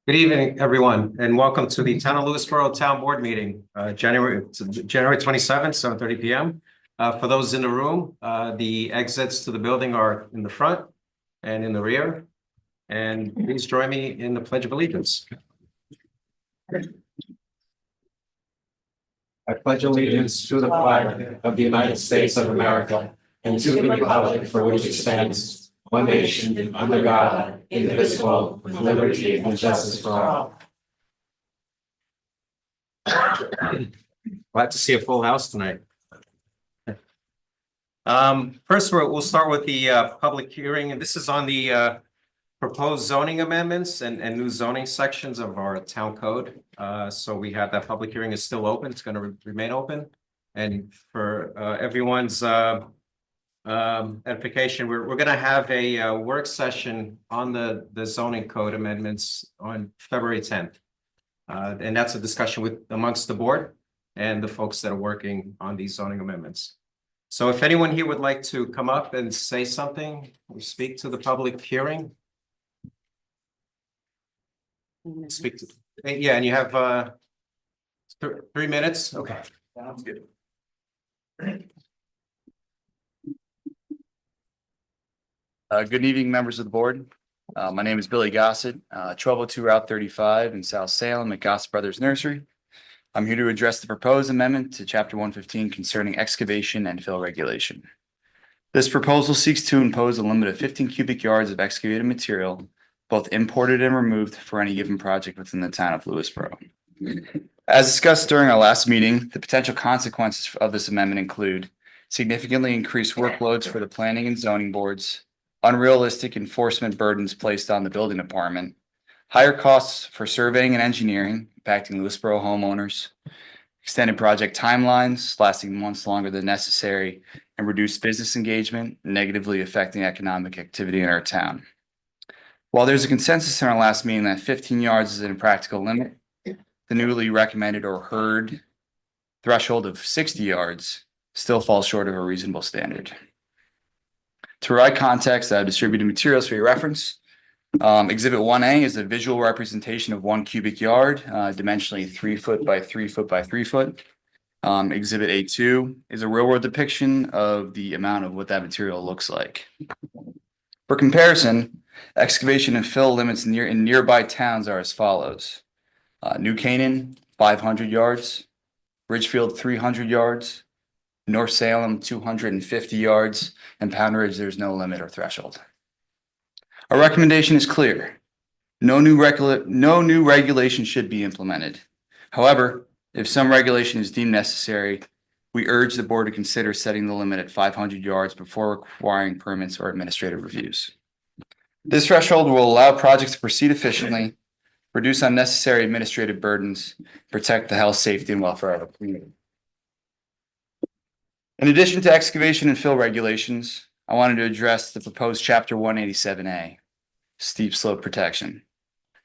Good evening, everyone, and welcome to the Town of Lewisboro Town Board Meeting, January 27th, 7:30 p.m. For those in the room, the exits to the building are in the front and in the rear. And please join me in the Pledge of Allegiance. I pledge allegiance to the flag of the United States of America and to the republic for which it stands, one nation, under God, indivisible, with liberty and justice for all. Glad to see a full house tonight. First, we'll start with the public hearing, and this is on the proposed zoning amendments and new zoning sections of our town code. So we have that public hearing is still open. It's going to remain open. And for everyone's edification, we're going to have a work session on the zoning code amendments on February 10th. And that's a discussion amongst the board and the folks that are working on these zoning amendments. So if anyone here would like to come up and say something or speak to the public hearing. Speak to, yeah, and you have 3 minutes. Okay, sounds good. Good evening, members of the board. My name is Billy Gossett, 1202 Route 35 in South Salem at Gossett Brothers Nursery. I'm here to address the proposed amendment to Chapter 115 concerning excavation and fill regulation. This proposal seeks to impose a limit of 15 cubic yards of excavated material, both imported and removed, for any given project within the town of Lewisboro. As discussed during our last meeting, the potential consequences of this amendment include significantly increased workloads for the planning and zoning boards, unrealistic enforcement burdens placed on the building department, higher costs for surveying and engineering, impacting Lewisboro homeowners, extended project timelines lasting months longer than necessary, and reduced business engagement, negatively affecting economic activity in our town. While there's a consensus in our last meeting that 15 yards is an impractical limit, the newly recommended or heard threshold of 60 yards still falls short of a reasonable standard. To provide context, I've distributed materials for your reference. Exhibit 1A is a visual representation of 1 cubic yard, dimensionally 3 foot by 3 foot by 3 foot. Exhibit A2 is a real world depiction of the amount of what that material looks like. For comparison, excavation and fill limits in nearby towns are as follows. New Canaan, 500 yards, Ridgefield, 300 yards, North Salem, 250 yards, and Pound Ridge, there's no limit or threshold. Our recommendation is clear. No new regulation should be implemented. However, if some regulation is deemed necessary, we urge the board to consider setting the limit at 500 yards before requiring permits or administrative reviews. This threshold will allow projects to proceed efficiently, reduce unnecessary administrative burdens, protect the health, safety, and welfare of the community. In addition to excavation and fill regulations, I wanted to address the proposed Chapter 187A, steep slope protection.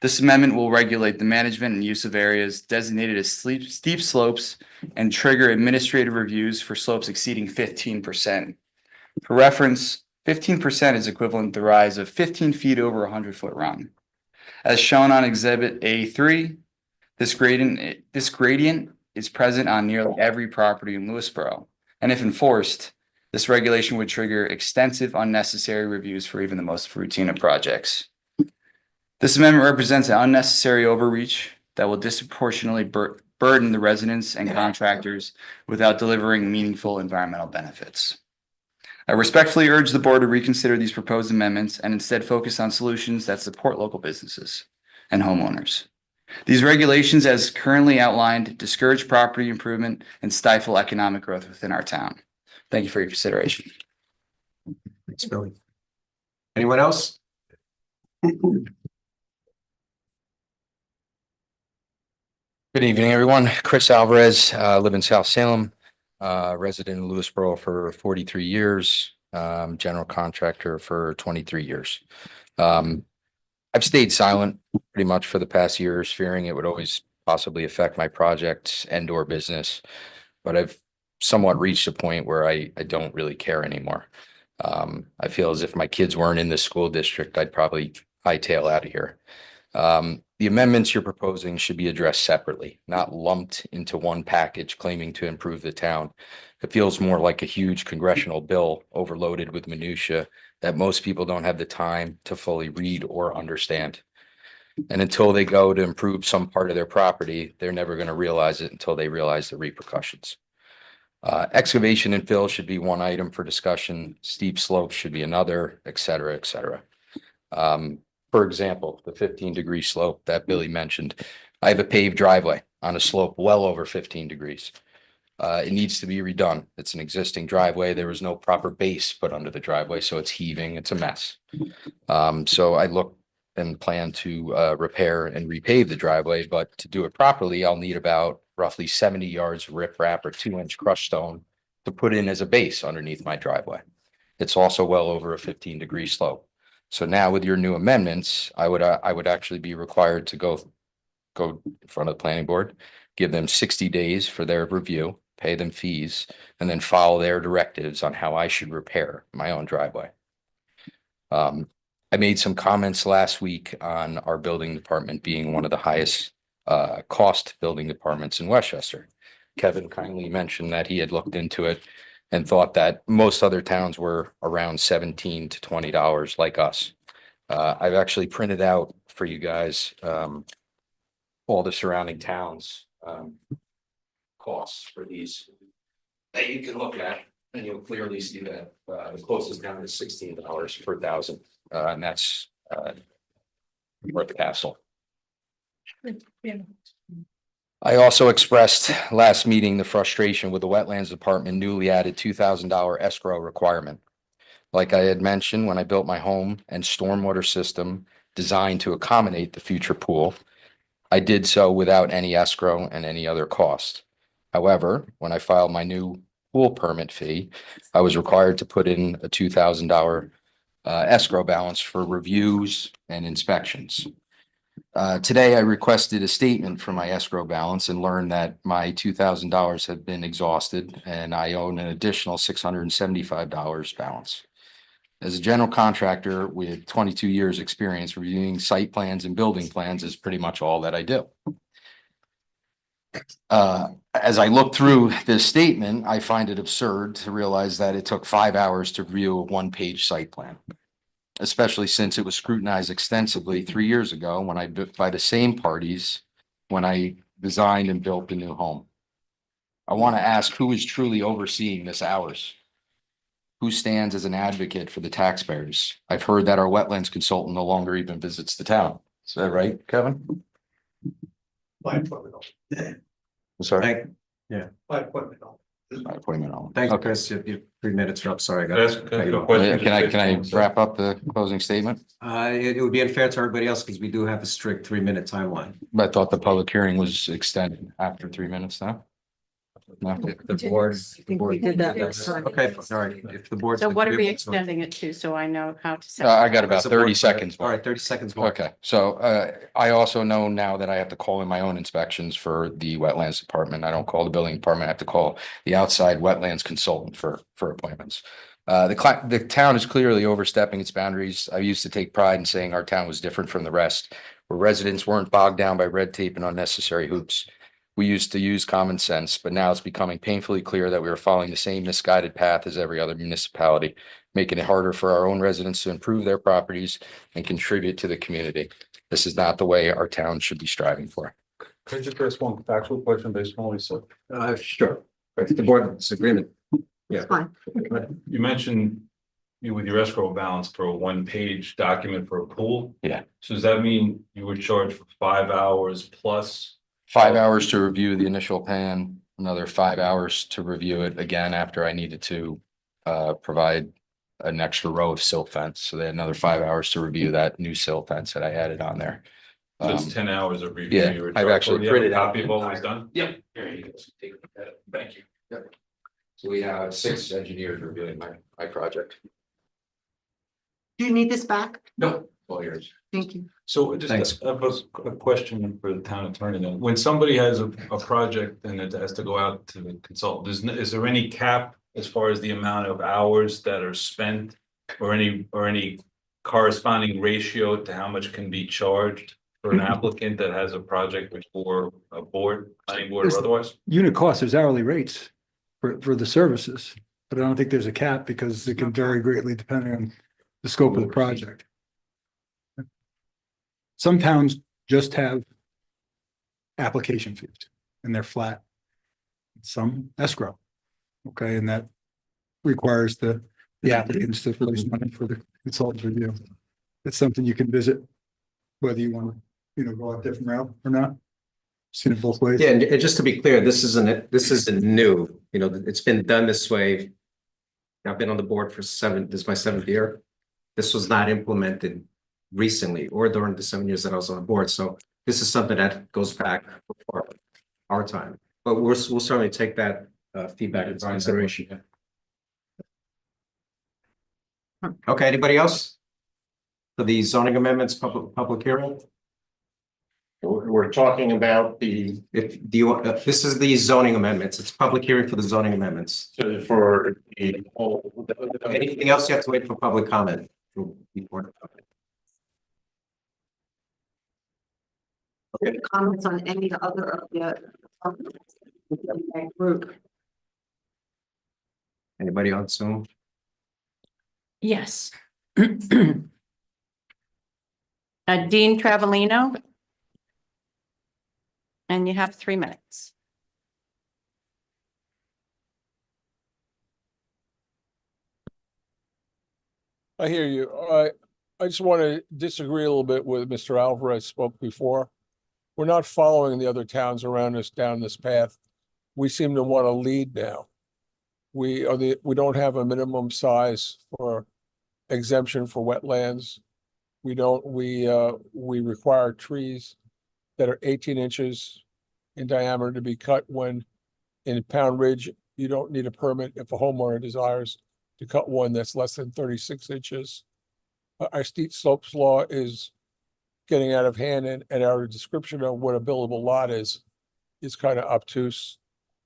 This amendment will regulate the management and use of areas designated as steep slopes and trigger administrative reviews for slopes exceeding 15%. For reference, 15% is equivalent to the rise of 15 feet over a 100-foot run. As shown on Exhibit A3, this gradient is present on nearly every property in Lewisboro, and if enforced, this regulation would trigger extensive unnecessary reviews for even the most routine of projects. This amendment represents an unnecessary overreach that will disproportionately burden the residents and contractors without delivering meaningful environmental benefits. I respectfully urge the board to reconsider these proposed amendments and instead focus on solutions that support local businesses and homeowners. These regulations, as currently outlined, discourage property improvement and stifle economic growth within our town. Thank you for your consideration. Thanks, Billy. Anyone else? Good evening, everyone. Chris Alvarez, live in South Salem, resident in Lewisboro for 43 years, general contractor for 23 years. I've stayed silent pretty much for the past years, fearing it would always possibly affect my projects and or business, but I've somewhat reached a point where I don't really care anymore. I feel as if my kids weren't in the school district, I'd probably hightail out of here. The amendments you're proposing should be addressed separately, not lumped into one package claiming to improve the town. It feels more like a huge congressional bill overloaded with minutia that most people don't have the time to fully read or understand. And until they go to improve some part of their property, they're never going to realize it until they realize the repercussions. Excavation and fill should be one item for discussion. Steep slopes should be another, et cetera, et cetera. For example, the 15-degree slope that Billy mentioned. I have a paved driveway on a slope well over 15 degrees. It needs to be redone. It's an existing driveway. There was no proper base put under the driveway, so it's heaving. It's a mess. So I look and plan to repair and repave the driveway, but to do it properly, I'll need about roughly 70 yards of riprap or 2-inch crushed stone to put in as a base underneath my driveway. It's also well over a 15-degree slope. So now with your new amendments, I would actually be required to go in front of the planning board, give them 60 days for their review, pay them fees, and then follow their directives on how I should repair my own driveway. I made some comments last week on our building department being one of the highest cost building departments in Westchester. Kevin kindly mentioned that he had looked into it and thought that most other towns were around $17 to $20 like us. I've actually printed out for you guys all the surrounding towns costs for these that you can look at, and you'll clearly see that the closest town is $16 per thousand, and that's North Castle. I also expressed last meeting the frustration with the Wetlands Department newly added $2,000 escrow requirement. Like I had mentioned, when I built my home and stormwater system designed to accommodate the future pool, I did so without any escrow and any other cost. However, when I filed my new pool permit fee, I was required to put in a $2,000 escrow balance for reviews and inspections. Today, I requested a statement for my escrow balance and learned that my $2,000 had been exhausted and I own an additional $675 balance. As a general contractor with 22 years experience, reviewing site plans and building plans is pretty much all that I do. As I look through this statement, I find it absurd to realize that it took 5 hours to review a 1-page site plan, especially since it was scrutinized extensively 3 years ago by the same parties when I designed and built the new home. I want to ask who is truly overseeing this hours? Who stands as an advocate for the taxpayers? I've heard that our wetlands consultant no longer even visits the town. Is that right, Kevin? By appointment only. I'm sorry. By appointment only. By appointment only. Thank you, Okay. Chris. You 3 minutes are up. Sorry. I got- Can I ask a question? Can I wrap up the closing statement? It would be unfair to everybody else because we do have a strict 3-minute timeline. I thought the public hearing was extended after 3 minutes now. No? The board. I think we did that last time. Okay, all right. If the board. So what are we extending it to, so I know how to say? I got about It's a board 30 vote. seconds All more. right, 30 seconds more. Okay, so I also know now that I have to call in my own inspections for the wetlands department. I don't call the building department. I have to call the outside wetlands consultant for appointments. The town is clearly overstepping its boundaries. I used to take pride in saying our town was different from the rest, where residents weren't bogged down by red tape and unnecessary hoops. We used to use common sense, but now it's becoming painfully clear that we are following the same misguided path as every other municipality, making it harder for our own residents to improve their properties and contribute to the community. This is not the way our town should be striving for. Could I just ask one factual question based on what you said? Sure. If the board disagreement. Yeah. Fine. You mentioned with your escrow balance for a 1-page document for a pool. Yeah. So does that mean you were charged for 5 hours plus? 5 hours to review the initial plan, another 5 hours to review it again after I needed to provide an extra row of silt fence. So they had another 5 hours to review that new silt fence that I added on there. So it's 10 hours of review. yeah, you were I've charged actually for. Do you have a printed out copy of the all that's entire- done? Yep. There you go. Take a look at it. Thank you. Yep. So we have 6 engineers reviewing my project. Do you need this back? No, all yours. Thank you. So Thanks. just a question for the town attorney then. When somebody has a project and it has to go out to the consultant, is there any cap as far as the amount of hours that are spent? Or any corresponding ratio to how much can be charged for an applicant that has a project before a board, planning board or otherwise? Unit cost is hourly rates for the services, but I don't think there's a cap because it can vary greatly depending on the scope of the project. Some towns just have application fees and they're flat. Some escrow. Okay, and that requires the applicants to release money for the consultant review. It's something you can visit, whether you want to, go a different route or not. Seen it both ways. Yeah, and just to be clear, this isn't new, it's been done this way. I've been on the board for this is my 7th year. This was not implemented recently or during the 7 years that I was on the board, so this is something that goes back before our time. But we'll certainly take that feedback into consideration. Okay, anybody else? For the zoning amendments, public hearing? We're talking about the, This is the zoning amendments, it's public hearing for the zoning amendments. for the whole. Anything else, you have to wait for public comment. Comments on any other of the group? Anybody on Zoom? Yes. Dean Travellino. And you have 3 minutes. I hear you. I just want to disagree a little bit with Mr. Alvarez spoke before. We're not following the other towns around us down this path. We seem to want to lead now. We don't have a minimum size for exemption for wetlands. We require trees that are 18 inches in diameter to be cut when in Pound Ridge, you don't need a permit if a homeowner desires to cut one that's less than 36 inches. Our steep slopes law is getting out of hand, and our description of what a buildable lot is kind of obtuse.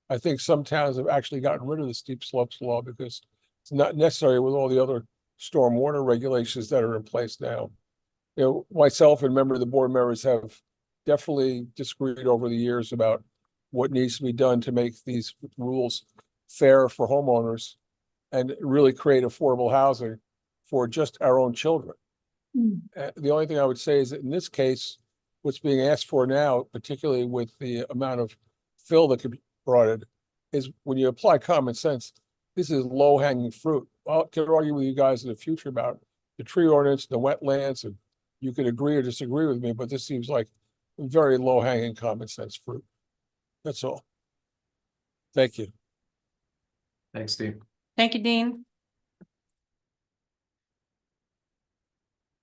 I think some towns have actually gotten rid of the steep slopes law because it's not necessary with all the other stormwater regulations that are in place now. Myself and member of the board members have definitely disagreed over the years about what needs to be done to make these rules fair for homeowners and really create affordable housing for just our own children. The only thing I would say is that in this case, what's being asked for now, particularly with the amount of fill that could be brought in, is when you apply common sense, this is low hanging fruit. I can argue with you guys in the future about the tree ordinance, the wetlands, and you can agree or disagree with me, but this seems like very low hanging common sense fruit. That's all. Thank you. Thanks, Steve. Thank you, Dean.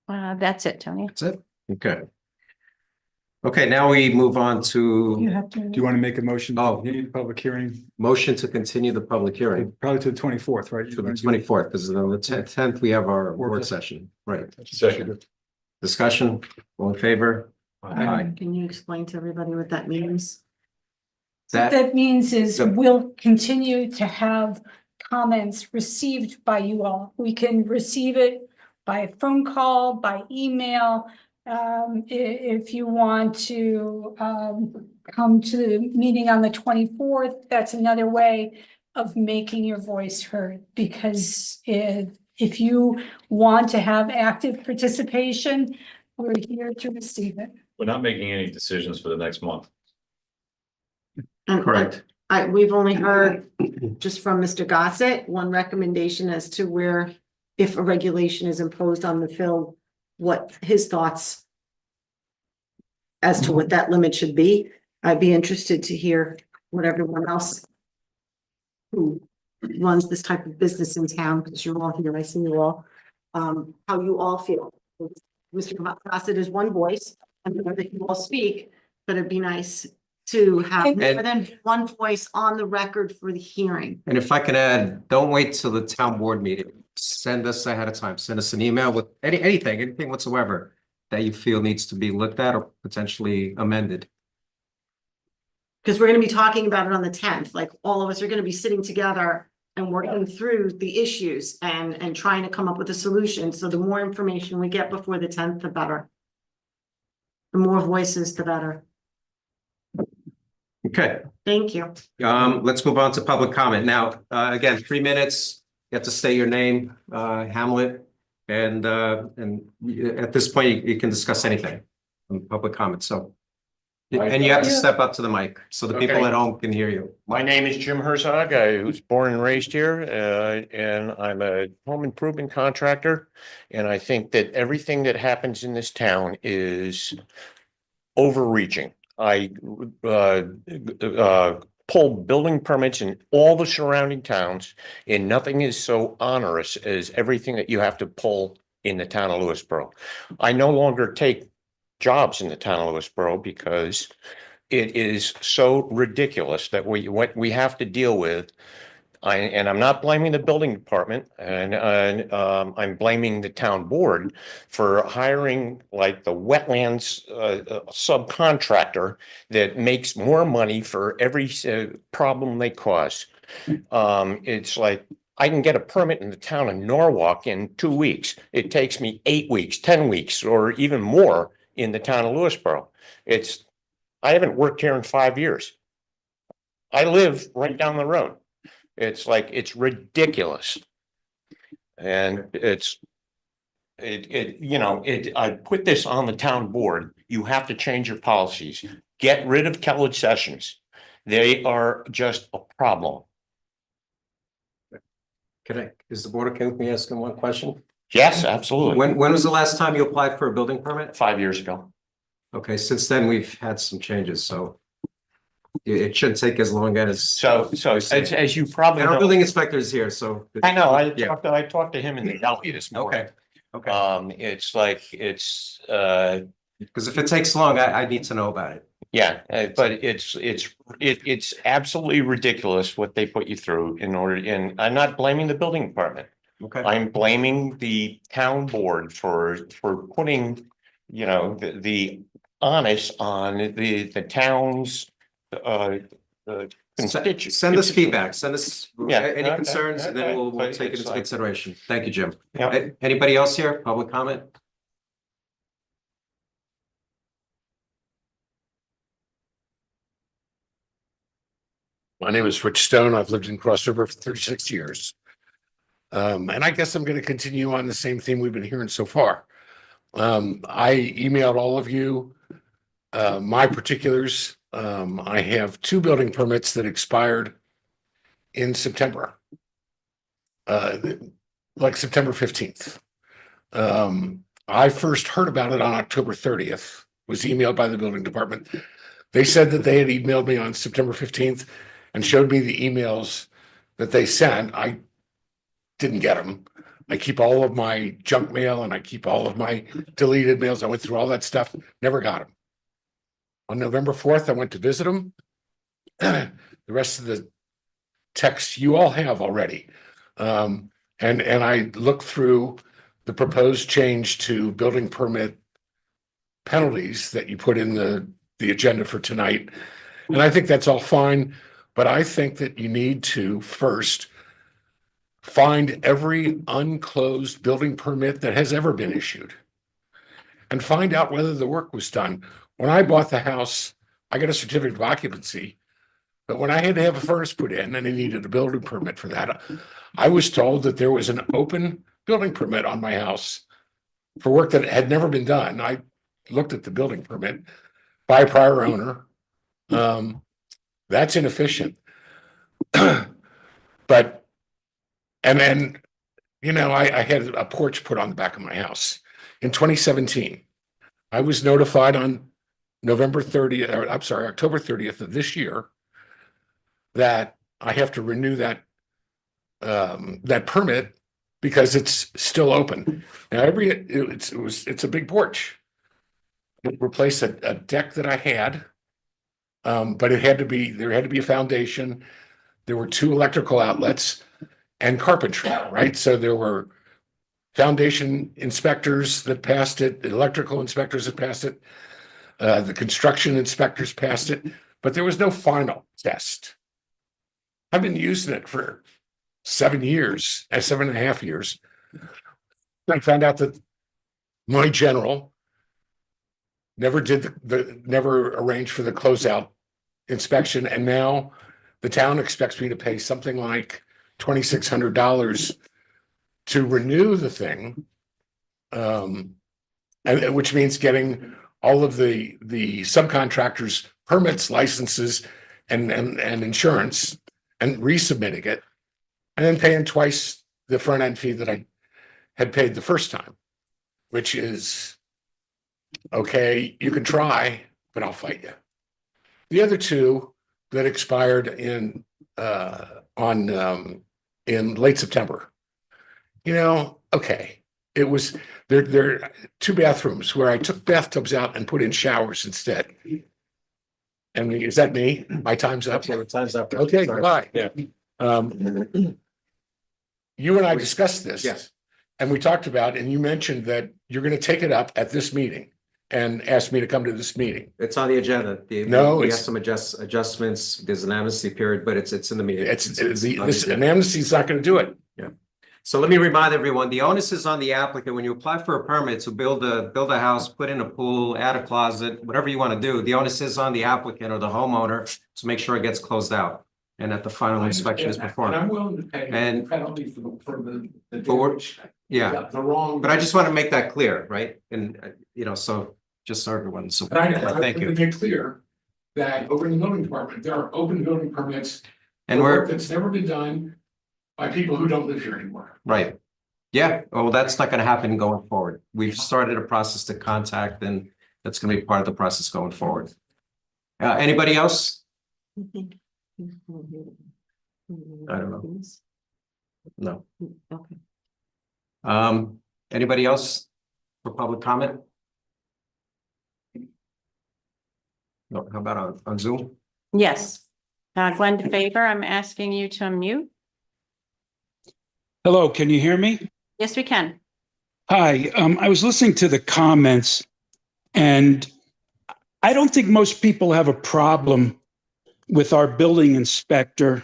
That's it, Tony. That's it? Okay. Okay, now we move on to Do you want to make a motion? Oh. To continue the public hearing, motion to continue the public hearing probably to the 24th, right? to the 24th, because on the 10th, we have our work Work session, right? Second. Discussion, all in favor? Aye. Can you explain to everybody what that means? That, That means is the- we'll continue to have comments received by you all. We can receive it by phone call, by email. If you want to come to the meeting on the 24th, that's another way of making your voice heard. Because if you want to have active participation, we're here to receive it. We're not making any decisions for the next month. correct. We've only heard just from Mr. Gossett, one recommendation as to where, if a regulation is imposed on the fill, what his thoughts as to what that limit should be. I'd be interested to hear what everyone else who runs this type of business in town, because you're all here, I see you all, how you all feel. Mr. Gossett is one voice, and I know that you all speak, but it'd be nice to have more than one voice on the record for the hearing. And if I can add, don't wait till the town board meeting. Send us ahead of time. Send us an email with anything whatsoever that you feel needs to be looked at or potentially amended. Because we're gonna be talking about it on the 10th, like all of us are gonna be sitting together and working through the issues and trying to come up with a solution. So the more information we get before the 10th, the better. The more voices, the better. Okay, Thank you. let's move on to public comment. Now, again, 3 minutes. You have to state your name, Hamlet, and at this point, you can discuss anything in public comment, so. And you have to step up to the mic so the people Okay. at home can hear you. My name is Jim Herzog. I was born and raised here, and I'm a home improvement contractor. And I think that everything that happens in this town is overreaching. I pull building permits in all the surrounding towns, and nothing is so onerous as everything that you have to pull in the town of Lewisboro. I no longer take jobs in the town of Lewisboro because it is so ridiculous that what we have to deal with. And I'm not blaming the building department, and I'm blaming the town board for hiring like the wetlands subcontractor that makes more money for every problem they cause. It's like I can get a permit in the town of Norwalk in 2 weeks. It takes me 8 weeks, 10 weeks, or even more in the town of Lewisboro. I haven't worked here in 5 years. I live right down the road. It's like, it's ridiculous. And I put this on the town board. You have to change your policies. Get rid of college sessions. They are just a problem. Is the board okay with me asking one question? Yes, absolutely. When was the last time you applied for a building permit? 5 years ago. Okay, since then, we've had some changes, so it shouldn't take as long as. So as you probably And our know, building inspector is here, so. I know, Yeah. I talked to him in the deli this morning. Okay, It's like, it's, because if it takes long, I need to know about it. yeah, but it's absolutely ridiculous what they put you through in order, and I'm not blaming the building department. Okay, I'm blaming the town board for putting, the onus on the town's, constituents. send us feedback, send us Yeah. any Okay, concerns, and then okay. we'll But take it it's into like- consideration. Thank you, Jim. Yeah. Anybody else here? Public comment? My name is Rich Stone. I've lived in Cross River for 36 years. And I guess I'm going to continue on the same theme we've been hearing so far. I emailed all of you my particulars. I have 2 building permits that expired in September, like September 15th. I first heard about it on October 30th, was emailed by the building department. They said that they had emailed me on September 15th and showed me the emails that they sent. I didn't get them. I keep all of my junk mail and I keep all of my deleted mails. I went through all that stuff, never got them. On November 4th, I went to visit them. The rest of the texts you all have already. And I looked through the proposed change to building permit penalties that you put in the agenda for tonight. And I think that's all fine, but I think that you need to first find every unclosed building permit that has ever been issued and find out whether the work was done. When I bought the house, I got a certificate of occupancy, but when I had to have a furnace put in and I needed a building permit for that, I was told that there was an open building permit on my house for work that had never been done. I looked at the building permit by a prior owner. That's inefficient. But, and then, I had a porch put on the back of my house in 2017. I was notified on October 30th of this year that I have to renew that permit because it's still open. Now it's a big porch. It replaced a deck that I had, but there had to be a foundation. There were 2 electrical outlets and carpentry, right? So there were foundation inspectors that passed it, the electrical inspectors that passed it, the construction inspectors passed it, but there was no final test. I've been using it for 7 years, 7.5 years. I found out that my general never did never arranged for the closeout inspection, and now the town expects me to pay something like $2,600 to renew the thing. And which means getting all of the subcontractors' permits, licenses, and insurance, and resubmitting it, and then paying twice the front end fee that I had paid the first time, which is okay. You can try, but I'll fight you. The other two that expired in late September. Okay. It was there are two bathrooms where I took bathtubs out and put in showers instead. And is that me? My time's up. Time's up. Okay, Sorry. goodbye. Yeah. You and I discussed this. Yes. And we talked about, and you mentioned that you're going to take it up at this meeting and ask me to come to this meeting. It's on the agenda. No, We have it's- some adjustments. There's an amnesty period, but it's in the meeting. An amnesty is not going to do it. So let me remind everyone, the onus is on the applicant. When you apply for a permit to build a house, put in a pool, add a closet, whatever you want to do, the onus is on the applicant or the homeowner to make sure it gets closed out and that the final inspection is performed. And I'm willing to pay And- the penalty for the But we're- damage. Yeah, The wrong. but I just want to make that clear, right? And, so just so everyone's. And I Thank want you. to make clear that over in the building department, there are open building permits. And for work we're, that's never been done by people who don't live here anymore. right. Yeah, well, that's not going to happen going forward. We've started a process to contact and that's going to be part of the process going forward. Anybody else? I don't know. No. Okay. Anybody else for public comment? No, how about on Zoom? Yes. Glenn DeFaver, I'm asking you to unmute. Hello, can you hear me? Yes, we can. Hi, I was listening to the comments and I don't think most people have a problem with our building inspector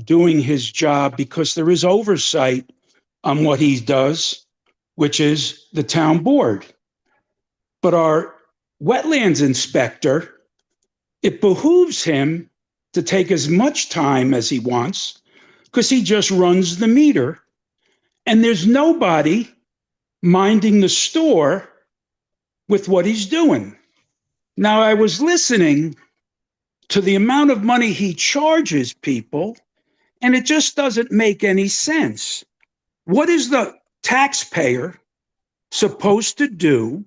doing his job because there is oversight on what he does, which is the town board. But our wetlands inspector, it behooves him to take as much time as he wants because he just runs the meter and there's nobody minding the store with what he's doing. Now, I was listening to the amount of money he charges people, and it just doesn't make any sense. What is the taxpayer supposed to do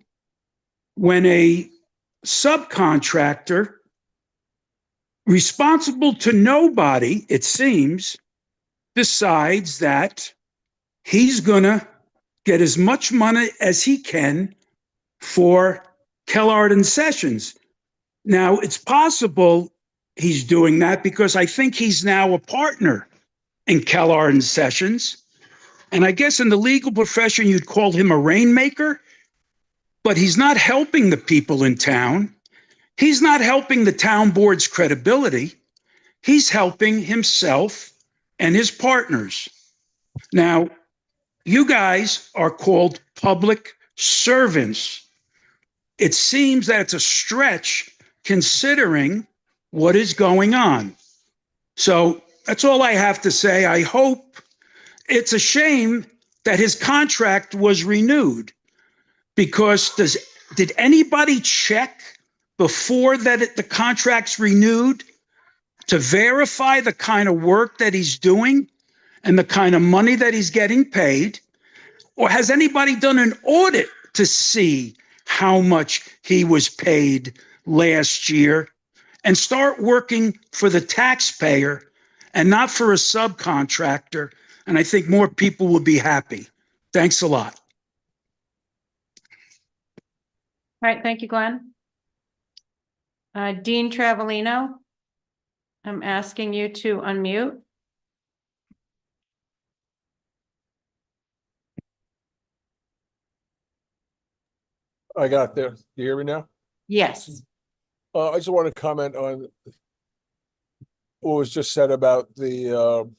when a subcontractor responsible to nobody, it seems, decides that he's going to get as much money as he can for Kellard and Sessions? Now, it's possible he's doing that because I think he's now a partner in Kellard and Sessions. And I guess in the legal profession, you'd call him a rainmaker, but he's not helping the people in town. He's not helping the town board's credibility. He's helping himself and his partners. Now, you guys are called public servants. It seems that it's a stretch considering what is going on. So that's all I have to say. I hope it's a shame that his contract was renewed because did anybody check before that the contract's renewed to verify the kind of work that he's doing and the kind of money that he's getting paid? Or has anybody done an audit to see how much he was paid last year and start working for the taxpayer and not for a subcontractor? And I think more people will be happy. Thanks a lot. All right, thank you, Glenn. Dean Travellino, I'm asking you to unmute. I got there. You hear me now? Yes. I just want to comment on what was just said about the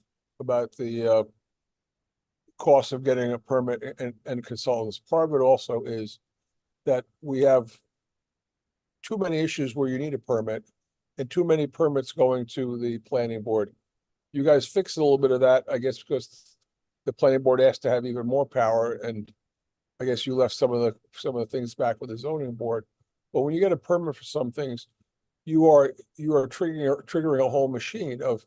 cost of getting a permit and consultants. Part of it also is that we have too many issues where you need a permit and too many permits going to the planning board. You guys fixed a little bit of that, I guess, because the planning board asked to have even more power, and I guess you left some of the things back with the zoning board. But when you get a permit for some things, you are triggering a whole machine of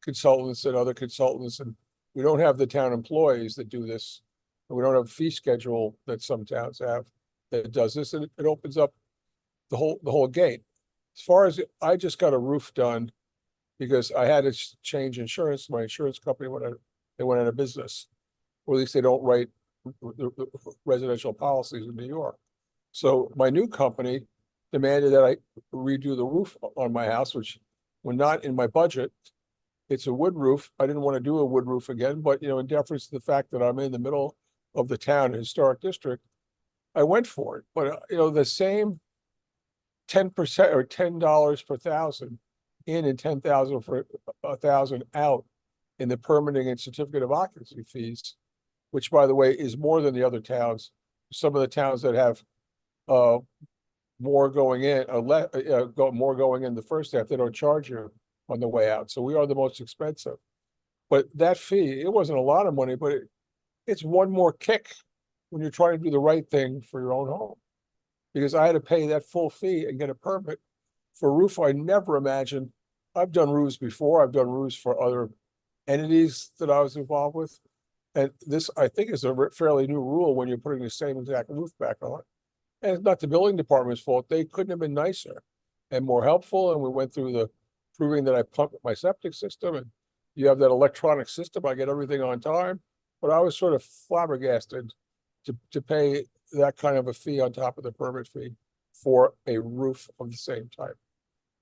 consultants and other consultants, and we don't have the town employees that do this. And we don't have a fee schedule that some towns have that does this, and it opens up the whole gate. As far as I just got a roof done because I had to change insurance. My insurance company they went out of business, or at least they don't write residential policies in New York. So my new company demanded that I redo the roof on my house, which were not in my budget. It's a wood roof. I didn't want to do a wood roof again, but in deference to the fact that I'm in the middle of the town historic district, I went for it. But the same 10% or $10 per thousand in and 10,000 for 1,000 out in the permitting and certificate of occupancy fees, which by the way is more than the other towns. Some of the towns that have more going in, more going in the first half, they don't charge you on the way out. So we are the most expensive. But that fee, it wasn't a lot of money, but it's one more kick when you're trying to do the right thing for your own home. Because I had to pay that full fee and get a permit for a roof I never imagined. I've done roofs before. I've done roofs for other entities that I was involved with. And this, I think, is a fairly new rule when you're putting the same exact roof back on. And it's not the building department's fault. They couldn't have been nicer and more helpful. And we went through the proving that I pumped my septic system, and you have that electronic system. I get everything on time. But I was sort of flabbergasted to pay that kind of a fee on top of the permit fee for a roof of the same type.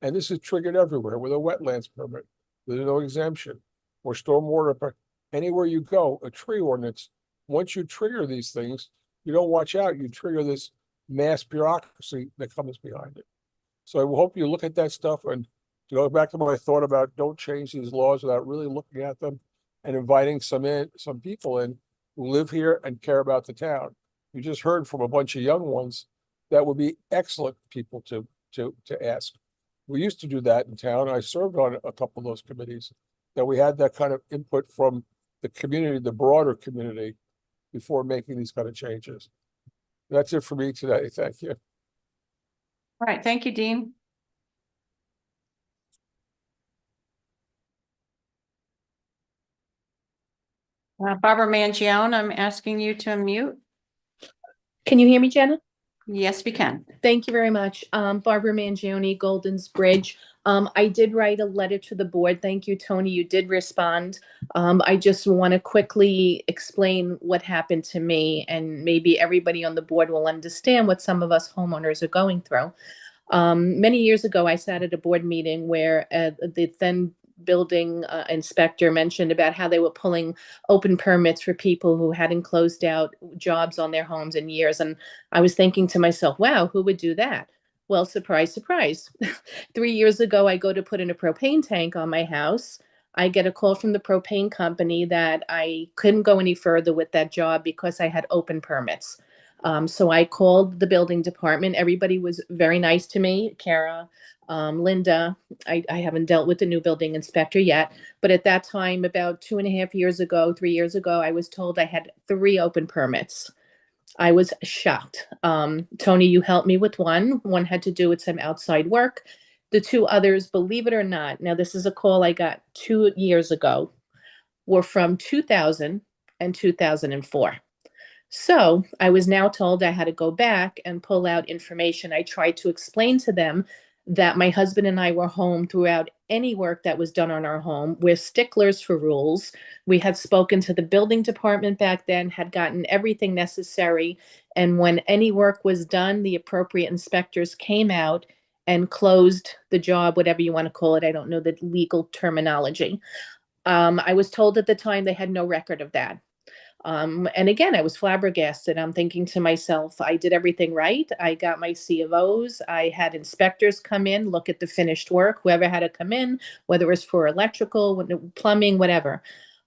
And this is triggered everywhere with a wetlands permit. There's no exemption or stormwater. Anywhere you go, a tree ordinance, once you trigger these things, you don't watch out, you trigger this mass bureaucracy that comes behind it. So I hope you look at that stuff, and to go back to my thought about don't change these laws without really looking at them and inviting some people in who live here and care about the town. You just heard from a bunch of young ones that would be excellent people to ask. We used to do that in town. I served on a couple of those committees, that we had that kind of input from the community, the broader community, before making these kind of changes. That's it for me today. Thank you. All right, thank you, Dean. Barbara Mangione, I'm asking you to unmute. Can you hear me, Jenna? Yes, we can. Thank you very much. Barbara Mangione, Golden's Bridge. I did write a letter to the board. Thank you, Tony. You did respond. I just want to quickly explain what happened to me, and maybe everybody on the board will understand what some of us homeowners are going through. Many years ago, I sat at a board meeting where the then building inspector mentioned about how they were pulling open permits for people who hadn't closed out jobs on their homes in years. And I was thinking to myself, wow, who would do that? Well, surprise, surprise. 3 years ago, I go to put in a propane tank on my house. I get a call from the propane company that I couldn't go any further with that job because I had open permits. So I called the building department. Everybody was very nice to me. Kara, Linda, I haven't dealt with the new building inspector yet, but at that time, about 2.5 years ago, 3 years ago, I was told I had 3 open permits. I was shocked. Tony, you helped me with one. One had to do with some outside work. The 2 others, believe it or not, now this is a call I got 2 years ago, were from 2000 and 2004. So I was now told I had to go back and pull out information. I tried to explain to them that my husband and I were home throughout any work that was done on our home. We're sticklers for rules. We had spoken to the building department back then, had gotten everything necessary. And when any work was done, the appropriate inspectors came out and closed the job, whatever you want to call it. I don't know the legal terminology. I was told at the time they had no record of that. And again, I was flabbergasted. I'm thinking to myself, I did everything right. I got my C of O's. I had inspectors come in, look at the finished work, whoever had to come in, whether it was for electrical, plumbing, whatever.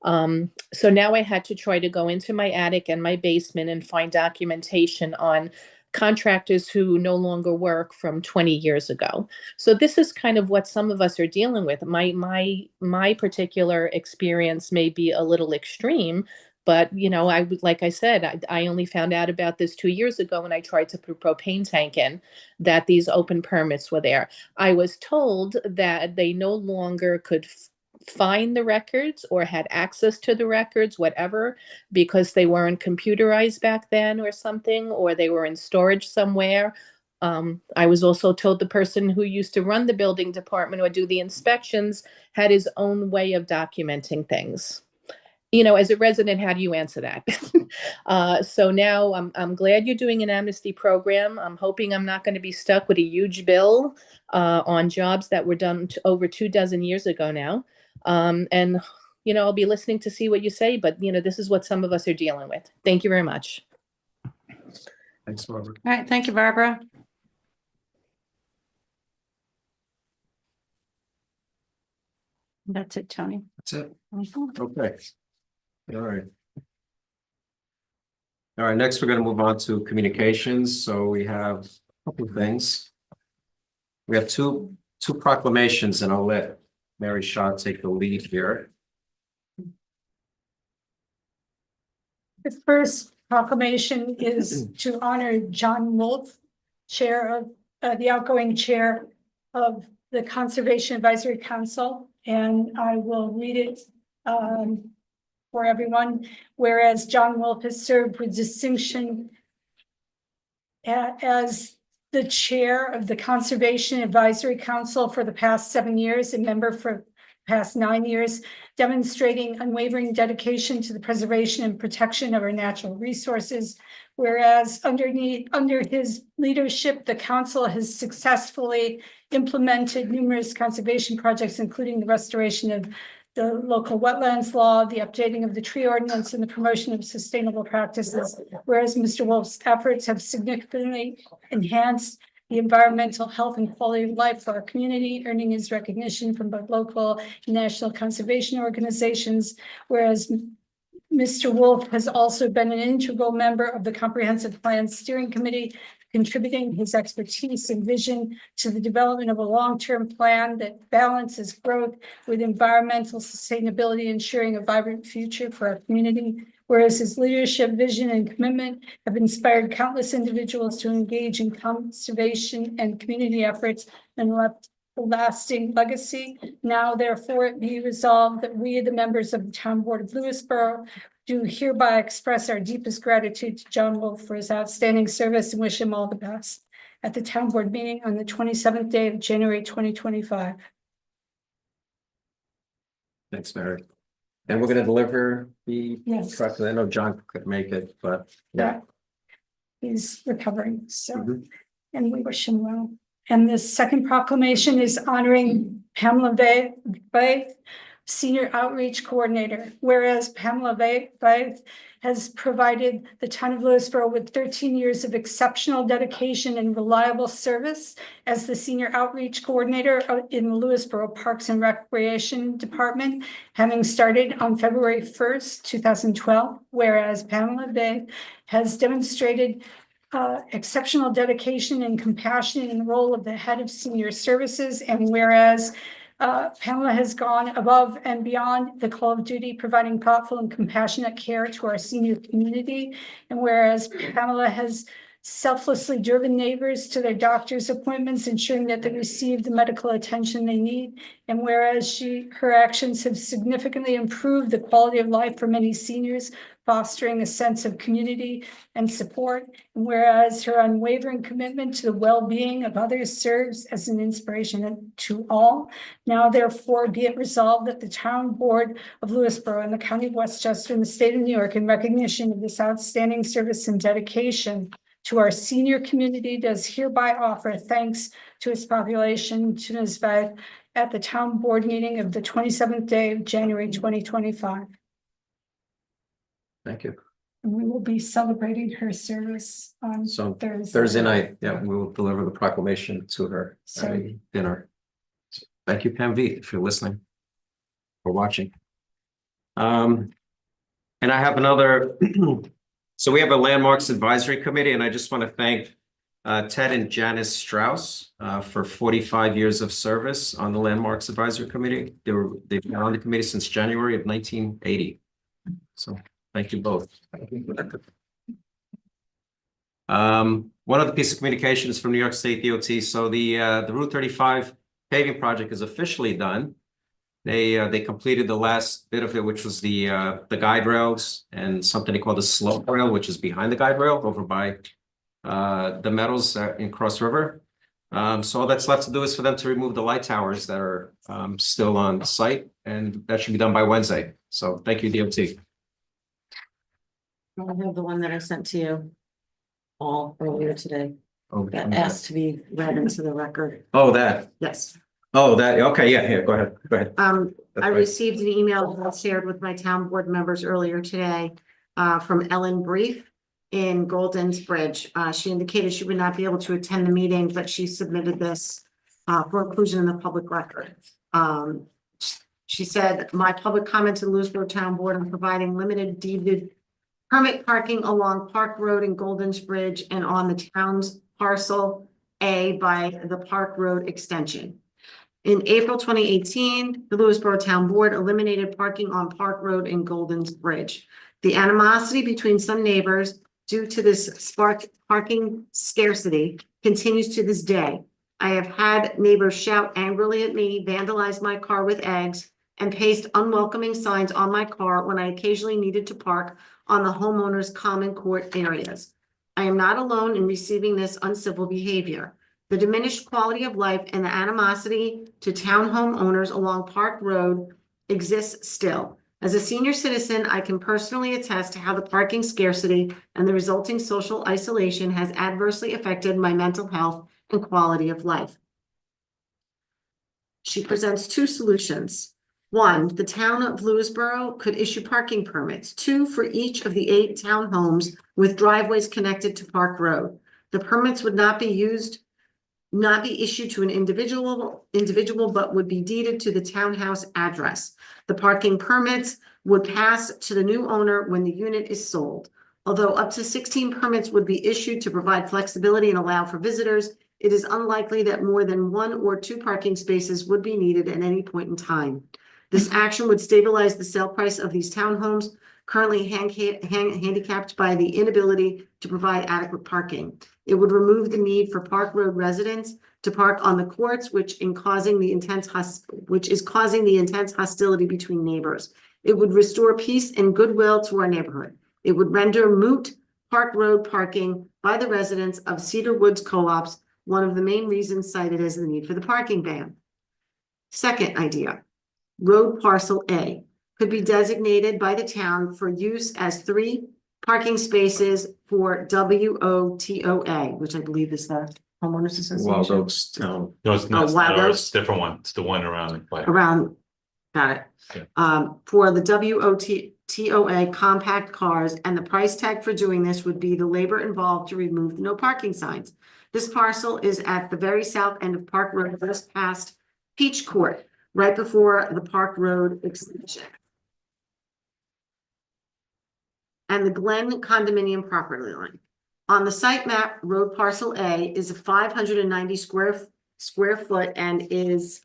So now I had to try to go into my attic and my basement and find documentation on contractors who no longer work from 20 years ago. So this is kind of what some of us are dealing with. My particular experience may be a little extreme, but like I said, I only found out about this 2 years ago when I tried to put a propane tank in, that these open permits were there. I was told that they no longer could find the records or had access to the records, whatever, because they weren't computerized back then or something, or they were in storage somewhere. I was also told the person who used to run the building department or do the inspections had his own way of documenting things. As a resident, how do you answer that? So now I'm glad you're doing an amnesty program. I'm hoping I'm not going to be stuck with a huge bill on jobs that were done over 24 years ago now. And I'll be listening to see what you say, but this is what some of us are dealing with. Thank you very much. Thanks, Barbara. All right, thank you, Barbara. That's it, Tony. That's it. Mhm. Okay. All right. All right, next we're going to move on to communications. So we have a couple of things. We have two proclamations, and I'll let Mary Shaw take the lead here. The first proclamation is to honor John Wolf, the outgoing chair of the Conservation Advisory Council, and I will read it for everyone. Whereas John Wolf has served with distinction as the chair of the Conservation Advisory Council for the past 7 years, and member for the past 9 years, demonstrating unwavering dedication to the preservation and protection of our natural resources. Whereas under his leadership, the council has successfully implemented numerous conservation projects, including the restoration of the local wetlands law, the updating of the tree ordinance, and the promotion of sustainable practices. Whereas Mr. Wolf's efforts have significantly enhanced the environmental health and quality of life for our community, earning his recognition from both local and national conservation organizations. Whereas Mr. Wolf has also been an integral member of the Comprehensive Plan Steering Committee, contributing his expertise and vision to the development of a long-term plan that balances growth with environmental sustainability, ensuring a vibrant future for our community. Whereas his leadership, vision, and commitment have inspired countless individuals to engage in conservation and community efforts and left a lasting legacy. Now, therefore, it be resolved that we, the members of the Town Board of Lewisboro, do hereby express our deepest gratitude to John Wolf for his outstanding service and wish him all the best at the Town Board meeting on the 27th day of January 2025. Thanks, Mary. And we're going to deliver the Yes. truck. I know John couldn't make it, but yeah. He's recovering, so, Mhm. and we wish him well. And the second proclamation is honoring Pamela Faith, Senior Outreach Coordinator. Whereas Pamela Faith has provided the town of Lewisboro with 13 years of exceptional dedication and reliable service as the Senior Outreach Coordinator in the Lewisboro Parks and Recreation Department, having started on February 1st, 2012. Whereas Pamela Faith has demonstrated exceptional dedication and compassion in the role of the head of senior services. And whereas Pamela has gone above and beyond the call of duty, providing thoughtful and compassionate care to our senior community. And whereas Pamela has selflessly driven neighbors to their doctor's appointments, ensuring that they receive the medical attention they need. And whereas her actions have significantly improved the quality of life for many seniors, fostering a sense of community and support. And whereas her unwavering commitment to the well-being of others serves as an inspiration to all. Now, therefore, be it resolved that the Town Board of Lewisboro and the County of Westchester and the State of New York, in recognition of this outstanding service and dedication to our senior community, does hereby offer thanks to its population to Ms. Faith at the Town Board meeting of the 27th day of January 2025. Thank you. And we will be celebrating her service on So Thursday. Thursday night, yeah, we will deliver the proclamation to her at a dinner. So thank you, Pam V, if you're listening or watching. And I have another, so we have a Landmarks Advisory Committee, and I just want to thank Ted and Janice Strauss for 45 years of service on the Landmarks Advisory Committee. They've been on the committee since January of 1980. So thank you both. One other piece of communication is from New York State DOT. So the Route 35 paving project is officially done. They completed the last bit of it, which was the guide rails and something they call the slope rail, which is behind the guide rail over by the Meadows in Cross River. So all that's left to do is for them to remove the light towers that are still on site, and that should be done by Wednesday. So thank you, DOT. I have the one that I sent to you all earlier today, Oh, that asked to be read into the record. that. Yes. Oh, that. Okay, yeah, here, go ahead. Go ahead. I That's right. received an email that I shared with my town board members earlier today from Ellen Brief in Golden's Bridge. She indicated she would not be able to attend the meeting, but she submitted this for inclusion in the public record. She said, my public comment to the Lewisboro Town Board on providing limited deeded permit parking along Park Road in Golden's Bridge and on the town's parcel A by the Park Road extension. In April 2018, the Lewisboro Town Board eliminated parking on Park Road in Golden's Bridge. The animosity between some neighbors due to this parking scarcity continues to this day. I have had neighbors shout angrily at me, vandalize my car with eggs, and paste unwelcoming signs on my car when I occasionally needed to park on the homeowner's common court areas. I am not alone in receiving this uncivil behavior. The diminished quality of life and the animosity to townhome owners along Park Road exists still. As a senior citizen, I can personally attest to how the parking scarcity and the resulting social isolation has adversely affected my mental health and quality of life. She presents two solutions. One, the town of Lewisboro could issue parking permits, 2 for each of the 8 townhomes with driveways connected to Park Road. The permits would not be issued to an individual, but would be deeded to the townhouse address. The parking permits would pass to the new owner when the unit is sold. Although up to 16 permits would be issued to provide flexibility and allow for visitors, it is unlikely that more than 1 or 2 parking spaces would be needed at any point in time. This action would stabilize the sale price of these townhomes, currently handicapped by the inability to provide adequate parking. It would remove the need for Park Road residents to park on the courts, which is causing the intense hostility between neighbors. It would restore peace and goodwill to our neighborhood. It would render moot Park Road parking by the residents of Cedar Woods Co-ops, one of the main reasons cited as the need for the parking ban. Second idea, road parcel A could be designated by the town for use as 3 parking spaces for WOTOA, which I believe is the homeowners association. Wild Oaks Town. No, it's not. Wild No, Oaks? it's a different one. It's the one around. Around, got it. Yeah. For the WOTOA compact cars, and the price tag for doing this would be the labor involved to remove the no parking signs. This parcel is at the very south end of Park Road, just past Peach Court, right before the Park Road extension. And the Glen condominium property line. On the site map, road parcel A is a 590 square foot and is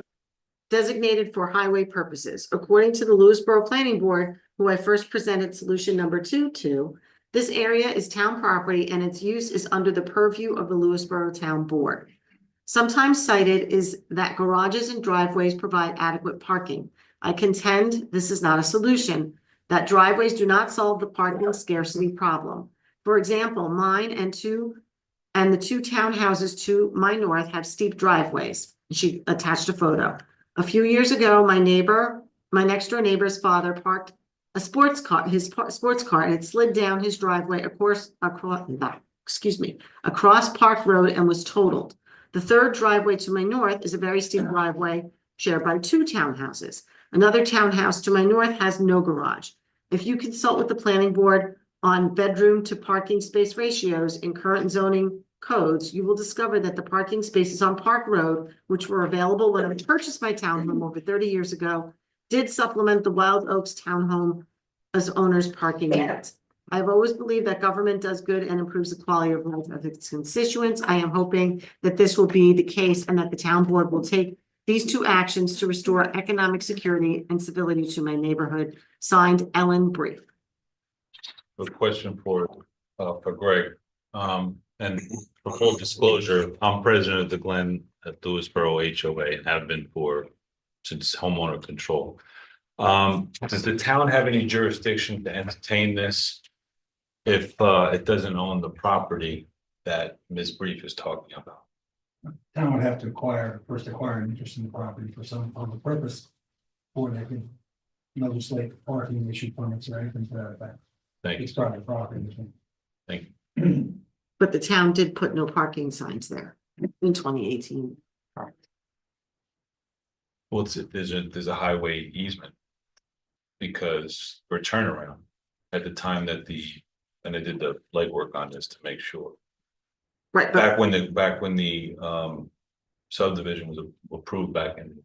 designated for highway purposes. According to the Lewisboro Planning Board, who I first presented solution number 2 to, this area is town property and its use is under the purview of the Lewisboro Town Board. Sometimes cited is that garages and driveways provide adequate parking. I contend this is not a solution, that driveways do not solve the parking scarcity problem. For example, mine and the 2 townhouses to my north have steep driveways. She attached a photo. A few years ago, my next door neighbor's father parked his sports car, and it slid down his driveway across Park Road and was totaled. The 3rd driveway to my north is a very steep driveway shared by 2 townhouses. Another townhouse to my north has no garage. If you consult with the planning board on bedroom to parking space ratios in current zoning codes, you will discover that the parking spaces on Park Road, which were available when I purchased my townhome over 30 years ago, did supplement the Wild Oaks townhome as owners' parking units. I've always believed that government does good and improves the quality of life of its constituents. I am hoping that this will be the case and that the town board will take these two actions to restore economic security and stability to my neighborhood. Signed, Ellen Brief. A question for Greg. And for full disclosure, I'm president of the Glen at Lewisboro HOA and have been since homeowner control. Does the town have any jurisdiction to entertain this if it doesn't own the property that Ms. Brief is talking about? Town would have to first acquire an interest in the property for some public purpose. Or they can legislate parking, issue permits or anything to that effect. Thank you. It's private property. Thank you. But the town did put no parking signs there in 2018. Well, there's a highway easement. Because for turnaround at the time that and I did the legwork on this to make sure. Right, Back when the subdivision was approved back in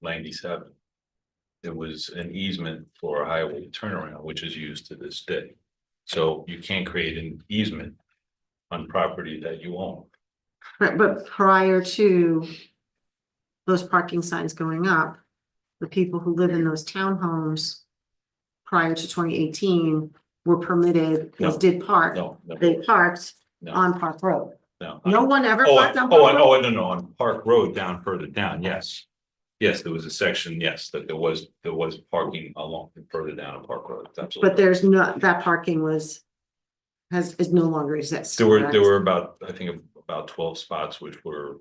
'97. It was an easement for a highway turnaround, which is used to this day. So you can't create an easement on property that you own. right, but prior to those parking signs going up, the people who live in those townhomes prior to 2018 were permitted, No. did park. No. They parked No. on Park Road. No. No one ever Oh, parked on Park Road? no, on Park Road down further down, yes. Yes, there was a section, yes, that there was parking along further down on Park Road, absolutely. But there's not, that parking is no longer exists. There correct? were about, I think, about 12 spots which were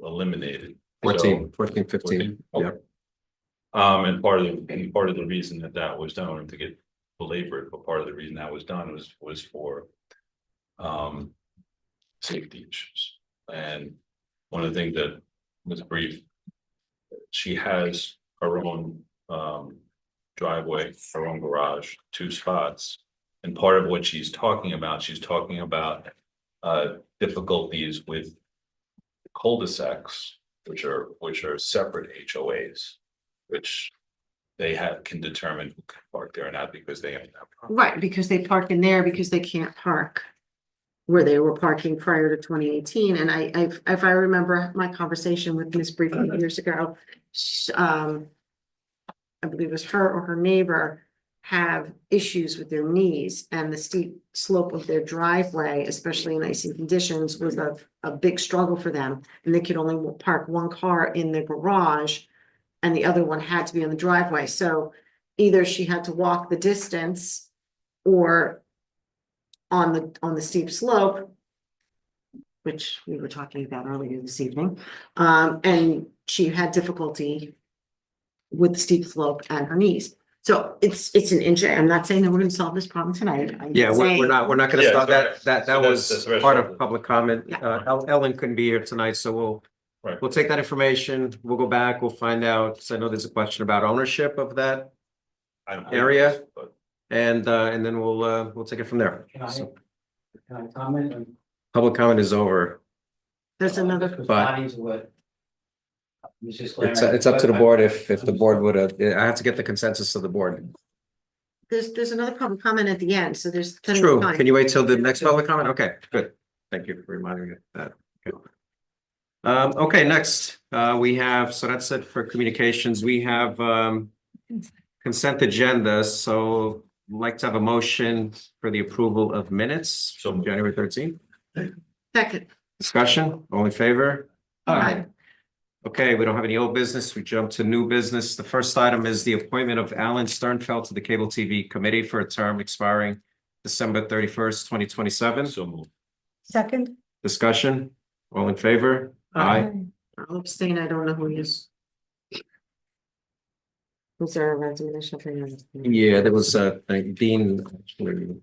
eliminated. 14, So- 15. 14? Yeah. Okay. And part of the reason that was done, to get belabored, but part of the reason that was done was for safety issues. And one of the things that was brief, she has her own driveway, her own garage, 2 spots. And part of what she's talking about difficulties with cul-de-sacs, which are separate HOAs, which they can determine who can park there or not because they own that property. Right, because they park in there because they can't park where they were parking prior to 2018. And if I remember my conversation with Ms. Brief years ago, I believe it was her or her neighbor have issues with their knees, and the steep slope of their driveway, especially in icy conditions, was a big struggle for them. And they could only park one car in the garage and the other one had to be on the driveway. So either she had to walk the distance or on the steep slope, which we were talking about earlier this evening. And she had difficulty with the steep slope and her knees. So it's an injury. I'm not saying that we're gonna solve this problem tonight. I'm Yeah, saying- we're not gonna Yeah, stop so that that's was the part threshold. of public comment. Yeah. Ellen couldn't be here tonight, so Right. we'll take that information, we'll go back, we'll find out, so I know there's a question about ownership of that. I don't know, Area? but And then we'll take it from there. So, Can I comment on? public comment is over. There's another, But- What? It's up to the board if the board would I have to get the consensus of the board. there's another public comment at the end, so there's. plenty of True, time. can you wait till the next public comment? Okay, good. Thank you for reminding me of that. Okay. Okay, next, we have, so that's it for communications. We have consent agenda, so I'd like to have a motion for the approval of minutes from January 13th. Second. Discussion, all in favor? Aye. Okay, we don't have any old business. We jump to new business. The first item is the appointment of Alan Sternfeld to the Cable TV Committee for a term expiring December 31st, 2027. so moved. Second. Discussion, all in favor? Aye. I'll abstain, I don't know who he is. Was there a resignation for him? Yeah, there was Dean actually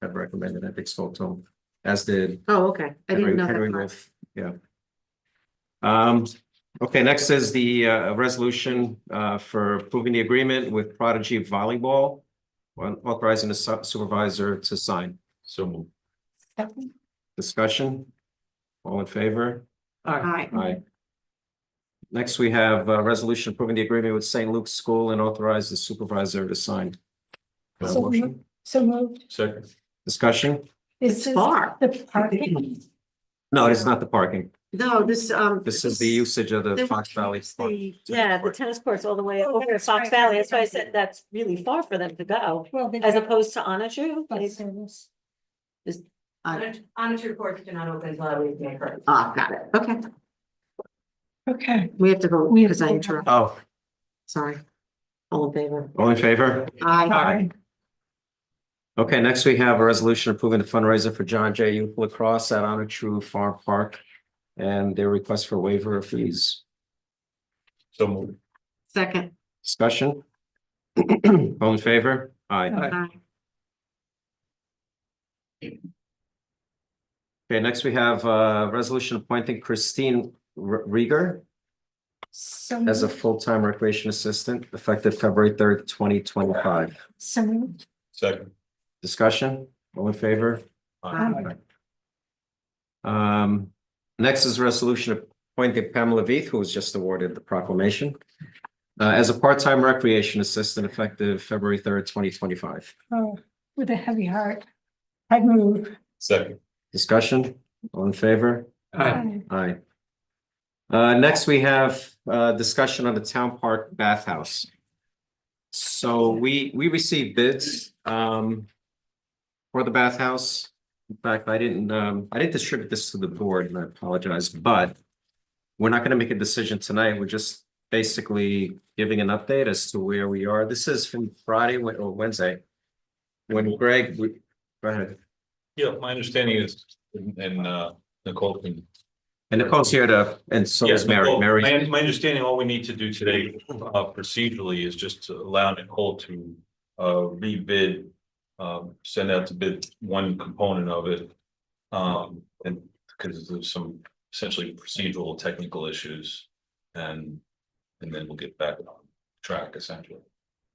had recommended, I think, spoke to him, as did Oh, okay, I didn't know Henry that. Wolf, yeah. Okay, next is the resolution for approving the agreement with Prodigy Volleyball, authorizing the supervisor to sign. So moved. Second. Discussion, all in favor? Aye. Aye. Next, we have a resolution approving the agreement with St. Luke's School and authorize the supervisor to sign. Do I have a So motion? So moved. Second. Discussion? This It's is far. the parking. No, it's not the parking. No, this, This is the usage of the Fox Valley. Park. Yeah, the tennis courts all the way Oh, over to that's Fox right. Valley. That's why I said that's really far for them to go, Well, they as got opposed to Oniju. bus service. Oniju courts do not open until we pay first. Ah, got it. Okay, Okay. we have to vote We have because I to vote. interrupted. Oh, Sorry. All in favor? all in favor? Aye. Okay, next we have a resolution approving the fundraiser for John Jay Youth Lacrosse at Honor True Farm Park and their request for waiver of fees. So moved. Second. Discussion? All in favor? Aye. Aye. Okay, next we have a resolution appointing Christine Rieger So, as a full-time recreation assistant effective February 3rd, 2025. so moved. Second. Discussion? All in favor? Aye. Next is a resolution appointing Pamela Veith, who was just awarded the proclamation, as a part-time recreation assistant effective February 3rd, 2025. Oh, with a heavy heart. I move. Second. Discussion? All in favor? Aye. Aye. Next, we have discussion on the town park bathhouse. So we received bids for the bathhouse. In fact, I didn't distribute this to the board, and I apologize, but we're not gonna make a decision tonight. We're just basically giving an update as to where we are. This is from Friday or Wednesday. When Greg, go ahead. Yeah, my understanding is, and Nicole can. And Nicole's here and so is Yes, Mary. Nicole, Mary. my understanding, all we need to do today, procedurally is just to allow Nicole to, rebid, send out to bid one component of it. And because there's some essentially procedural technical issues and then we'll get back on track essentially.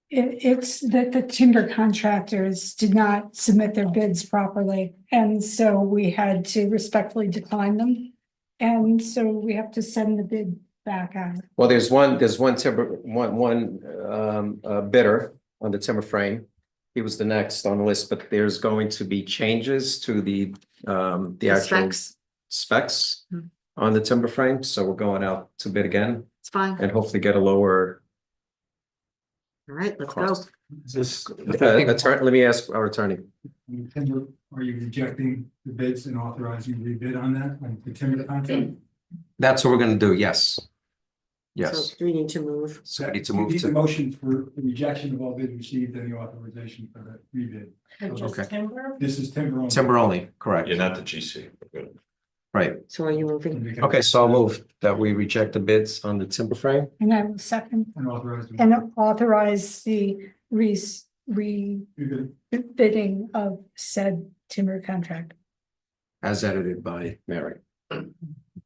It's that the timber contractors did not submit their bids properly, and so we had to respectfully decline them. And so we have to send the bid back out. Well, there's one timber, one bidder on the timber frame. He was the next on the list, but there's going to be changes to the actual specs Hmm. on the timber frame, so we're going out to bid again It's fine. and hopefully get a lower All right, let's go. cost. Is this, Let me ask our attorney. timber, are you rejecting the bids and authorizing rebid on that, like the timber contract? That's what we're gonna do, yes. Yes, So do we need to move? so we need to You move need a to, motion for the rejection of all bids received and the authorization for the rebid. Okay. This is timber only. timber only, correct, Yeah, not the GC. Good. right. So are you moving? Okay, so I'll move that we reject the bids on the timber frame. And I will second And authorize. the- and authorize the rebidding Rebid. of said timber contract. As edited by Mary.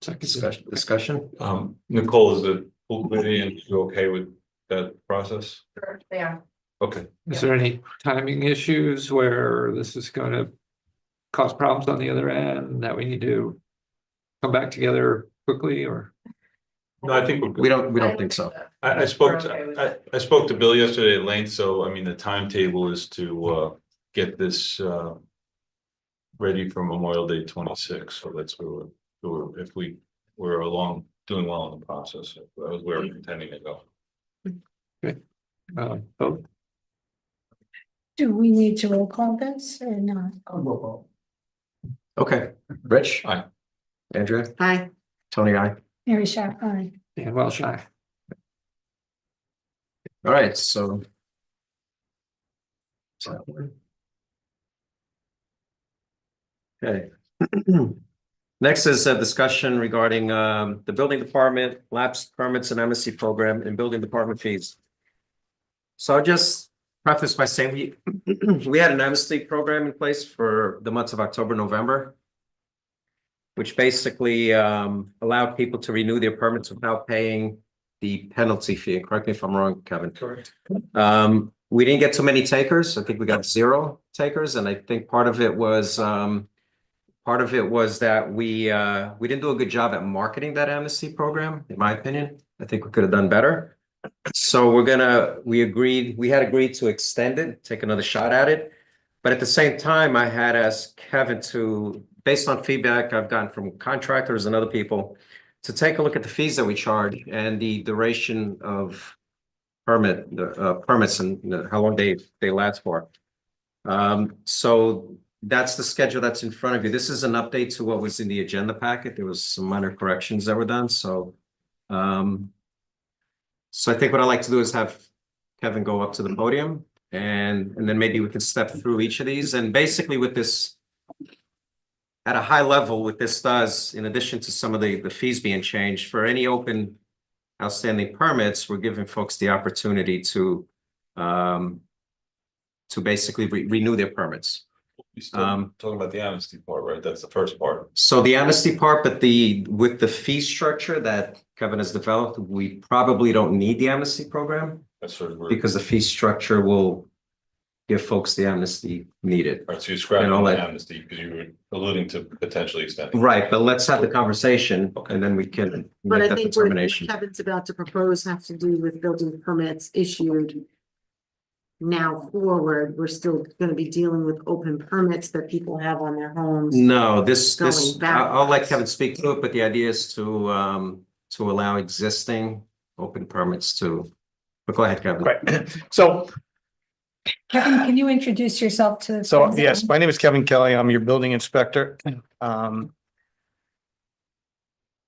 Discussion? Nicole, is the full committee and you okay with that process? They are. Okay. Is there any timing issues where this is gonna cause problems on the other end that we need to come back together quickly or? No, I think we're good. We don't think so. I spoke to Bill yesterday at length, so I mean, the timetable is to get this ready for Memorial Day 26, so that's where if we were doing well in the process, that was where we're intending to go. Vote? Do we need to roll call this or not? Roll call. Okay, Rich? Aye. Andrea? Aye. Tony, aye. Mary Shaw, aye. Dan Welsh, aye. All right, so. Okay. Next is a discussion regarding the building department, lapsed permits and MSC program and building department fees. So I'll just preface by saying we had an amnesty program in place for the months of October, November, which basically allowed people to renew their permits without paying the penalty fee. Correct me if I'm wrong, Kevin. Correct. We didn't get too many takers. I think we got 0 takers, and I think part of it was that we didn't do a good job at marketing that amnesty program, in my opinion. I think we could have done better. So we had agreed to extend it, take another shot at it. But at the same time, I had asked Kevin to, based on feedback I've gotten from contractors and other people, to take a look at the fees that we charge and the duration of permits and how long they last for. So that's the schedule that's in front of you. This is an update to what was in the agenda packet. There was some minor corrections that were done, so. So I think what I'd like to do is have Kevin go up to the podium and then maybe we can step through each of these. And basically with this, at a high level, what this does, in addition to some of the fees being changed, for any open outstanding permits, we're giving folks the opportunity to basically renew their permits. You still talking about the amnesty part, right? That's the first part. So the amnesty part, but with the fee structure that Kevin has developed, we probably don't need the amnesty program That's sort of. because the fee structure will give folks the amnesty needed. Right, so you're scrapping And all the that. amnesty because you were alluding to potentially extending. Right, but let's have the conversation and then we can But make I that think what determination. Kevin's about to propose have to do with building permits issued. Now forward, we're still gonna be dealing with open permits that people have on their homes. No, this, Going I'll let backwards. Kevin speak to it, but the idea is to allow existing open permits to, but go ahead, Kevin. Right. So, Kevin, can you introduce yourself to? yes, my name is Kevin Kelly. I'm your building inspector.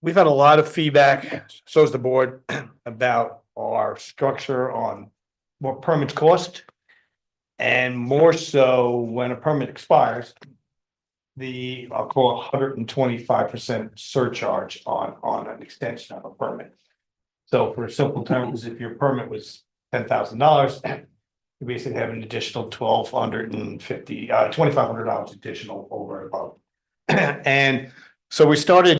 We've had a lot of feedback, so is the board, about our structure on what permits cost. And more so when a permit expires, I'll call 125% surcharge on an extension of a permit. So for simple terms, if your permit was $10,000, you basically have an additional $2,500 additional over and above. And so we started.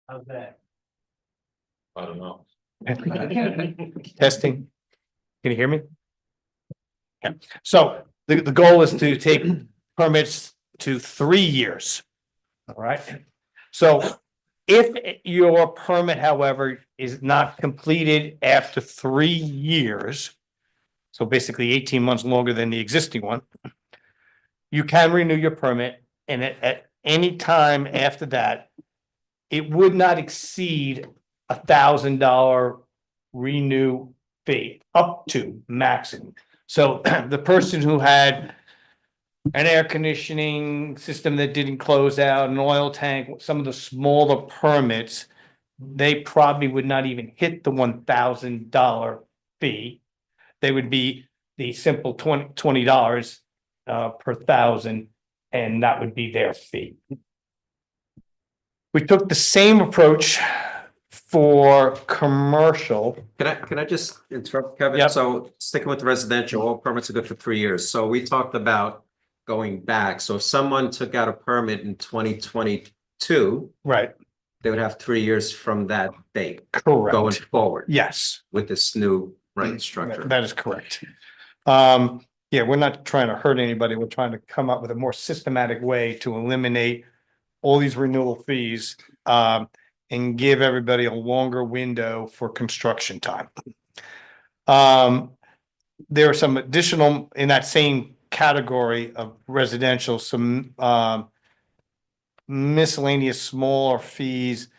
How's that? I don't know. Testing. Can you hear me? Yeah. So the goal is to take permits to 3 years. All right. So if your permit, however, is not completed after 3 years, so basically 18 months longer than the existing one, you can renew your permit, and at any time after that, it would not exceed $1,000 renew fee, up to maximum. So the person who had an air conditioning system that didn't close out, an oil tank, some of the smaller permits, they probably would not even hit the $1,000 fee. They would be the simple $20 per thousand, and that would be their fee. We took the same approach for commercial. Can I just interrupt, Kevin? Yep. So sticking with the residential, all permits are good for 3 years. So we talked about going back. So if someone took out a permit in 2022, Right, they would have 3 years from that date going correct. forward Yes. with this new right structure. That is correct. Yeah, we're not trying to hurt anybody. We're trying to come up with a more systematic way to eliminate all these renewal fees, and give everybody a longer window for construction time. There are some additional, in that same category of residential, some, miscellaneous smaller fees.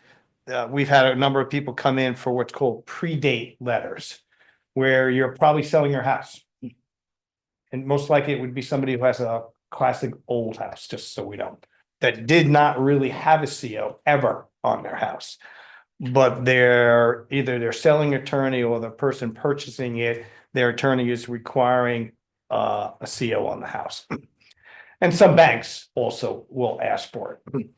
We've had a number of people come in for what's called predate letters, where you're probably selling your house. And most likely it would be somebody who has a classic old house, just so we don't, that did not really have a CO ever on their house. But they're either their selling attorney or the person purchasing it, their attorney is requiring a CO on the house. And some banks also will ask for it.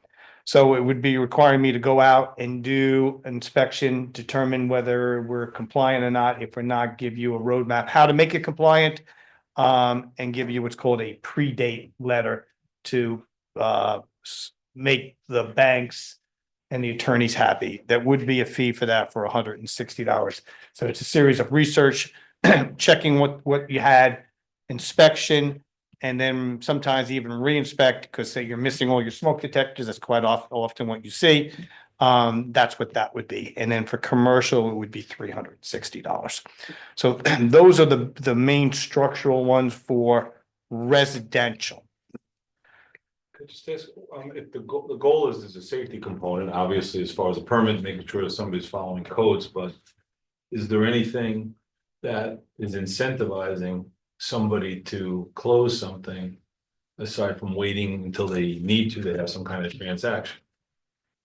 So it would be requiring me to go out and do inspection, determine whether we're compliant or not. If we're not, give you a roadmap, how to make it compliant, and give you what's called a predate letter to make the banks and the attorneys happy. That would be a fee for that for $160. So it's a series of research, checking what you had, inspection, and then sometimes even re-inspect, because say you're missing all your smoke detectors. That's quite often what you see. That's what that would be. And then for commercial, it would be $360. So those are the main structural ones for residential. Could just ask, if the goal is there's a safety component, obviously, as far as the permit, making sure that somebody's following codes, but is there anything that is incentivizing somebody to close something aside from waiting until they need to have some kind of transaction?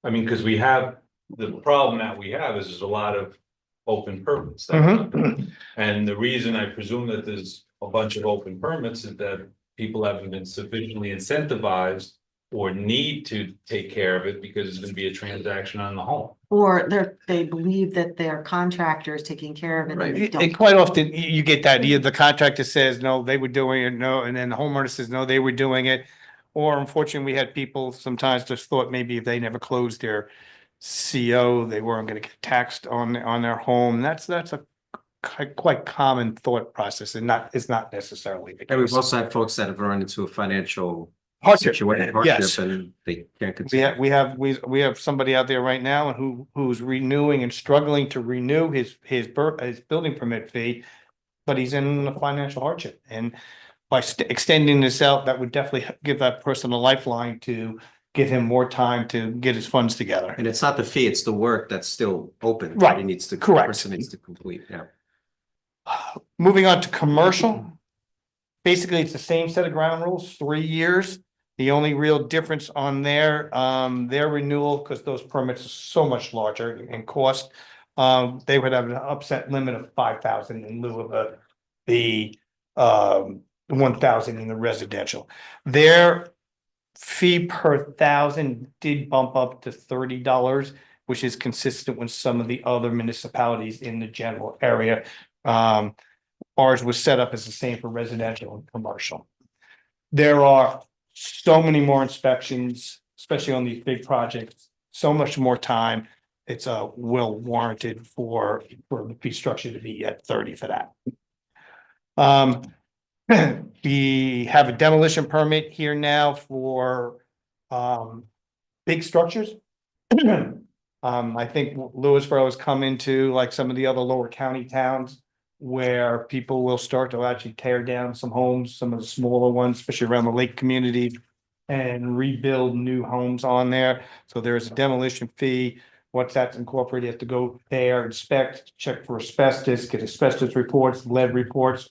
I mean, because we have, the problem that we have is there's a lot of open permits. that are out there. And the reason I presume that there's a bunch of open permits is that people haven't been sufficiently incentivized or need to take care of it because it's going to be a transaction on the home. Or they believe that their contractor is taking care of it and they And don't. quite often you get that, either the contractor says, no, they were doing it, no, and then the homeowner says, no, they were doing it. Or unfortunately, we had people sometimes just thought maybe if they never closed their CO, they weren't gonna get taxed on their home. That's a quite common thought process, and it's not necessarily the And we've case. also had folks that have run into a financial Hardship, situation, yes. and they can't continue. We have somebody out there right now who's renewing and struggling to renew his building permit fee, but he's in a financial hardship. And by extending this out, that would definitely give that person a lifeline to give him more time to get his funds together. And it's not the fee, it's the work that's still open. Right, He needs to, correct. person needs to complete, yeah. Moving on to commercial. Basically, it's the same set of ground rules, 3 years. The only real difference on their renewal, because those permits are so much larger in cost, they would have an upset limit of 5,000 in lieu of the 1,000 in the residential. Their fee per 1,000 did bump up to $30, which is consistent with some of the other municipalities in the general area. Ours was set up as the same for residential and commercial. There are so many more inspections, especially on these big projects, so much more time. It's well warranted for the fee structure to be at 30 for that. We have a demolition permit here now for big structures. I think Lewisboro has come into like some of the other lower county towns where people will start to actually tear down some homes, some of the smaller ones, especially around the lake community, and rebuild new homes on there. So there's a demolition fee. Once that's incorporated, you have to go there, inspect, check for asbestos, get asbestos reports, lead reports.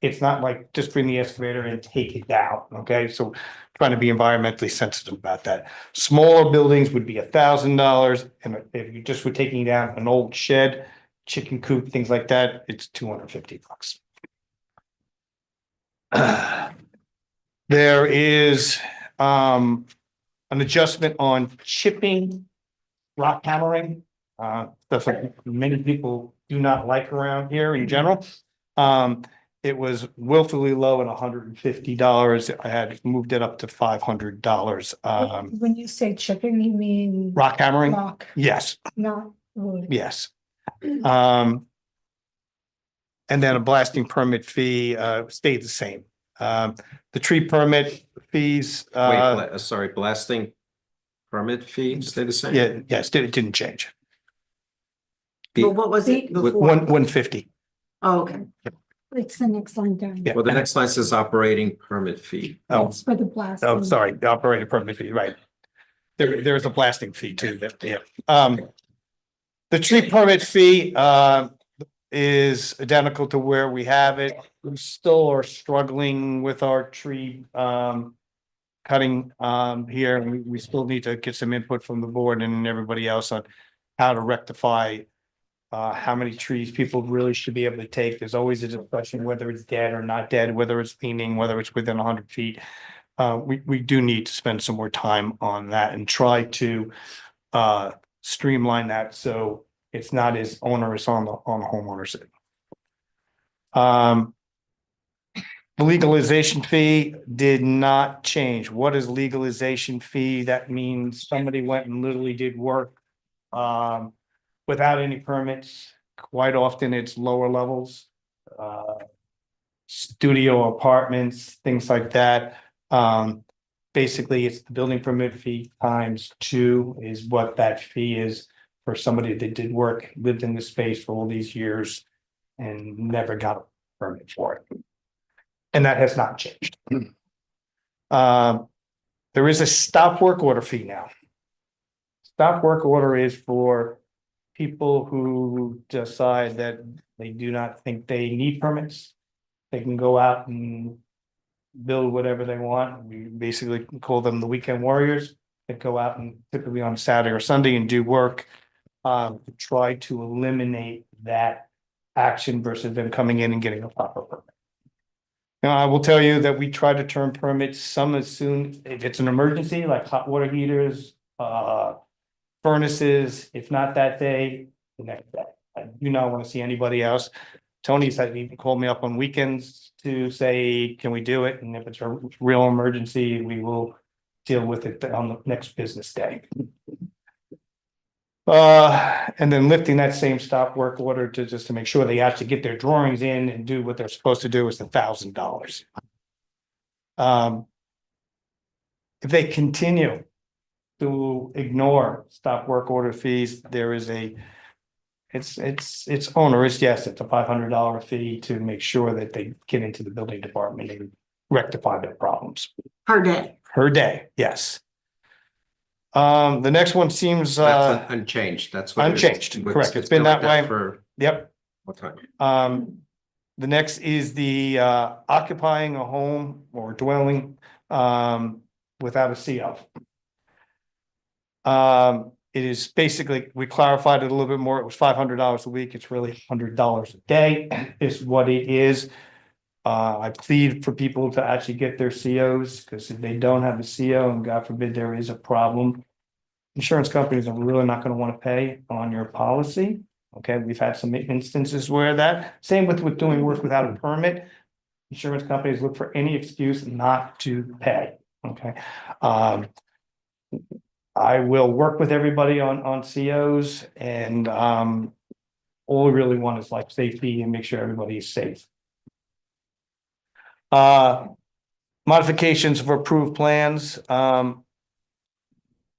It's not like just bring the excavator and take it down, okay? So trying to be environmentally sensitive about that. Smaller buildings would be $1,000, and if you just were taking down an old shed, chicken coop, things like that, it's $250. There is an adjustment on chipping, rock hammering. Stuff that many people do not like around here in general. It was willfully low at $150. I had moved it up to $500. When you say chipping, you mean Rock hammering? rock, Yes, not wood. yes. And then a blasting permit fee stayed the same. The tree permit fees, Sorry, blasting permit fee stay the same? yeah, yes, it didn't change. But what was it before? 150. Oh, okay. It's the next line down. Yeah. Well, the next line says operating permit fee. Oh, That's for the blast. oh, sorry, the operating permit fee, right. There's a blasting fee too, that, yeah. The tree permit fee, is identical to where we have it. We still are struggling with our tree, cutting, here. And we still need to get some input from the board and everybody else on how to rectify how many trees people really should be able to take. There's always a discussion whether it's dead or not dead, whether it's leaning, whether it's within 100 feet. We do need to spend some more time on that and try to streamline that so it's not as onerous on the homeowners. The legalization fee did not change. What is legalization fee? That means somebody went and literally did work without any permits. Quite often it's lower levels, studio apartments, things like that. Basically, it's the building permit fee times 2 is what that fee is for somebody that did work, lived in the space for all these years and never got a permit for it. And that has not changed. There is a stop work order fee now. Stop work order is for people who decide that they do not think they need permits. They can go out and build whatever they want. We basically call them the weekend warriors. They go out and typically on Saturday or Sunday and do work to try to eliminate that action versus them coming in and getting a proper permit. Now, I will tell you that we try to turn permits some as soon, if it's an emergency, like hot water heaters, furnaces, if not that day, the next day. I do not want to see anybody else. Tony's had even called me up on weekends to say, can we do it? And if it's a real emergency, we will deal with it on the next business day. And then lifting that same stop work order to just to make sure they actually get their drawings in and do what they're supposed to do is $1,000. If they continue to ignore stop work order fees, there is it's onerous. Yes, it's a $500 fee to make sure that they get into the building department and rectify their problems. Per day. Per day, yes. The next one seems That's unchanged. That's what it is. unchanged, correct. It's been that way. For Yep. what time? The next is the occupying a home or dwelling without a CO. It is basically, we clarified it a little bit more. It was $500 a week. It's really $100 a day is what it is. I plead for people to actually get their COs because if they don't have a CO and God forbid there is a problem, insurance companies are really not going to want to pay on your policy. Okay, we've had some instances where that, same with doing work without a permit. Insurance companies look for any excuse not to pay. Okay. I will work with everybody on COs and all we really want is life safety and make sure everybody is safe. Modifications of approved plans.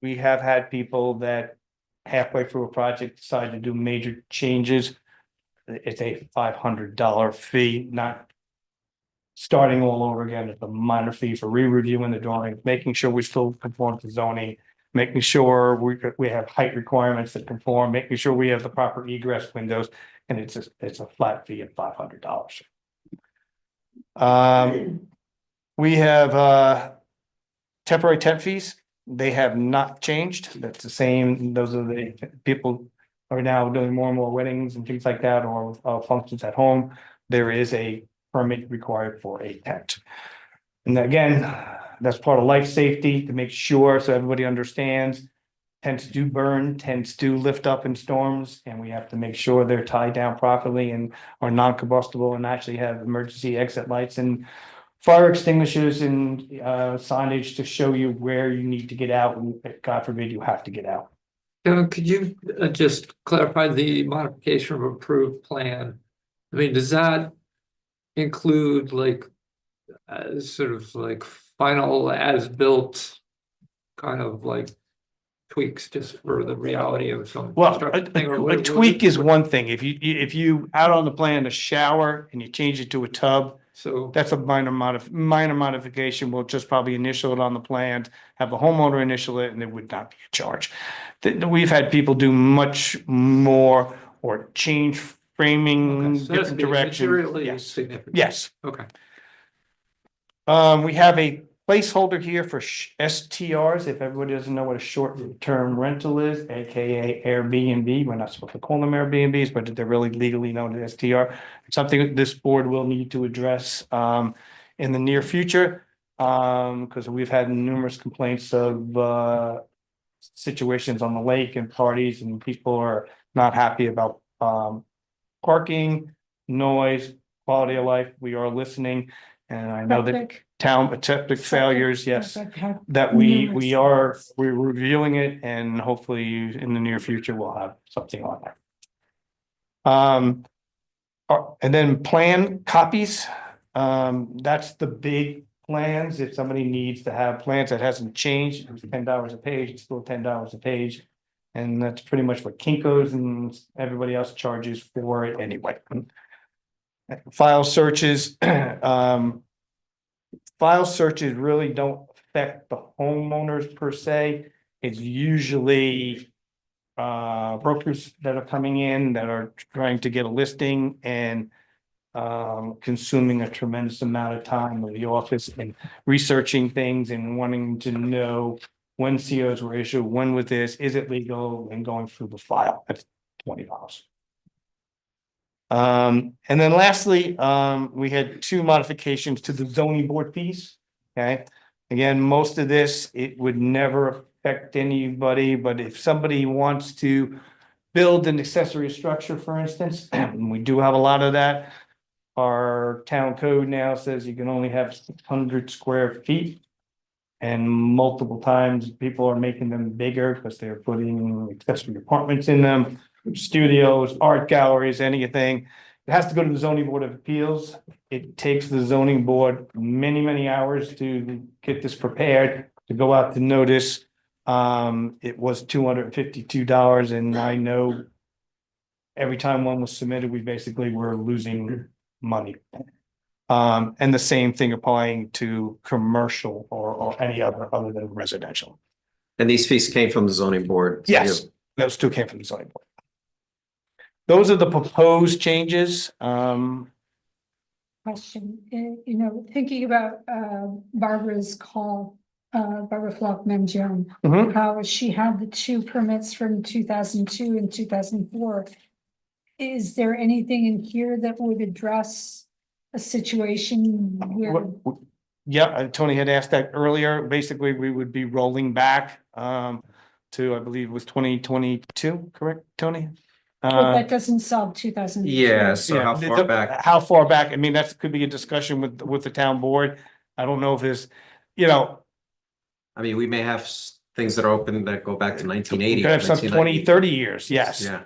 We have had people that halfway through a project decide to do major changes. It's a $500 fee, not starting all over again. It's a minor fee for re-reviewing the drawing, making sure we still conform to zoning, making sure we have height requirements that conform, making sure we have the proper egress windows, and it's a flat fee of $500. We have temporary tent fees. They have not changed. That's the same. Those are the people are now doing more and more weddings and things like that, or functions at home. There is a permit required for a tent. And again, that's part of life safety to make sure so everybody understands. tents do burn, tents do lift up in storms, and we have to make sure they're tied down properly and are non-combustible and actually have emergency exit lights and fire extinguishers and signage to show you where you need to get out, and God forbid you have to get out. Kevin, could you just clarify the modification of approved plan? I mean, does that include like sort of like final as-built kind of like tweaks just for the reality of some Well, construction thing, or a what- tweak is one thing. If you out on the plan a shower and you change it to a tub, So that's a minor modification. We'll just probably initial it on the plan, have the homeowner initial it, and there would not be a charge. We've had people do much more or change framing, okay, so that's different direction. materially Yes. significant. Yes. Okay. We have a placeholder here for STRs. If everybody doesn't know what a short-term rental is, AKA Airbnb, we're not supposed to call them Airbnbs, but they're really legally known as STR. It's something that this board will need to address in the near future. Because we've had numerous complaints of situations on the lake and parties, and people are not happy about parking, noise, quality of life. We are listening. And I know that septic failures, yes, that we're reviewing it, and hopefully in the near future, we'll have something on that. And then plan copies, that's the big plans. If somebody needs to have plans that hasn't changed, it's $10 a page, it's still $10 a page. And that's pretty much what Kinko's and everybody else charges for it anyway. File searches, file searches really don't affect the homeowners per se. It's usually brokers that are coming in that are trying to get a listing and consuming a tremendous amount of time of the office and researching things and wanting to know when COs were issued, when was this, is it legal, and going through the file. That's $20. And then lastly, we had two modifications to the zoning board fees. Okay. Again, most of this, it would never affect anybody, but if somebody wants to build an accessory structure, for instance, and we do have a lot of that. Our town code now says you can only have 600 square feet. And multiple times people are making them bigger because they're putting accessory apartments in them, studios, art galleries, anything. It has to go to the zoning board of appeals. It takes the zoning board many hours to get this prepared, to go out to notice. It was $252, and I know every time one was submitted, we basically were losing money. And the same thing applying to commercial or any other than residential. And these fees came from the zoning board? Yes, those two came from the zoning board. Those are the proposed changes. Question, thinking about Barbara's call, Barbara Flockman Joan, how she had the two permits from 2002 and 2004. Is there anything in here that would address a situation where? Yeah, Tony had asked that earlier. Basically, we would be rolling back to, I believe it was 2022, correct, Tony? But that doesn't solve 2000. Yeah, so how far back? How far back? I mean, that could be a discussion with the town board. I don't know if there's, I mean, we may have things that are open that go back to 1980. we could have some 20, 30 years, yes. Yeah.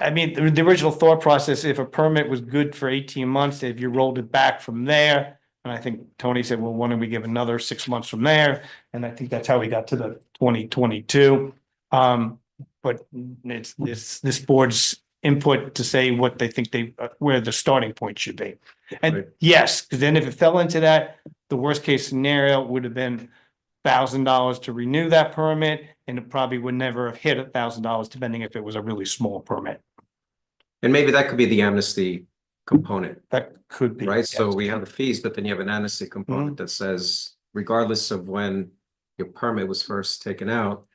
I mean, the original thought process, if a permit was good for 18 months, if you rolled it back from there, and I think Tony said, well, why don't we give another 6 months from there? And I think that's how we got to the 2022. But it's this board's input to say what they think where the starting point should be. And yes, because then if it fell into that, the worst case scenario would have been $1,000 to renew that permit, and it probably would never have hit $1,000, depending if it was a really small permit. And maybe that could be the amnesty component. That could be. Right, so we have the fees, but then you have an amnesty component that says, regardless of when your permit was first taken out,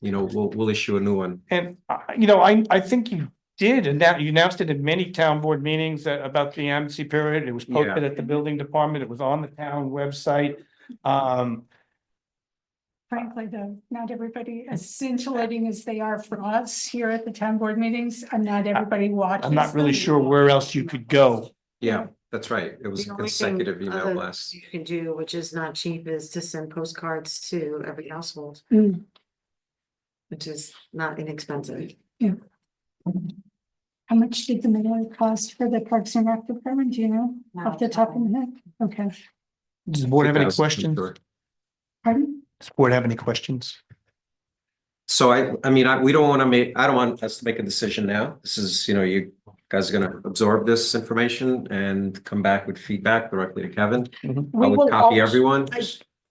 we'll issue a new one. And, I think you did, and that you announced it in many town board meetings about the amnesty period. It was posted at the building department. It was on the town website. frankly, though, not everybody, as scintillating as they are for us here at the town board meetings, not everybody watches. I'm not really them. sure where else you could go. Yeah, that's right. It was The a only thing consecutive email other blast. You can do, which is not cheap, is to send postcards to every household, Mm. which is not inexpensive. How much did the mailer cost for the Parks and Rec department? Do you know off the top of my head? Okay, Does the board have any 2,000, questions? sure. pardon? Does the board have any questions? So I mean, we don't want to I don't want us to make a decision now. This is, you guys are gonna absorb this information and come back with feedback directly to Kevin. I We would will copy also- everyone.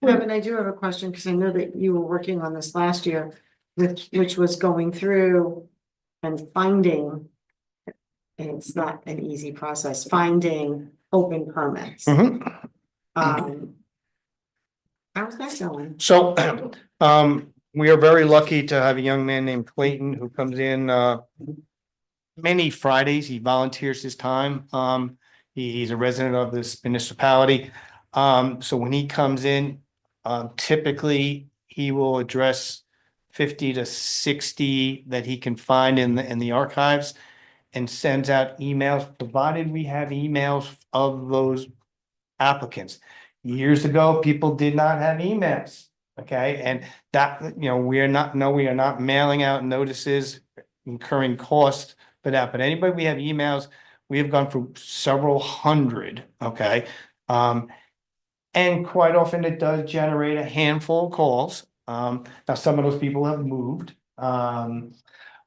Kevin, I do have a question, because I know that you were working on this last year, which was going through and finding. And it's not an easy process, finding open permits. Mhm. How's that going? So, we are very lucky to have a young man named Clayton who comes in, many Fridays. He volunteers his time. He's a resident of this municipality. So when he comes in, typically he will address 50 to 60 that he can find in the archives and sends out emails, provided we have emails of those applicants. Years ago, people did not have emails, okay? And that, we are not mailing out notices, incurring costs for that, but anybody we have emails, we have gone through several hundred, okay? And quite often it does generate a handful of calls. Now some of those people have moved,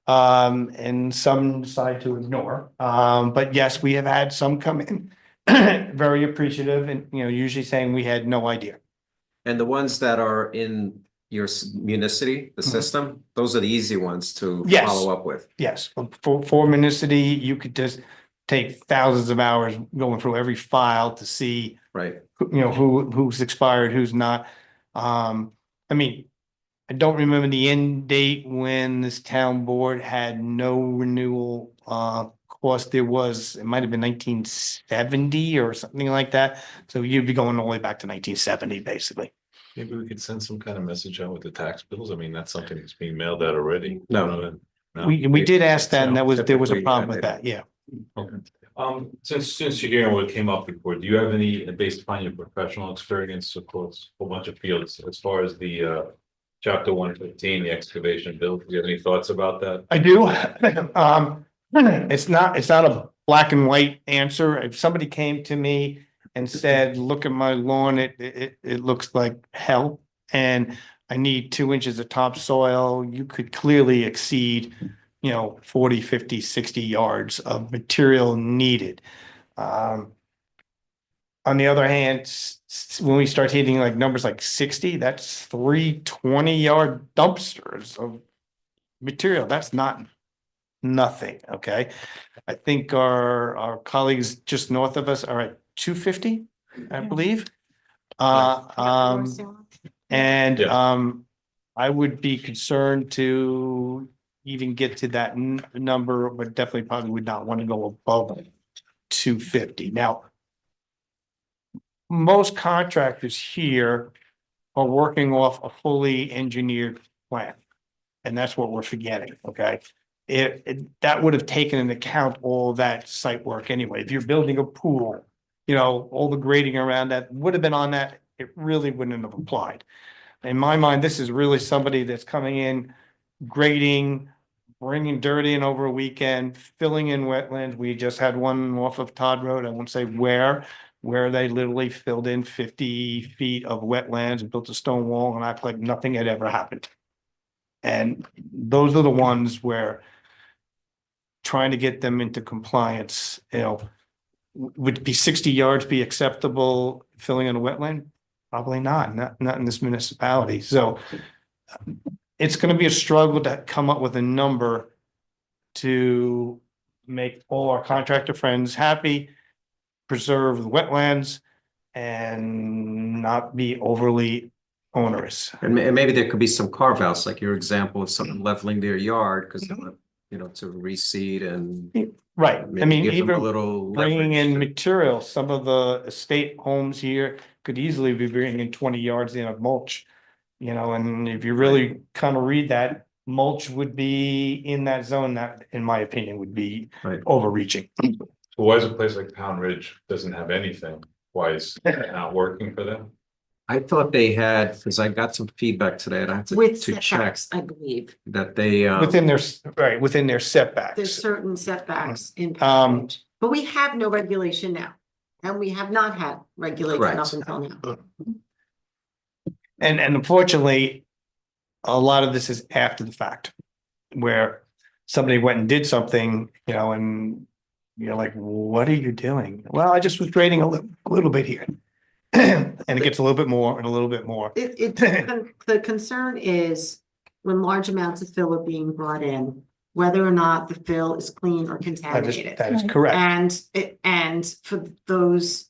and some decide to ignore. But yes, we have had some come in very appreciative and, usually saying we had no idea. And the ones that are in your municity, the Mhm. system, those are the easy ones to Yes. follow up with. Yes, for municity, you could just take thousands of hours going through every file to see, Right. who's expired, who's not. I mean, I don't remember the end date when this town board had no renewal, course, it might have been 1970 or something like that. So you'd be going all the way back to 1970, basically. Maybe we could send some kind of message out with the tax bills. I mean, that's something that's being mailed out already. No. No. We did ask that, and there was a Typically, problem with that, yeah. Okay. Since you're hearing what came up before, do you have any, based upon your professional experience across a whole bunch of fields, as far as the chapter 115, the excavation bill, do you have any thoughts about that? I do. It's not a black and white answer. If somebody came to me and said, look at my lawn, it looks like hell, and I need 2 inches of topsoil, you could clearly exceed, 40, 50, 60 yards of material needed. On the other hand, when we start hitting like numbers like 60, that's 3 20-yard dumpsters of material. That's not nothing, okay? I think our colleagues just north of us are at 250, I believe. And Yeah. I would be concerned to even get to that number, but definitely probably would not want to go above 250. Now, most contractors here are working off a fully engineered plan. And that's what we're forgetting, okay? That would have taken into account all that site work anyway. If you're building a pool, all the grading around that would have been on that, it really wouldn't have applied. In my mind, this is really somebody that's coming in, grading, bringing dirt in over a weekend, filling in wetlands. We just had one off of Todd Road, I won't say where they literally filled in 50 feet of wetlands and built a stone wall and act like nothing had ever happened. And those are the ones where trying to get them into compliance, would be 60 yards be acceptable filling in a wetland? Probably not in this municipality. So it's going to be a struggle to come up with a number to make all our contractor friends happy, preserve the wetlands, and not be overly onerous. And maybe there could be some carve outs, like your example of someone leveling their yard because they want, to reseed and. Right, I maybe mean, give them a even little bringing leverage in to- material, some of the estate homes here could easily be bringing in 20 yards in of mulch. You know, and if you really kind of read that, mulch would be in that zone that, in my opinion, would be Right. overreaching. So why is a place like Pound Ridge doesn't have anything? Why is it not working for them? I thought they had, because I got some feedback today and I have With to check setbacks, I believe. that they, Within their, right, within their There's setbacks. certain setbacks in. Um, But we have no regulation now. And we have not had regulation up Correct. until now. And unfortunately, a lot of this is after the fact, where somebody went and did something, you know, and you're like, what are you doing? Well, I just was grading a little bit here. And it gets a little bit more and a little bit more. The concern is when large amounts of fill are being brought in, whether or not the fill is clean or contaminated. That is correct. And for those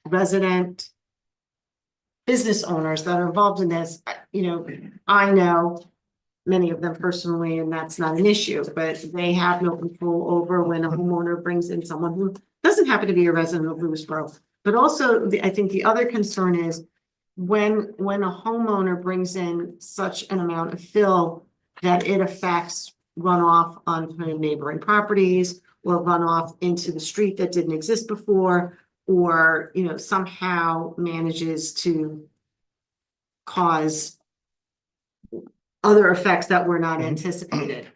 resident business owners that are involved in this, you know, I know many of them personally, and that's not an issue, but they have no control over when a homeowner brings in someone who doesn't happen to be a resident of Lewisboro. But also, I think the other concern is when a homeowner brings in such an amount of fill that it affects runoff onto neighboring properties or runoff into the street that didn't exist before, or, you know, somehow manages to cause other effects that were not anticipated.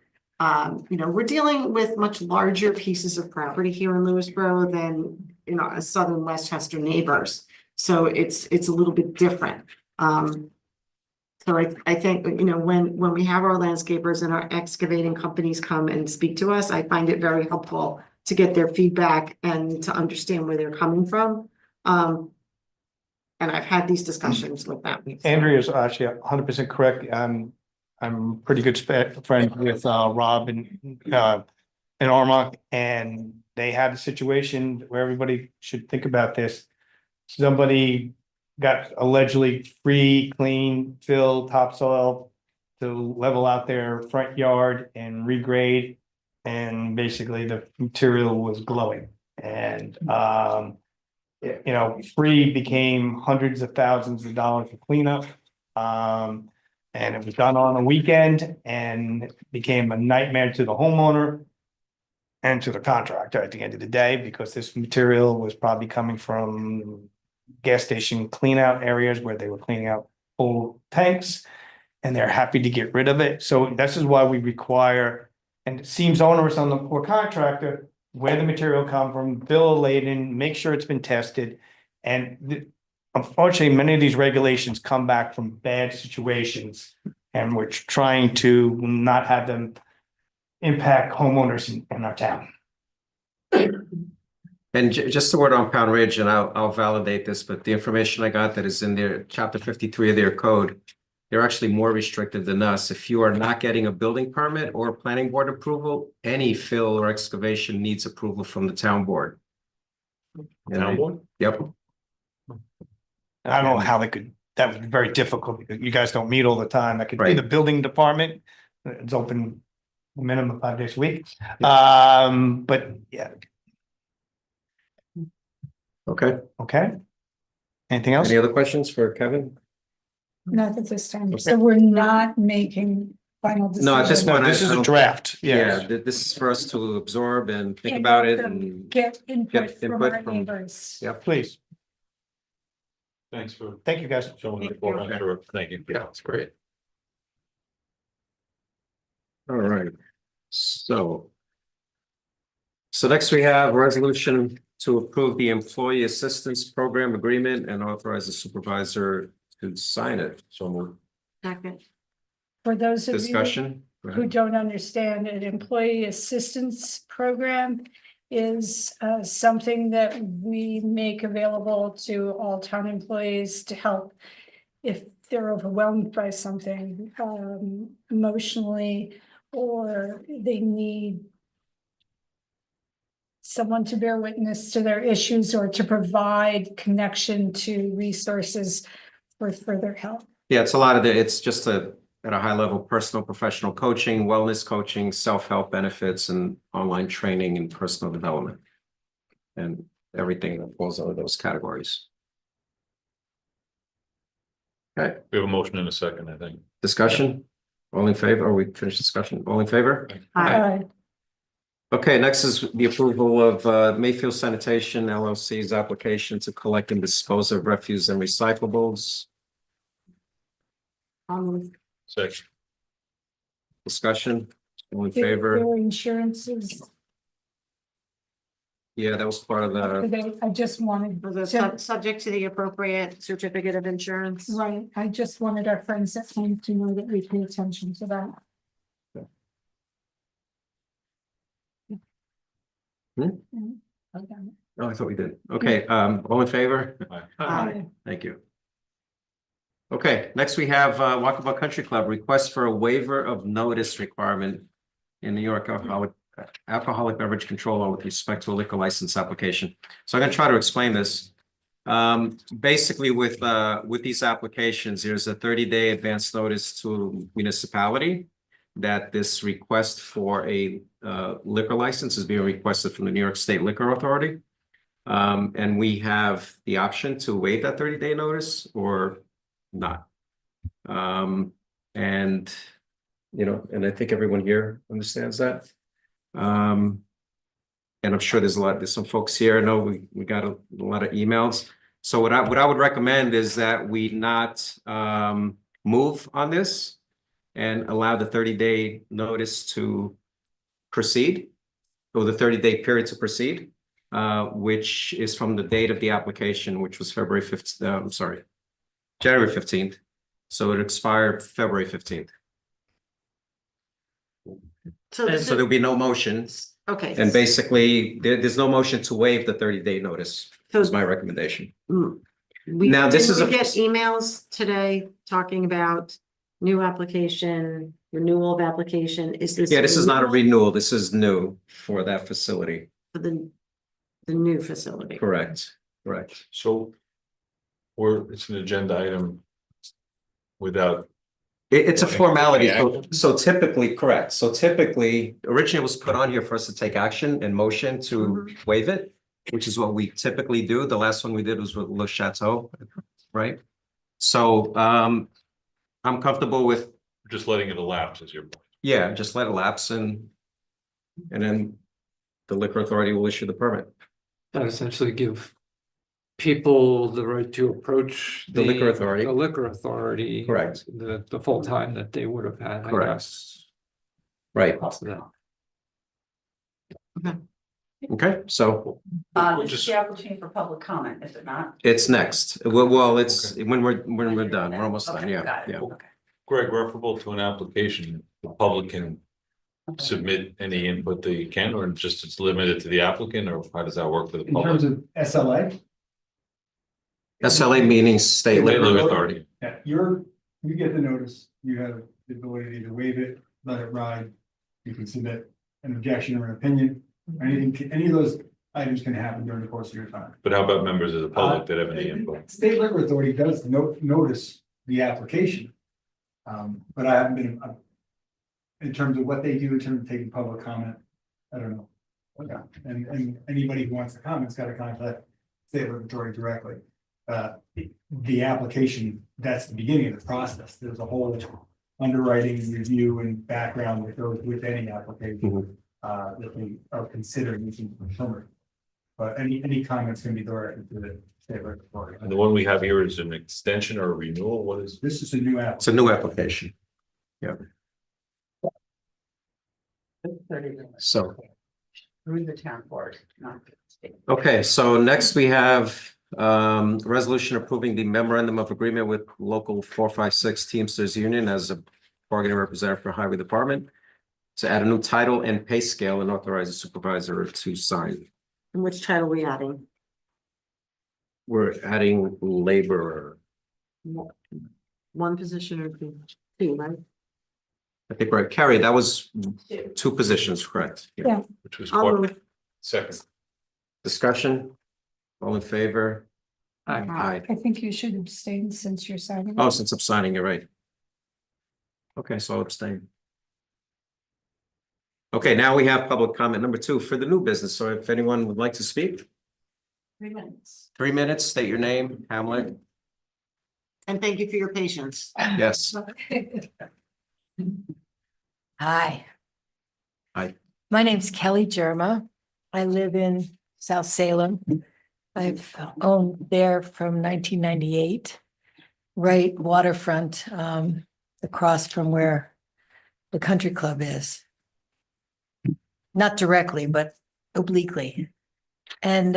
You know, we're dealing with much larger pieces of property here in Lewisboro than, you know, a southern Westchester neighbors. So it's a little bit different. So I think, you know, when we have our landscapers and our excavating companies come and speak to us, I find it very helpful to get their feedback and to understand where they're coming from. And I've had these discussions with them. Andrea is actually 100% correct. I'm pretty good friend with Rob and Armonk, and they had a situation where everybody should think about this. Somebody got allegedly free, clean, fill topsoil to level out their front yard and regrade, and basically the material was glowing. And you know, free became hundreds of thousands of dollars for cleanup. And it was done on a weekend and became a nightmare to the homeowner and to the contractor at the end of the day, because this material was probably coming from gas station clean out areas where they were cleaning out old tanks, and they're happy to get rid of it. So this is why we require, and it seems onerous on the poor contractor, where the material come from, bill laden, make sure it's been tested. And unfortunately, many of these regulations come back from bad situations, and we're trying to not have them impact homeowners in our town. And just a word on Pound Ridge, and I'll validate this, but the information I got that is in their chapter 53 of their code, they're actually more restricted than us. If you are not getting a building permit or planning board approval, any fill or excavation needs approval from the town board. Town board? Yep. And I don't know how they could, that would be very difficult because you guys don't meet all the time. That could be Right. the building department. It's open a minimum of 5 days a week. But yeah, Okay. okay. Anything else? Any other questions for Kevin? Not at this time. Okay. So we're not making final decisions. No, at this point, This is I a don't- draft. Yeah, Yes. this is for us to absorb and think And about it also and, Get input from input our from- neighbors. yep. Please. Thanks for Thank you, guys. showing the board. Sure. Thank you. Yeah, it's great. All right, so. So next we have a resolution to approve the employee assistance program agreement and authorize the supervisor to sign it. So we'll Second. For those of you discussion. Go who ahead. don't understand, an employee assistance program is something that we make available to all town employees to help if they're overwhelmed by something emotionally, or they need someone to bear witness to their issues or to provide connection to resources for further help. Yeah, it's a lot of it's just at a high level, personal, professional coaching, wellness coaching, self-help benefits, and online training and personal development. And everything that falls under those categories. Okay, We have a motion in a second, I think. discussion? All in favor? Or we finished discussion? All in favor? Aye. Okay, next is the approval of Mayfield Sanitation LLC's application to collect and dispose of refuse and recyclables. Second. Discussion? All in Their favor? insurances, Yeah, that was part of the, I just wanted, For the subject to the appropriate certificate of insurance. right, I just wanted our friends at home to know that we pay attention to that. Okay. oh, I thought we did. Okay, all in favor? Aye. Thank you. Okay, next we have Walkabout Country Club, request for a waiver of notice requirement in New York alcoholic beverage control law with respect to a liquor license application. So I'm gonna try to explain this. Basically with these applications, there's a 30-day advance notice to municipality that this request for a liquor license is being requested from the New York State Liquor Authority. And we have the option to waive that 30-day notice or not. And you know, and I think everyone here understands that. And I'm sure there's some folks here. I know we got a lot of emails. So what I would recommend is that we not move on this and allow the 30-day notice to proceed, or the 30-day period to proceed, which is from the date of the application, which was February 5th, I'm sorry, January 15th. So it expired February 15th. So this So is, there'll be no motion. okay. And basically, there's no motion to waive the 30-day notice, So- is my recommendation. We, Now, this is didn't a- we get emails today talking about new application, renewal of application. Is this? Yeah, this is not a renewal renewal. This is new for that facility. For the new facility. Correct, correct. So it's an agenda item without, It's a Okay. formality. Yeah. So typically, correct. So typically, originally it was put on here for us to take action and motion to waive it, which is what we typically do. The last one we did was with Le Chateau, right? So I'm comfortable with, just letting it elapse is your point. yeah, just let it lapse and then the liquor authority will issue the permit. That essentially give people the right to approach The liquor authority. The liquor authority. Correct. The full time that they would have had, I Correct. guess. Right, So okay, so This is the opportunity for public comment, is it not? it's next. Well, it's when we're done, we're almost done, Okay, yeah, got it. yeah. Okay. Greg, referable to an application, the public can submit any input they can, or just it's limited to the applicant, or how does that work for the In terms public? of SLA, SLA meaning state State liquor liquor authority. authority. yeah, you get the notice, you have the ability to waive it, let it ride. You can submit an objection or an opinion, anything, any of those items can happen during the course of your time. But how about members of the public that have any input? State Liquor Authority does notice the application. But I haven't been, in terms of what they do in terms of taking public comment, I don't know. Yeah, and anybody who wants to comment's got to contact State Liquor Authority directly. The application, that's the beginning of the process. There's a whole underwriting, review and background that goes with any application. That we are considering using for permit. But any comments can be directed to the State Liquor Authority. And the one we have here is an extension or a renewal, what is? This is a new app. It's a new application. Yeah, so, Through the town board, not the state. okay, so next we have resolution approving the memorandum of agreement with local 456 Teamsters Union as a bargaining representative for Highway Department to add a new title and pay scale and authorize the supervisor to sign. And which title are we adding? We're adding laborer. One position or two, right? I think we're Carrie, that was two positions, correct? Yeah. Which was I'll part, move. second. Discussion? All in favor? Aye. Aye. I think you should abstain since you're signing. Oh, since I'm signing, you're right. Okay, so I'll abstain. Okay, now we have public comment number 2 for the new business. So if anyone would like to speak, 3 minutes. 3 minutes, state your name, Hamlet. And thank you for your patience. Yes. Hi. Hi. My name's Kelly Germa. I live in South Salem. I've owned there from 1998, right waterfront, across from where the country club is. Not directly, but obliquely. And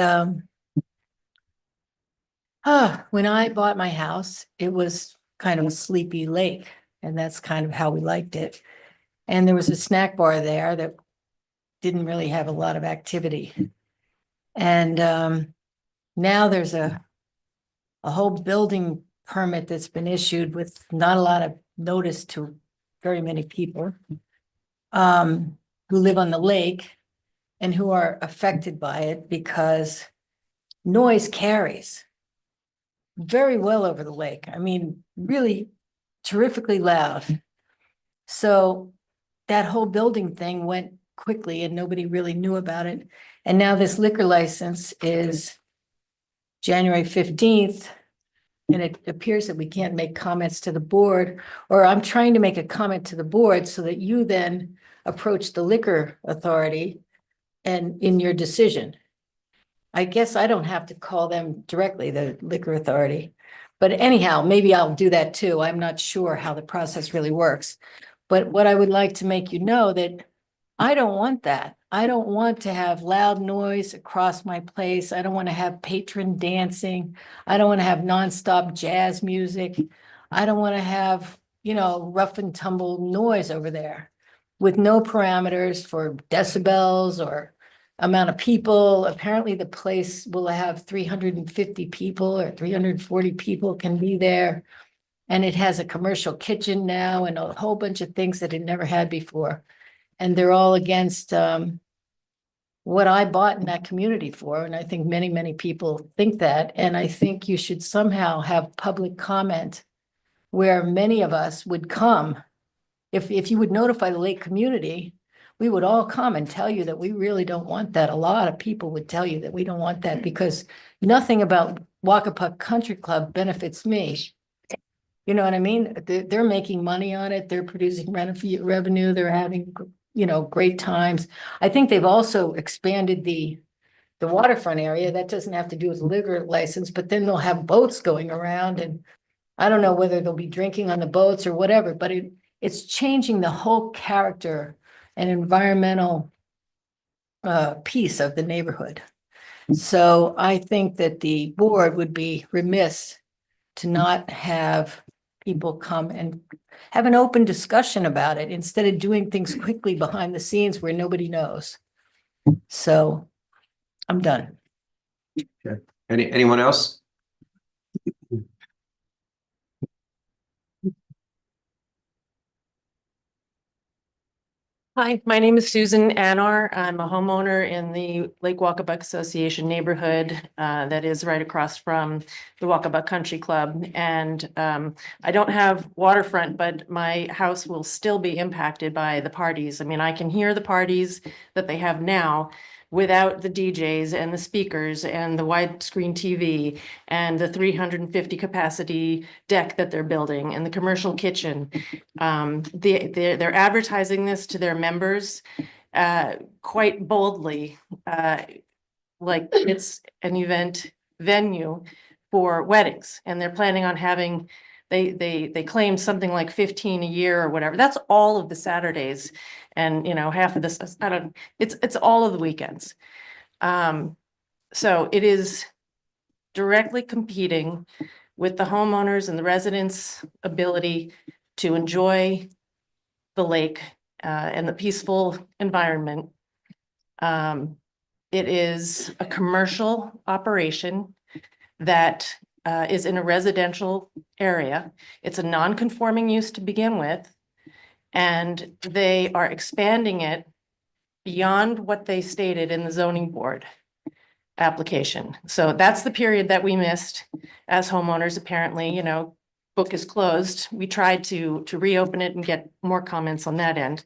when I bought my house, it was kind of a sleepy lake, and that's kind of how we liked it. And there was a snack bar there that didn't really have a lot of activity. And now there's a whole building permit that's been issued with not a lot of notice to very many people who live on the lake and who are affected by it because noise carries very well over the lake. I mean, really terrifically loud. So that whole building thing went quickly and nobody really knew about it. And now this liquor license is January 15th. And it appears that we can't make comments to the board, or I'm trying to make a comment to the board so that you then approach the liquor authority and in your decision. I guess I don't have to call them directly, the liquor authority. But anyhow, maybe I'll do that too. I'm not sure how the process really works. But what I would like to make you know that I don't want that. I don't want to have loud noise across my place. I don't want to have patron dancing. I don't want to have nonstop jazz music. I don't want to have, rough and tumble noise over there with no parameters for decibels or amount of people. Apparently the place will have 350 people or 340 people can be there. And it has a commercial kitchen now and a whole bunch of things that it never had before. And they're all against what I bought in that community for. And I think many, many people think that. And I think you should somehow have public comment where many of us would come. If you would notify the lake community, we would all come and tell you that we really don't want that. A lot of people would tell you that we don't want that because nothing about Wacapuck Country Club benefits me. You know what I mean? They're making money on it. They're producing revenue. They're having, great times. I think they've also expanded the waterfront area. That doesn't have to do with the liquor license, but then they'll have boats going around and I don't know whether they'll be drinking on the boats or whatever, but it's changing the whole character and environmental piece of the neighborhood. So I think that the board would be remiss to not have people come and have an open discussion about it instead of doing things quickly behind the scenes where nobody knows. So I'm done. Okay. Anyone else? Hi, my name is Susan Anar. I'm a homeowner in the Lake Wacabuck Association neighborhood that is right across from the Wacabuck Country Club. And I don't have waterfront, but my house will still be impacted by the parties. I mean, I can hear the parties that they have now without the DJs and the speakers and the widescreen TV and the 350 capacity deck that they're building and the commercial kitchen. They're advertising this to their members quite boldly, like it's an event venue for weddings, and they're planning on having, they claim something like 15 a year or whatever. That's all of the Saturdays, and half of this, it's all of the weekends. So it is directly competing with the homeowners and the residents' ability to enjoy the lake and the peaceful environment. It is a commercial operation that is in a residential area. It's a non-conforming use to begin with, and they are expanding it beyond what they stated in the zoning board application. So that's the period that we missed as homeowners. Apparently, book is closed. We tried to reopen it and get more comments on that end.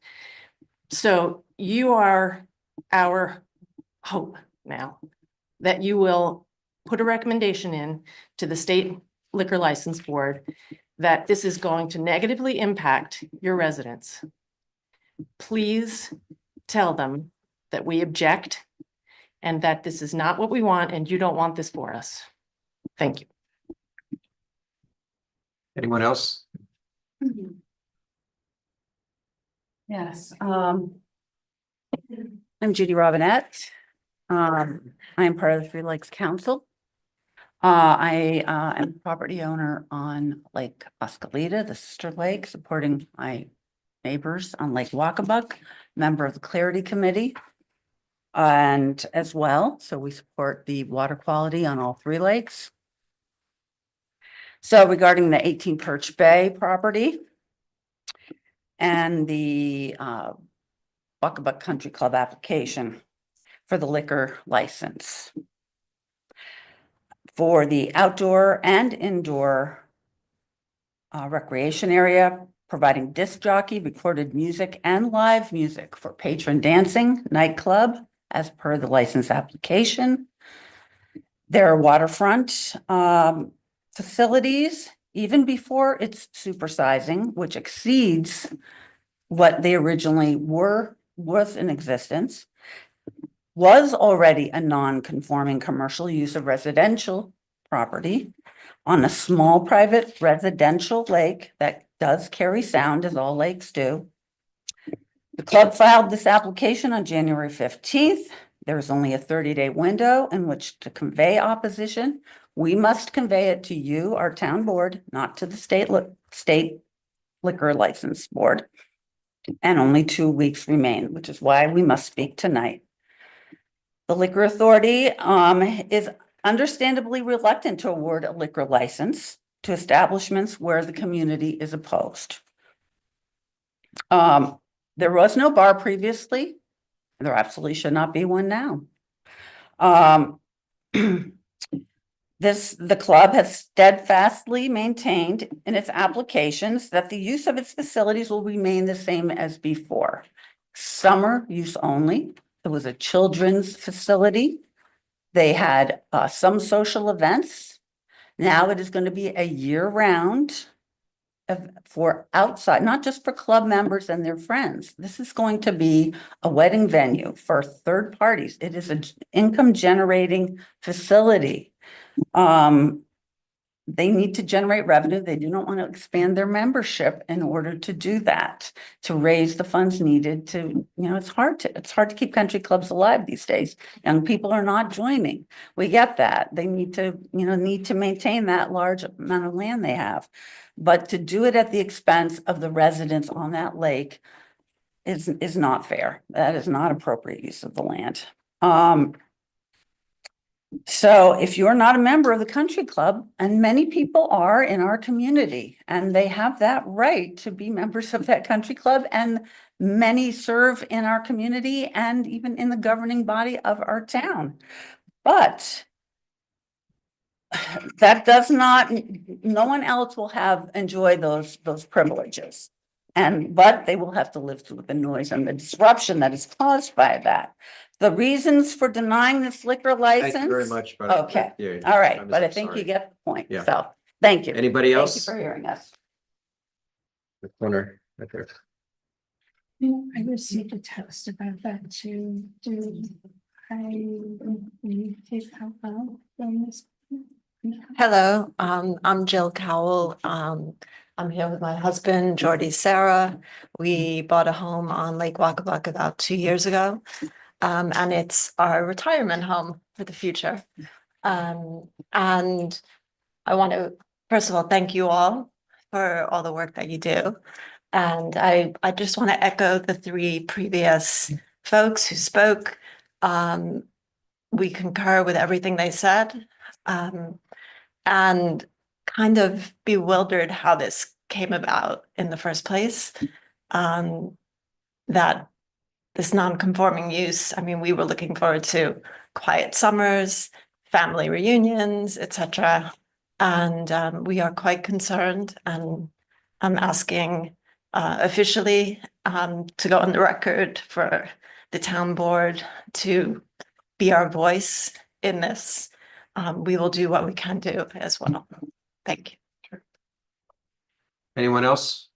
So you are our hope now that you will put a recommendation in to the state Liquor License Board that this is going to negatively impact your residents, please tell them that we object and that this is not what we want and you don't want this for us. Thank you. Anyone else? Yes, I'm Judy Robinette. I am part of the Three Lakes Council. I am a property owner on Lake Oskalita, the sister lake, supporting my neighbors on Lake Wacabuck, member of the Clarity Committee. And as well, so we support the water quality on all three lakes. So regarding the 18 Perch Bay property and the Wacabuck Country Club application for the liquor license. For the outdoor and indoor recreation area, providing disc jockey, recorded music, and live music for patron dancing, nightclub, as per the license application. There are waterfront facilities, even before it's supersizing, which exceeds what they originally was in existence, was already a non-conforming commercial use of residential property on a small private residential lake that does carry sound, as all lakes do. The club filed this application on January 15th. There is only a 30-day window in which to convey opposition. We must convey it to you, our town board, not to the state liquor license board. And only 2 weeks remain, which is why we must speak tonight. The Liquor Authority is understandably reluctant to award a liquor license to establishments where the community is opposed. There was no bar previously. There absolutely should not be one now. The club has steadfastly maintained in its applications that the use of its facilities will remain the same as before. Summer use only. It was a children's facility. They had some social events. Now it is going to be a year-round for outside, not just for club members and their friends. This is going to be a wedding venue for third parties. It is an income-generating facility. They need to generate revenue. They do not want to expand their membership in order to do that, to raise the funds needed to, it's hard to keep country clubs alive these days. Young people are not joining. We get that. They need to maintain that large amount of land they have. But to do it at the expense of the residents on that lake is not fair. That is not appropriate use of the land. So if you're not a member of the country club, and many people are in our community, and they have that right to be members of that country club, and many serve in our community and even in the governing body of our town. But that does not, no one else will enjoy those privileges. But they will have to live through the noise and the disruption that is caused by that. The reasons for denying this liquor license. Thank you very much. but- Okay, Yeah, all right, I'm but I think sorry. you get the point. Yeah. So, thank you. Anybody Thank you else? for hearing us. The corner right there. I received a text about that too. Take out from this? Hello, I'm Jill Cowell. I'm here with my husband, Jordy Sarah. We bought a home on Lake Wacabuck about 2 years ago. And it's our retirement home for the future. And I want to, first of all, thank you all for all the work that you do. And I just want to echo the three previous folks who spoke. We concur with everything they said. And kind of bewildered how this came about in the first place. That this non-conforming use, I mean, we were looking forward to quiet summers, family reunions, etc. And we are quite concerned, and I'm asking officially to go on the record for the town board to be our voice in this. We will do what we can do as well. Thank you. Anyone else?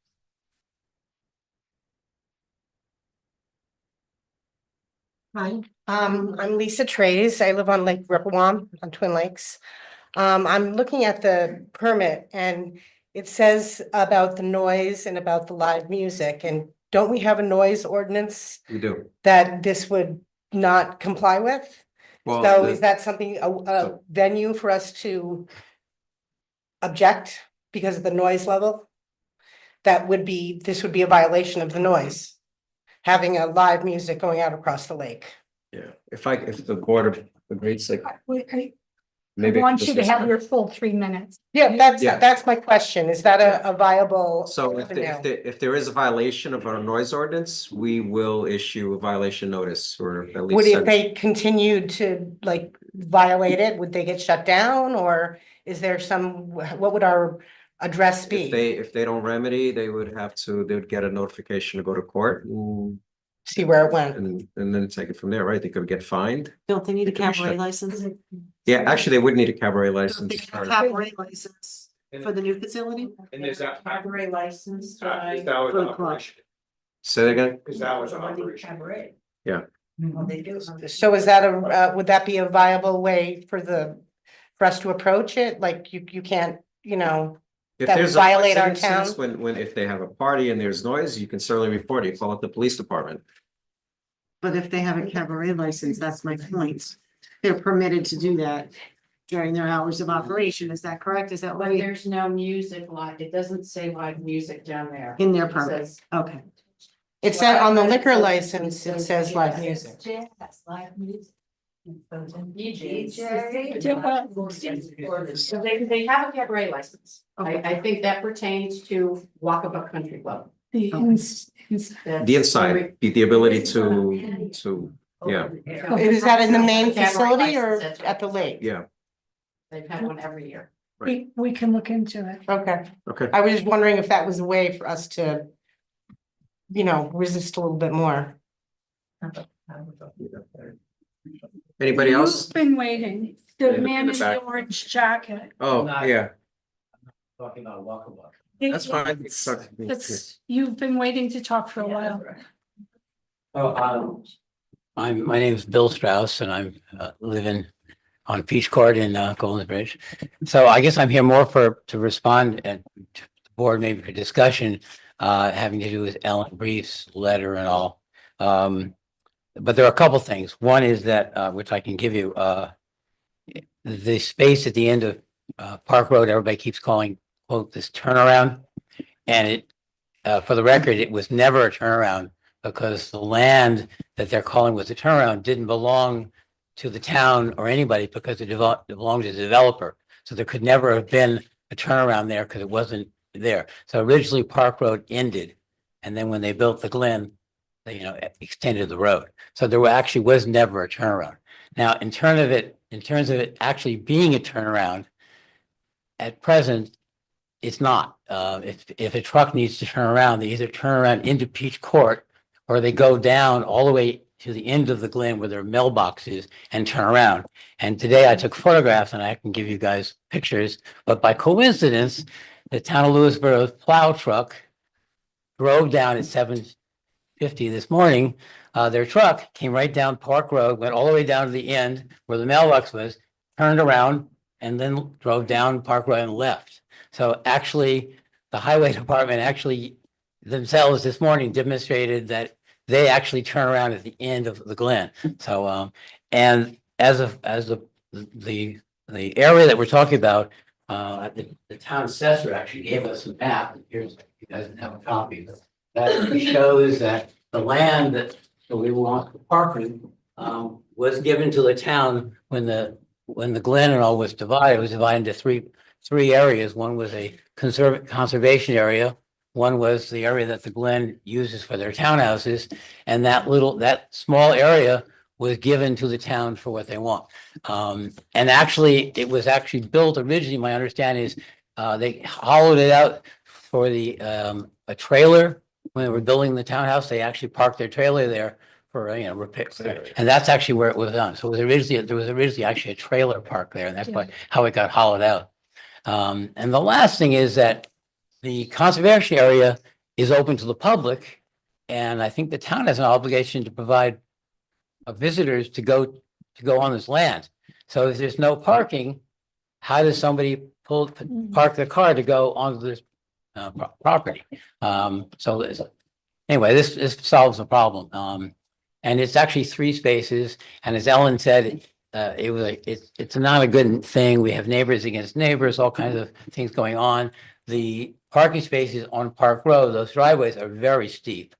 Hi, I'm Lisa Trays. I live on Lake Rippewam on Twin Lakes. I'm looking at the permit and it says about the noise and about the live music. And don't we have a noise ordinance We do. that this would not comply with? Well, So the- is that something, a venue for us to object because of the noise level? This would be a violation of the noise, having a live music going out across the lake. Yeah, if the board agrees, like I maybe. want you to have your full 3 minutes. Yeah, Yeah. that's my question. Is that a viable? So if avenue? if there is a violation of our noise ordinance, we will issue a violation notice or at least. Would if send- they continued to like violate it, would they get shut down or is there some, what would our address If be? if they don't remedy, they would get a notification to go to court See where it went. and then take it from there, right? They could get fined. Don't they need a It could be cabaret shut. license? Yeah, actually, they would need a cabaret Don't they license. get a cabaret license for the new facility? And is that, Cabaret license. is that was For the operation? Say that again? Is that was operation? Cabaret. Yeah. Well, they do. So is that would that be a viable way for us to approach it? Like you can't, If that would there's a violate our instance town? when if they have a party and there's noise, you can certainly report it. Call it the police department. But if they have a cabaret license, that's my point. They're permitted to do that during their hours of operation. Is that correct? Is that But right? there's no music live, it doesn't say live music down there. In their It permit? says- Okay. It said on the liquor license, it says live music. That's live music. So they have a cabaret license. I think that pertains to Walkabout Country Club. The The inside, the ability to, yeah, Is that in the main Cabaret facility or license, that's what at the lake? yeah. They've had one every year. we can look into it. Okay, Okay. I was just wondering if that was a way for us to, resist a little bit more. Anybody else? You've been waiting. The In man the in the back. orange jacket. Oh, yeah, Talking about walkabout. that's fine. You've been waiting to talk for a while. Oh, my name is Bill Strauss and I'm living on Peach Court in Golden Bridge. So I guess I'm here more to respond and to the board, maybe for discussion, having to do with Ellen Brief's letter and all. But there are a couple things. One is that, which I can give you, the space at the end of Park Road, everybody keeps calling, quote, this turnaround. And for the record, it was never a turnaround because the land that they're calling was a turnaround didn't belong to the town or anybody because it belonged to the developer. So there could never have been a turnaround there because it wasn't there. So originally Park Road ended. And then when they built the Glen, they, extended the road. So there actually was never a turnaround. Now, in terms of it actually being a turnaround, at present, it's not. If a truck needs to turn around, they either turn around into Peach Court or they go down all the way to the end of the Glen where their mailbox is and turn around. And today I took photographs and I can give you guys pictures, but by coincidence, the town of Lewisboro's plow truck drove down at 7:50 this morning. Their truck came right down Park Road, went all the way down to the end where the mailbox was, turned around and then drove down Park Road and left. So actually, the highway department actually themselves this morning demonstrated that they actually turn around at the end of the Glen. So, and as the area that we're talking about, the town assessor actually gave us a map. Here's, you guys don't have a copy, but that shows that the land that we want for parking was given to the town when the Glen and all was divided. It was divided into three areas. One was a conservation area. One was the area that the Glen uses for their townhouses, and that small area was given to the town for what they want. And actually, it was actually built originally. My understanding is they hollowed it out for a trailer when they were building the townhouse. They actually parked their trailer there for repair, and that's actually where it was done. So there was originally actually a trailer park there, and that's how it got hollowed out. And the last thing is that the conservation area is open to the public. And I think the town has an obligation to provide visitors to go on this land. So if there's no parking, how does somebody park their car to go onto this property? Anyway, this solves the problem. And it's actually 3 spaces. And as Ellen said, it's not a good thing. We have neighbors against neighbors, all kinds of things going on. The parking spaces on Park Road, those driveways are very steep.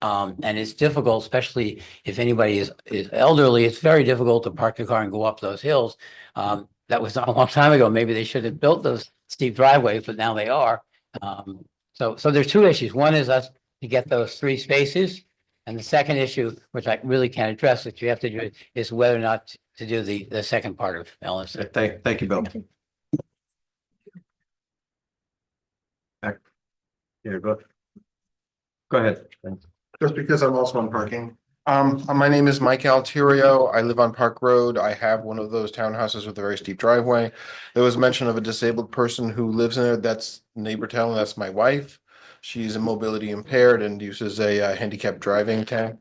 And it's difficult, especially if anybody is elderly, it's very difficult to park the car and go up those hills. That was not a long time ago. Maybe they should have built those steep driveways, but now they are. So there's 2 issues. One is us to get those 3 spaces. And the second issue, which I really can't address, that you have to do, is whether or not to do the second part of Ellen's. Thank you, Bill. Yeah, go ahead. Just because I'm also on parking. My name is Mike Alterio. I live on Park Road. I have one of those townhouses with a very steep driveway. There was mention of a disabled person who lives in it. That's neighbor telling, that's my wife. She's a mobility impaired and uses a handicap driving tag.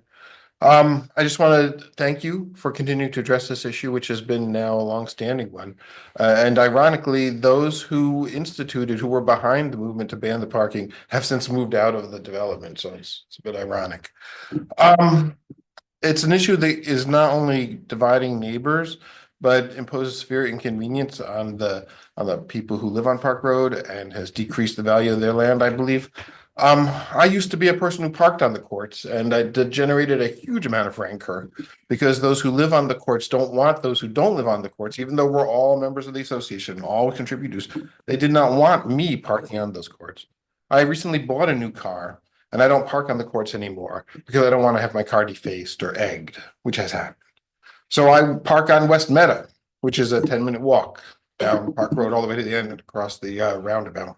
I just want to thank you for continuing to address this issue, which has been now a long-standing one. And ironically, those who were behind the movement to ban the parking have since moved out of the development. So it's a bit ironic. It's an issue that is not only dividing neighbors, but imposes severe inconvenience on the people who live on Park Road and has decreased the value of their land, I believe. I used to be a person who parked on the courts, and I generated a huge amount of rancor because those who live on the courts don't want those who don't live on the courts, even though we're all members of the association, all contributors. They did not want me parking on those courts. I recently bought a new car, and I don't park on the courts anymore because I don't want to have my car defaced or egged, which has happened. So I park on West Meadow, which is a 10-minute walk down Park Road all the way to the end and across the roundabout.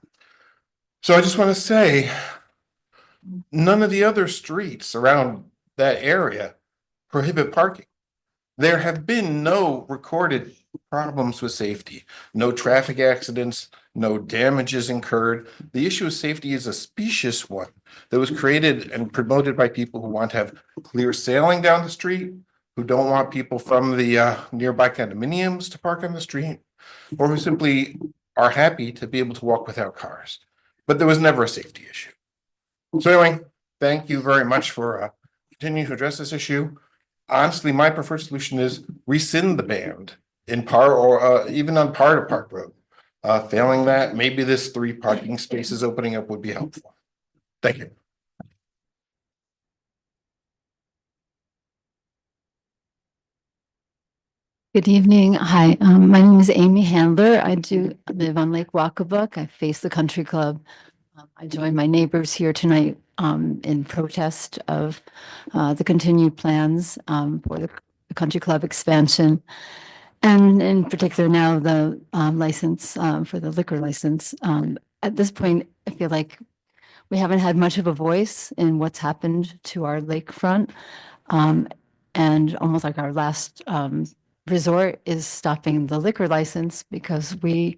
So I just want to say, none of the other streets around that area prohibit parking. There have been no recorded problems with safety, no traffic accidents, no damages incurred. The issue of safety is a specious one that was created and promoted by people who want to have clear sailing down the street, who don't want people from the nearby condominiums to park on the street, or who simply are happy to be able to walk without cars. But there was never a safety issue. So anyway, thank you very much for continuing to address this issue. Honestly, my preferred solution is rescind the ban in part or even on part of Park Road. Failing that, maybe this 3 parking spaces opening up would be helpful. Thank you. Good evening. Hi, my name is Amy Handler. I do live on Lake Wacabuck. I face the country club. I joined my neighbors here tonight in protest of the continued plans for the country club expansion. And in particular now the license for the liquor license. At this point, I feel like we haven't had much of a voice in what's happened to our lakefront. And almost like our last resort is stopping the liquor license because we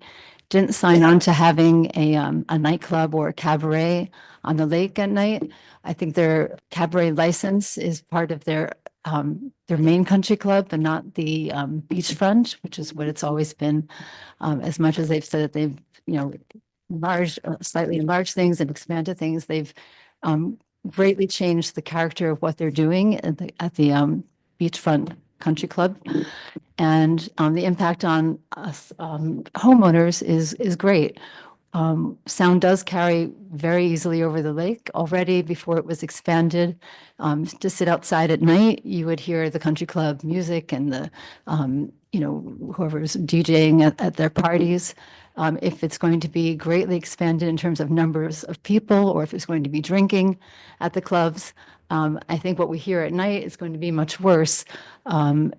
didn't sign on to having a nightclub or a cabaret on the lake at night. I think their cabaret license is part of their main country club and not the beachfront, which is what it's always been. As much as they've said that they've, slightly enlarged things and expanded things, they've greatly changed the character of what they're doing at the beachfront country club. And the impact on us homeowners is great. Sound does carry very easily over the lake. Already before it was expanded, to sit outside at night, you would hear the country club music and the, whoever's DJing at their parties. If it's going to be greatly expanded in terms of numbers of people, or if it's going to be drinking at the clubs, I think what we hear at night is going to be much worse. And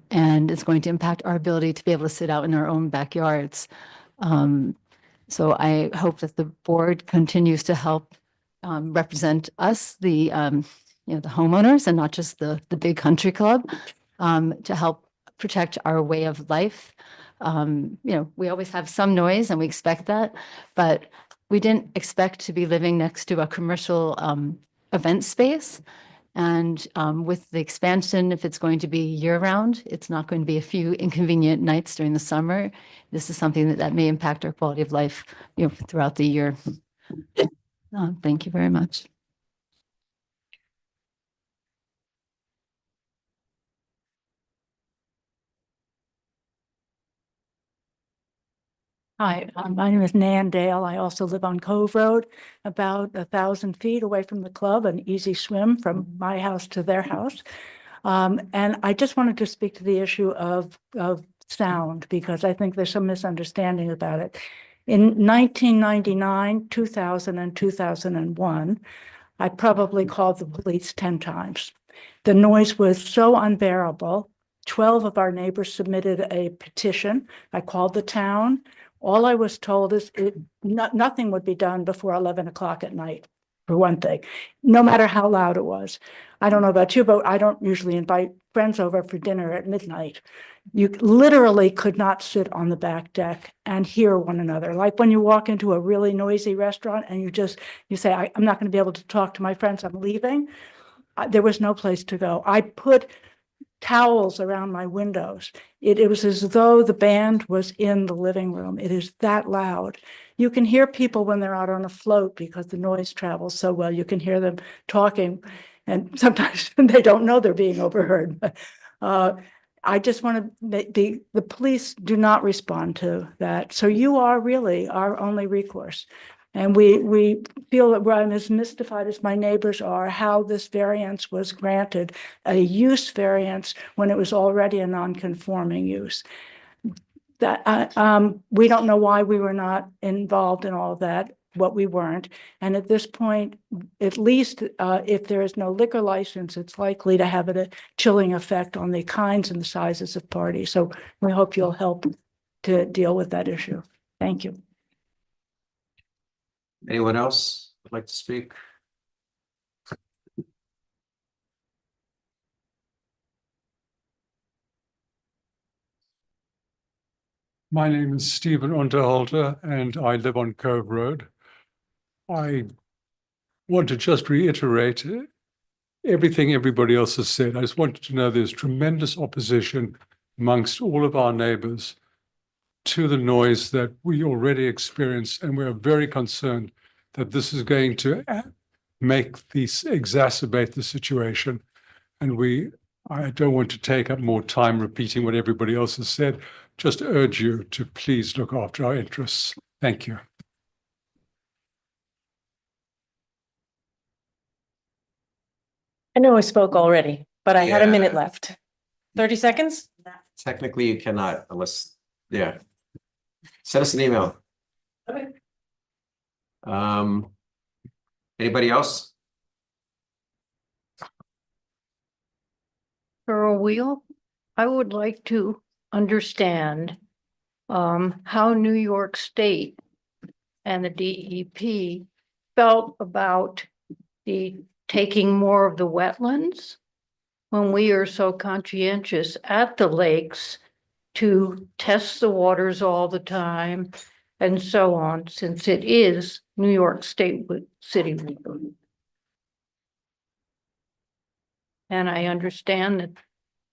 it's going to impact our ability to be able to sit out in our own backyards. So I hope that the board continues to help represent us, the homeowners, and not just the big country club, to help protect our way of life. We always have some noise and we expect that, but we didn't expect to be living next to a commercial event space. And with the expansion, if it's going to be year-round, it's not going to be a few inconvenient nights during the summer. This is something that may impact our quality of life, throughout the year. Thank you very much. Hi, my name is Nan Dale. I also live on Cove Road, about 1,000 feet away from the club, an easy swim from my house to their house. And I just wanted to speak to the issue of sound, because I think there's some misunderstanding about it. In 1999, 2000, and 2001, I probably called the police 10 times. The noise was so unbearable. 12 of our neighbors submitted a petition. I called the town. All I was told is nothing would be done before 11 o'clock at night, for one thing, no matter how loud it was. I don't know about you, but I don't usually invite friends over for dinner at midnight. You literally could not sit on the back deck and hear one another. Like when you walk into a really noisy restaurant and you say, I'm not going to be able to talk to my friends, I'm leaving. There was no place to go. I put towels around my windows. It was as though the band was in the living room. It is that loud. You can hear people when they're out on a float because the noise travels so well. You can hear them talking, and sometimes they don't know they're being overheard. I just want to, the police do not respond to that. So you are really our only recourse. And we feel that I'm as mystified as my neighbors are how this variance was granted, a use variance when it was already a non-conforming use. That we don't know why we were not involved in all of that, what we weren't. And at this point, at least if there is no liquor license, it's likely to have a chilling effect on the kinds and the sizes of parties. So we hope you'll help to deal with that issue. Thank you. Anyone else would like to speak? My name is Stephen Unterhalter and I live on Cove Road. I want to just reiterate everything everybody else has said. I just wanted to know there's tremendous opposition amongst all of our neighbors to the noise that we already experience, and we're very concerned that this is going to exacerbate the situation. And I don't want to take up more time repeating what everybody else has said. Just urge you to please look after our interests. Thank you. I know I spoke already, but I had a minute Yeah. left. 30 seconds? Technically, you cannot unless, yeah. Send us an email. Okay. Anybody else? Carol Wheel, I would like to understand how New York State and the DEP felt about the taking more of the wetlands when we are so conscientious at the lakes to test the waters all the time and so on, since it is New York State city. And I understand that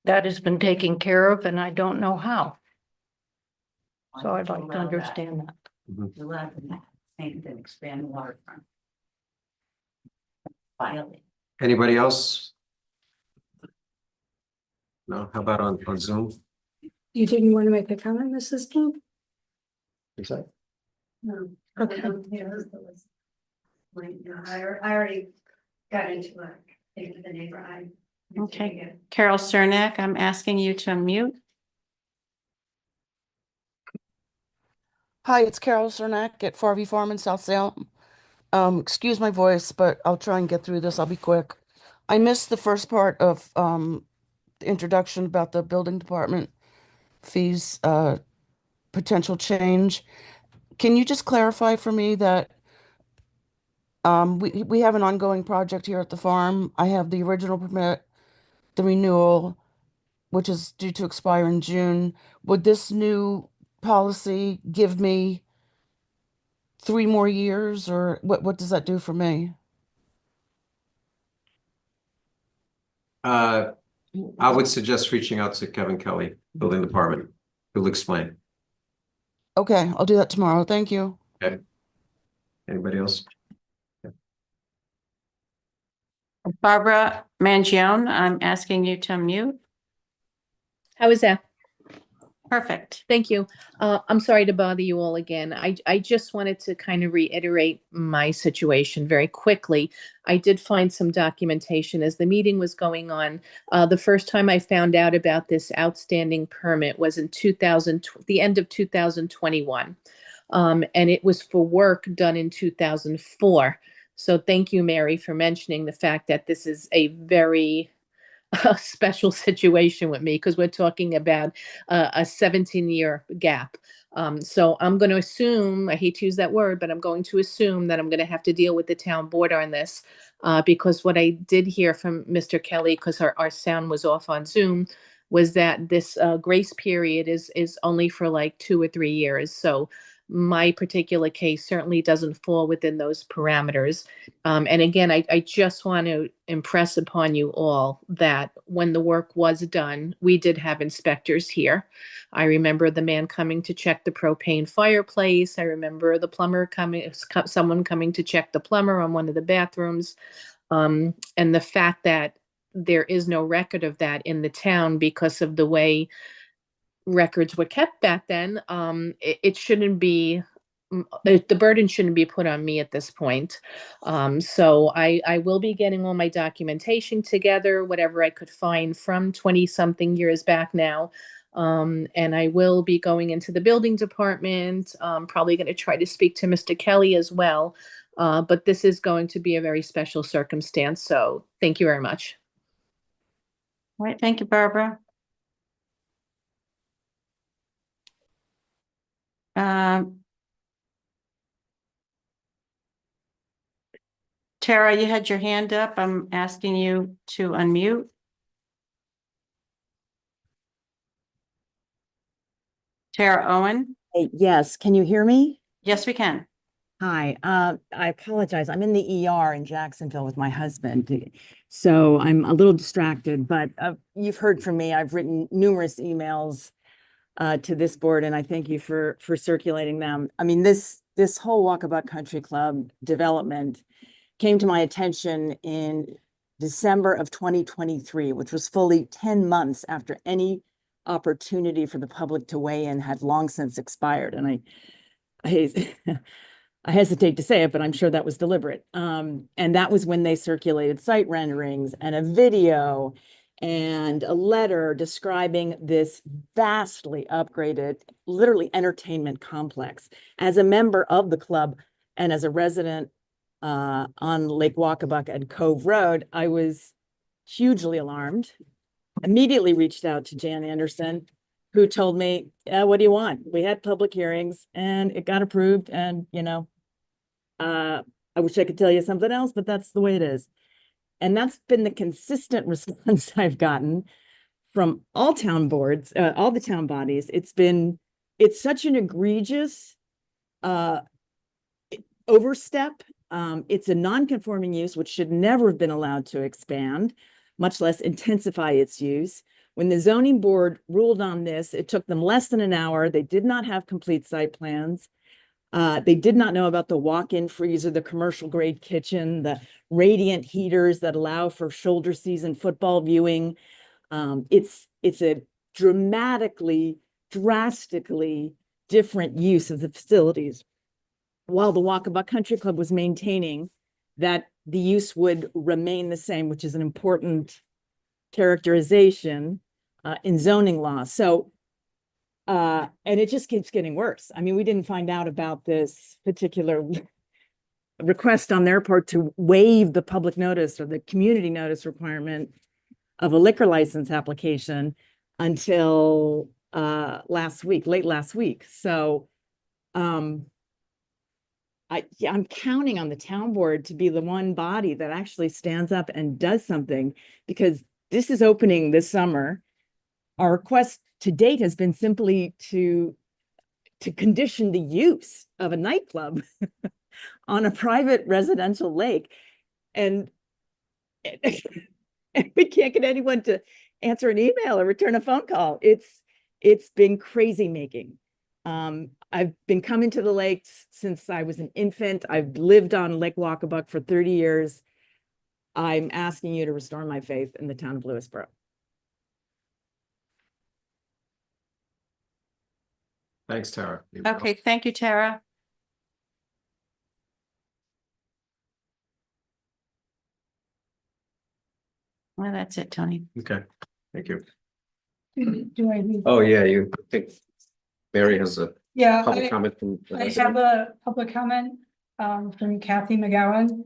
that has been taken care of, and I don't know how. So I'd like to understand that. Expand the waterfront. Finally. Anybody else? No, how about on Zoom? You didn't want to make a comment, Mrs. King? Is that? No. Okay. I already got into it with the neighbor. Okay. Carol Cernak, I'm asking you to unmute. Hi, it's Carol Cernak at Farvey Farm in South Salem. Excuse my voice, but I'll try and get through this. I'll be quick. I missed the first part of the introduction about the building department fees, potential change. Can you just clarify for me that we have an ongoing project here at the farm? I have the original permit, the renewal, which is due to expire in June. Would this new policy give me 3 more years, or what does that do for me? I would suggest reaching out to Kevin Kelly, Building Department, who'll explain. Okay, I'll do that tomorrow. Thank you. Okay. Anybody else? Barbara Mangione, I'm asking you to unmute. How is that? Perfect. Thank you. I'm sorry to bother you all again. I just wanted to kind of reiterate my situation very quickly. I did find some documentation as the meeting was going on. The first time I found out about this outstanding permit was in the end of 2021. And it was for work done in 2004. So thank you, Mary, for mentioning the fact that this is a very special situation with me, because we're talking about a 17-year gap. So I'm going to assume, I hate to use that word, but I'm going to assume that I'm going to have to deal with the town board on this, because what I did hear from Mr. Kelly, because our sound was off on Zoom, was that this grace period is only for like 2 or 3 years. So my particular case certainly doesn't fall within those parameters. And again, I just want to impress upon you all that when the work was done, we did have inspectors here. I remember the man coming to check the propane fireplace. I remember the plumber someone coming to check the plumber on one of the bathrooms. And the fact that there is no record of that in the town because of the way records were kept back then, it shouldn't be, the burden shouldn't be put on me at this point. So I will be getting all my documentation together, whatever I could find from 20-something years back now. And I will be going into the building department, probably going to try to speak to Mr. Kelly as well. But this is going to be a very special circumstance. So thank you very much. All right, thank you, Barbara. Tara, you had your hand up. I'm asking you to unmute. Tara Owen? Yes, can you hear me? Yes, we can. Hi, I apologize. I'm in the ER in Jacksonville with my husband. So I'm a little distracted, but you've heard from me. I've written numerous emails to this board, and I thank you for circulating them. I mean, this whole Walkabout Country Club development came to my attention in December of 2023, which was fully 10 months after any opportunity for the public to weigh in had long since expired. And I hesitate to say it, but I'm sure that was deliberate. And that was when they circulated site renderings and a video and a letter describing this vastly upgraded, literally entertainment complex. As a member of the club and as a resident on Lake Walkabuck and Cove Road, I was hugely alarmed. Immediately reached out to Jan Anderson, who told me, what do you want? We had public hearings and it got approved, and I wish I could tell you something else, but that's the way it is. And that's been the consistent response I've gotten from all town boards, all the town bodies. It's such an egregious overstep. It's a non-conforming use, which should never have been allowed to expand, much less intensify its use. When the zoning board ruled on this, it took them less than an hour. They did not have complete site plans. They did not know about the walk-in freezer, the commercial grade kitchen, the radiant heaters that allow for shoulder season football viewing. It's a drastically different use of the facilities, while the Walkabout Country Club was maintaining that the use would remain the same, which is an important characterization in zoning law. So, and it just keeps getting worse. I mean, we didn't find out about this particular request on their part to waive the public notice or the community notice requirement of a liquor license application until late last week. So I'm counting on the town board to be the one body that actually stands up and does something, because this is opening this summer. Our request to date has been simply to to condition the use of a nightclub on a private residential lake. And and we can't get anyone to answer an email or return a phone call. It's been crazy making. I've been coming to the lakes since I was an infant. I've lived on Lake Walkabuck for 30 years. I'm asking you to restore my faith in the town of Lewisboro. Thanks, Tara. Okay, thank you, Tara. Well, that's it, Tony. Okay, thank you. Do I need? Oh, yeah, you I think Mary has a Yeah, public comment from. I have a public comment from Kathy McGowan.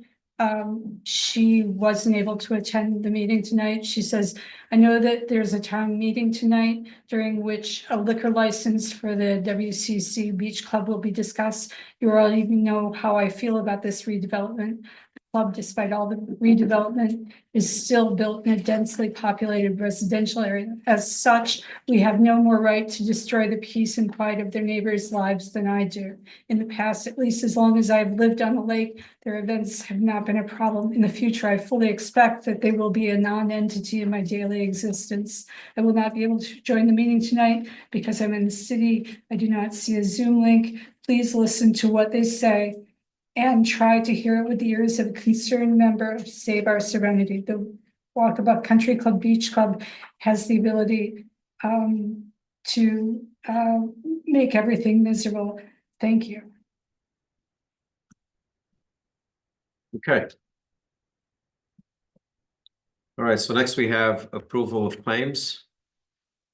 She wasn't able to attend the meeting tonight. She says, I know that there's a town meeting tonight during which a liquor license for the WCC Beach Club will be discussed. You already know how I feel about this redevelopment. Club, despite all the redevelopment, is still built in a densely populated residential area. As such, we have no more right to destroy the peace and quiet of their neighbors' lives than I do. In the past, at least as long as I've lived on the lake, their events have not been a problem. In the future, I fully expect that they will be a non-entity in my daily existence. I will not be able to join the meeting tonight because I'm in the city. I do not see a Zoom link. Please listen to what they say and try to hear it with the ears of a concerned member of Save Our Serenity. The Walkabout Country Club Beach Club has the ability to make everything miserable. Thank you. Okay. All right, so next we have approval of claims.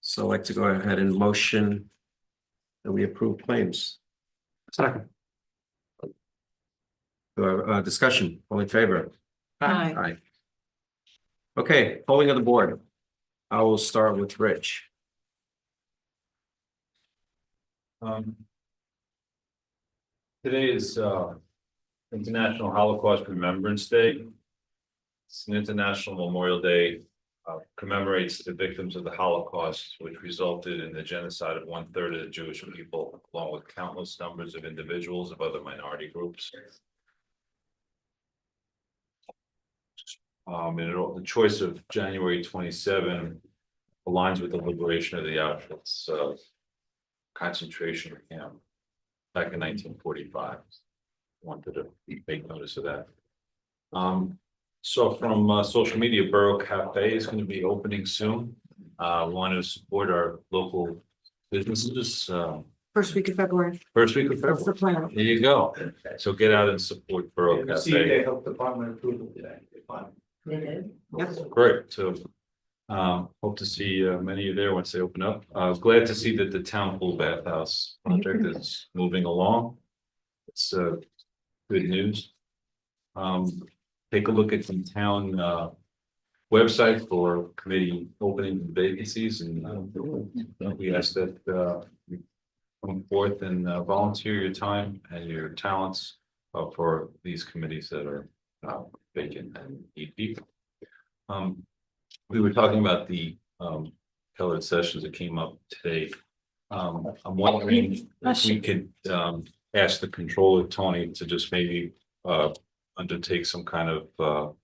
So I'd like to go ahead and motion that we approve claims. Second. Discussion, all in favor? Aye. Aye. Okay, polling of the board. I will start with Rich. Today is International Holocaust Remembrance Day. It's an international Memorial Day, commemorates the victims of the Holocaust, which resulted in the genocide of 1/3 of the Jewish people, along with countless numbers of individuals of other minority groups. And the choice of January 27 aligns with the liberation of the Auschwitz concentration camp back in 1945. Wanted to make notice of that. So from social media, Borough Cafe is going to be opening soon. We want to support our local businesses. First week of February. First week of That's the February. plan. There you go. So get out and support Borough Cafe. Health Department approval today. They did. Yep. Great. So hope to see many of you there once they open up. I was glad to see that the town pool bathhouse project is moving along. It's good news. Take a look at the town website for committee opening vacancies, and we ask that you come forth and volunteer your time and your talents for these committees that are vacant and need people. We were talking about the colored sessions that came up today. I'm wondering if we could ask the controller, Tony, to just maybe undertake some kind of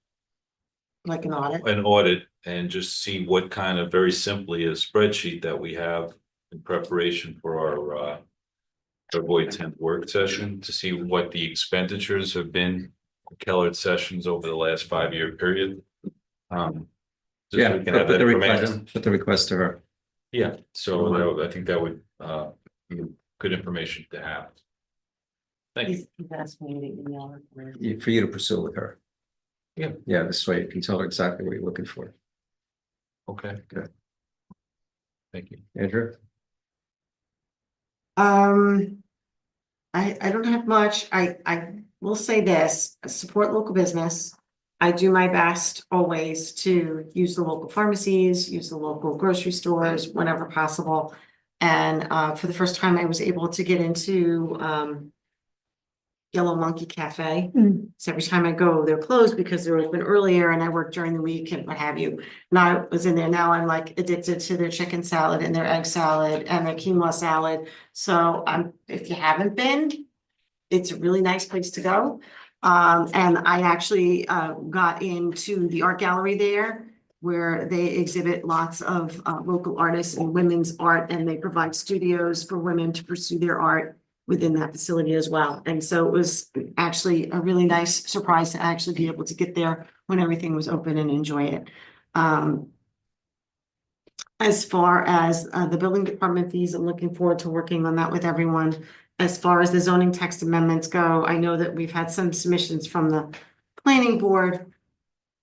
Like an audit. an audit and just see what kind of, very simply, a spreadsheet that we have in preparation for our February 10th work session, to see what the expenditures have been for Kellard sessions over the last 5-year period. Just so we can have that information. Put the request to her. Yeah, so I think that would be good information to have. Thank you. He's asking me to email her. For you to pursue with her. Yeah. Yeah, this way you can tell her exactly what you're looking for. Okay, good. Thank you. Andrew? I don't have much. I will say this, I support local business. I do my best always to use the local pharmacies, use the local grocery stores whenever possible. And for the first time, I was able to get into Yellow Monkey Cafe. Mm. So every time I go, they're closed because they're open earlier and I work during the week and what have you. And I was in there, now I'm like addicted to their chicken salad and their egg salad and their quinoa salad. So if you haven't been, it's a really nice place to go. And I actually got into the art gallery there, where they exhibit lots of local artists and women's art, and they provide studios for women to pursue their art within that facility as well. And so it was actually a really nice surprise to actually be able to get there when everything was open and enjoy it. As far as the building department fees, I'm looking forward to working on that with everyone. As far as the zoning text amendments go, I know that we've had some submissions from the planning board,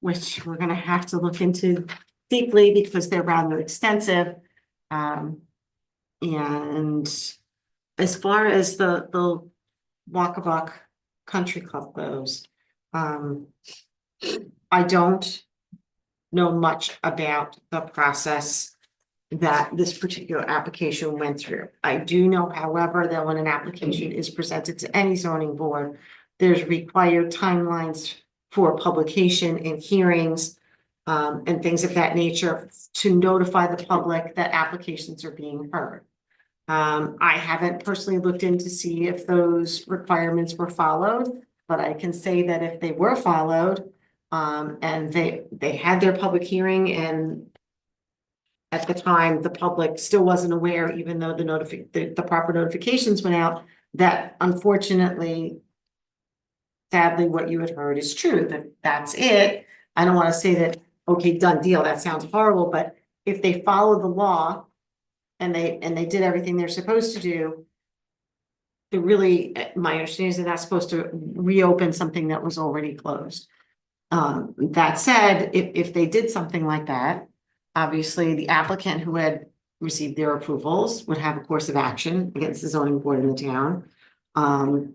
which we're gonna have to look into deeply because they're rather extensive. And as far as the Walkabuck Country Club goes, I don't know much about the process that this particular application went through. I do know, however, that when an application is presented to any zoning board, there's required timelines for publication and hearings and things of that nature to notify the public that applications are being heard. I haven't personally looked in to see if those requirements were followed, but I can say that if they were followed, and they had their public hearing, and at the time, the public still wasn't aware, even though the proper notifications went out, that unfortunately, sadly, what you had heard is true, that's it. I don't want to say that, okay, done deal, that sounds horrible, but if they follow the law and they did everything they're supposed to do, they're really, my understanding is they're not supposed to reopen something that was already closed. That said, if they did something like that, obviously the applicant who had received their approvals would have a course of action against the zoning board in the town.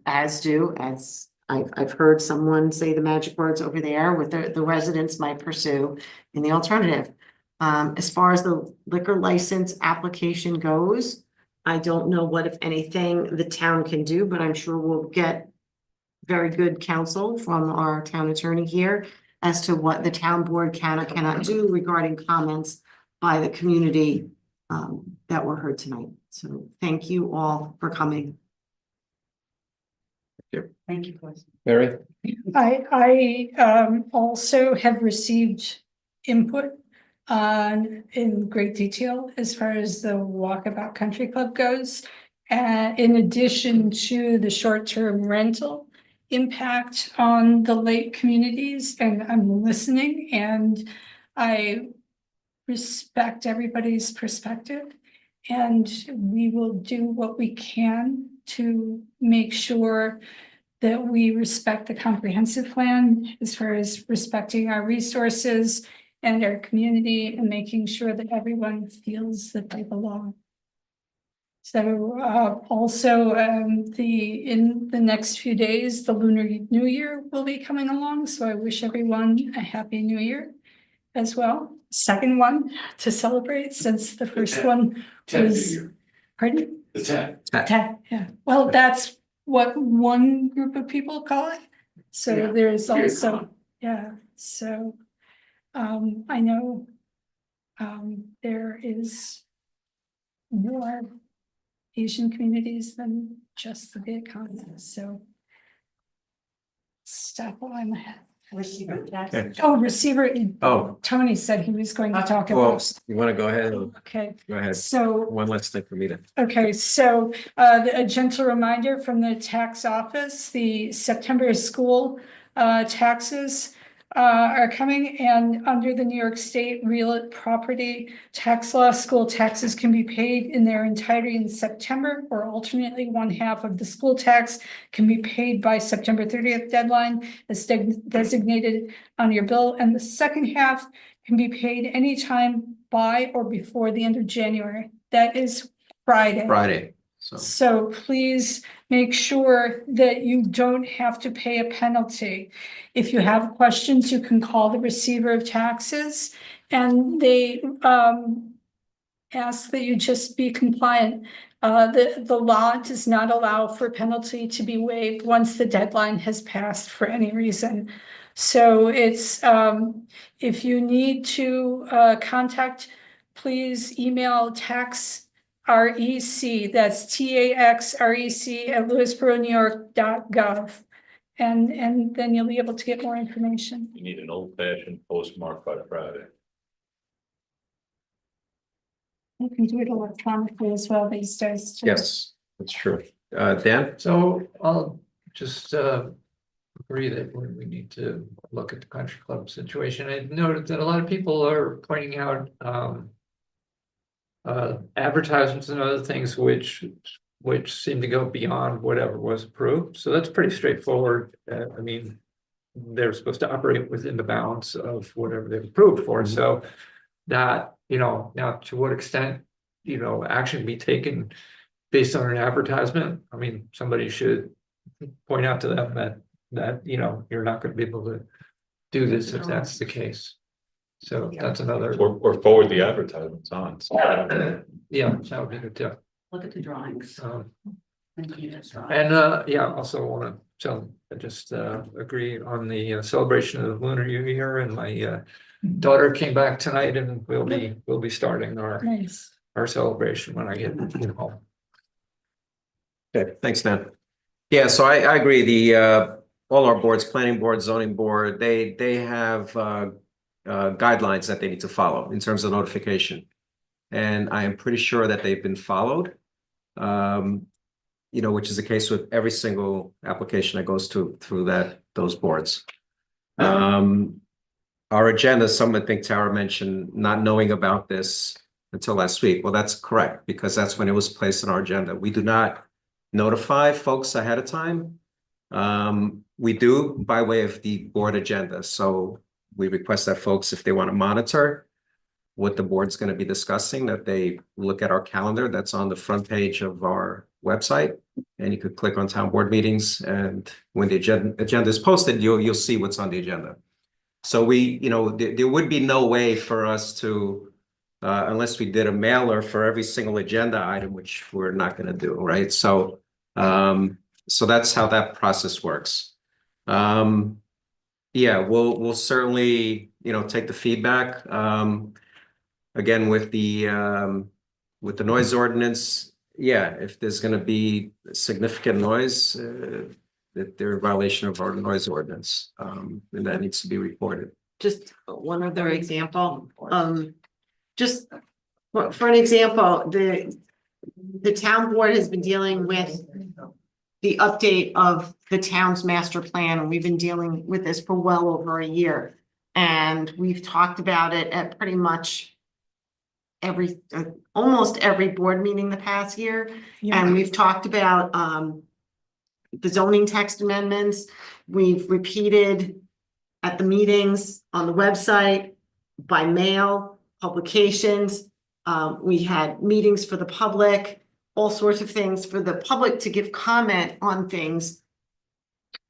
As I've heard someone say the magic words over there with the residents might pursue in the alternative. As far as the liquor license application goes, I don't know what, if anything, the town can do, but I'm sure we'll get very good counsel from our town attorney here as to what the town board can or cannot do regarding comments by the community that were heard tonight. So thank you all for coming. Thank you, Chris. Mary? I also have received input in great detail as far as the Walkabout Country Club goes. In addition to the short-term rental impact on the lake communities, and I'm listening, and I respect everybody's perspective, and we will do what we can to make sure that we respect the comprehensive plan as far as respecting our resources and our community and making sure that everyone feels that they belong. So also in the next few days, the Lunar New Year will be coming along. So I wish everyone a happy New Year as well. Second one to celebrate, since the first one was, pardon? The 10. 10, yeah. Well, that's what one group of people call it. So Yeah. there's also, yeah, so I know there is more Asian communities than just the Vietcong, so step on my head. Okay. Oh, receiver, Oh. Tony said he was going to talk Well, about. you want to go ahead? Okay, Go ahead. so. One last thing for me to. Okay, so a gentle reminder from the tax office, the September school taxes are coming, and under the New York State real property tax law, school taxes can be paid in their entirety in September, or alternately 1/2 of the school tax can be paid by September 30th deadline as designated on your bill, and the second half can be paid anytime by or before the end of January. That is Friday. So please make sure that you don't have to pay a penalty. If you have questions, you can call the receiver of taxes, and they ask that you just be compliant. The law does not allow for penalty to be waived once the deadline has passed for any reason. So it's, if you need to contact, please email tax REC, that's TAXREC at lewisboro.new.gov. And then you'll be able to get more information. You need an old fashioned postmark by Friday. You can do it electronically as well these days. Too. Yes, that's true. Dan? So I'll just agree that we need to look at the country club situation. I noted that a lot of people are pointing out advertisements and other things which seem to go beyond whatever was approved. So that's pretty straightforward. I mean, they're supposed to operate within the bounds of whatever they've approved for. So that, now to what extent, action be taken based on an advertisement. I mean, somebody should point out to them that you're not going to be able to do this if that's the case. So that's another. Or forward the advertisements on. Yeah, that would be good too. Look at the drawings. And also want to just agree on the celebration of the Lunar New Year. And my daughter came back tonight, and we'll be starting our celebration when I get home. Okay, thanks, Dan. Yeah, so I agree. All our boards, planning board, zoning board, they have guidelines that they need to follow in terms of notification. And I am pretty sure that they've been followed. Which is the case with every single application that goes through those boards. Our agenda, I think Tara mentioned not knowing about this until last week. Well, that's correct, because that's when it was placed on our agenda. We do not notify folks ahead of time. We do by way of the board agenda. So we request that folks, if they want to monitor what the board's going to be discussing, that they look at our calendar that's on the front page of our website, and you could click on town board meetings, and when the agenda is posted, you'll see what's on the agenda. So there would be no way for us to, unless we did a mailer for every single agenda item, which we're not going to do, right? So that's how that process works. We'll certainly take the feedback. Again, with the noise ordinance, if there's going to be significant noise, that they're in violation of our noise ordinance, and that needs to be reported. Just one other example, just for an example, the town board has been dealing with the update of the town's master plan, and we've been dealing with this for well over a year. And we've talked about it at pretty much almost every board meeting the past year. Yeah. And we've talked about the zoning text amendments. We've repeated at the meetings, on the website, by mail, publications. We had meetings for the public, all sorts of things for the public to give comment on things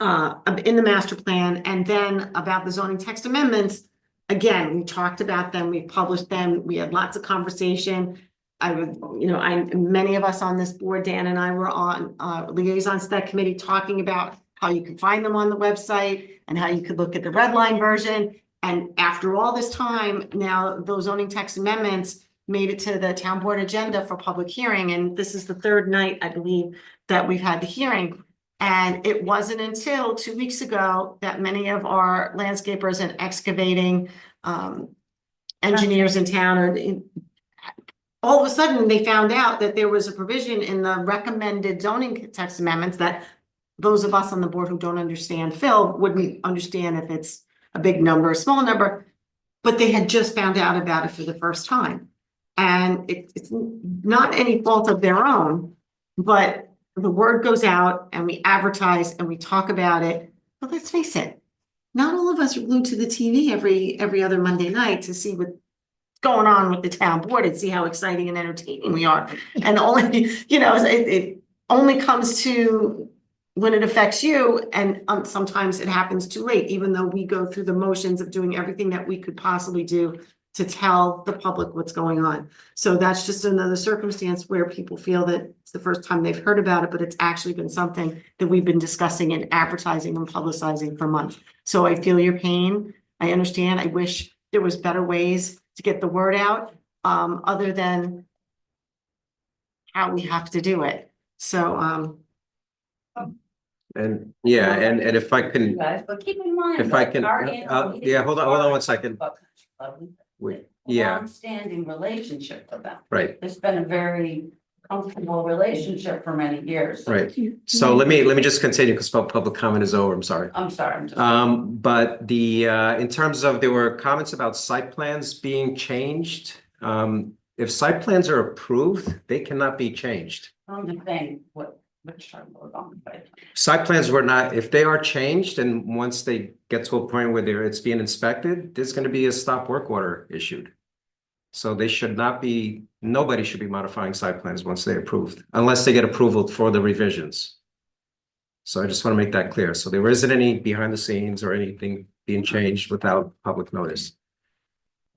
in the master plan. And then about the zoning text amendments, again, we talked about them, we published them, we had lots of conversation. Many of us on this board, Dan and I, were on liaisons to that committee talking about how you can find them on the website and how you could look at the red line version. And after all this time, now those zoning text amendments made it to the town board agenda for public hearing. And this is the third night, I believe, that we've had the hearing. And it wasn't until 2 weeks ago that many of our landscapers and excavating engineers in town all of a sudden they found out that there was a provision in the recommended zoning text amendments that those of us on the board who don't understand Phil wouldn't understand if it's a big number, a small number, but they had just found out about it for the first time. And it's not any fault of their own, but the word goes out and we advertise and we talk about it. But let's face it, not all of us are glued to the TV every other Monday night to see what's going on with the town board and see how exciting and entertaining we are. And only, it only comes to when it affects you, and sometimes it happens too late, even though we go through the motions of doing everything that we could possibly do to tell the public what's going on. So that's just another circumstance where people feel that it's the first time they've heard about it, but it's actually been something that we've been discussing and advertising and publicizing for months. So I feel your pain. I understand. I wish there was better ways to get the word out, other than how we have to do it. So, And yeah, and if I can, Guys, but keep in mind. if I that can, our annual meeting yeah, hold on 1 is second. about Country Club. Wait, A yeah, Long-standing relationship with them. right, It's been a very comfortable relationship for many years. right. So let me just continue because public comment is over. I'm sorry. I'm sorry, I'm just. But the, in terms of, there were comments about site plans being changed. If site plans are approved, they cannot be changed. I'm just saying which term goes on, but. Site plans were not, if they are changed and once they get to a point where it's being inspected, there's going to be a stop work order issued. So they should not be, nobody should be modifying site plans once they're approved, unless they get approval for the revisions. So I just want to make that clear. So there isn't any behind the scenes or anything being changed without public notice.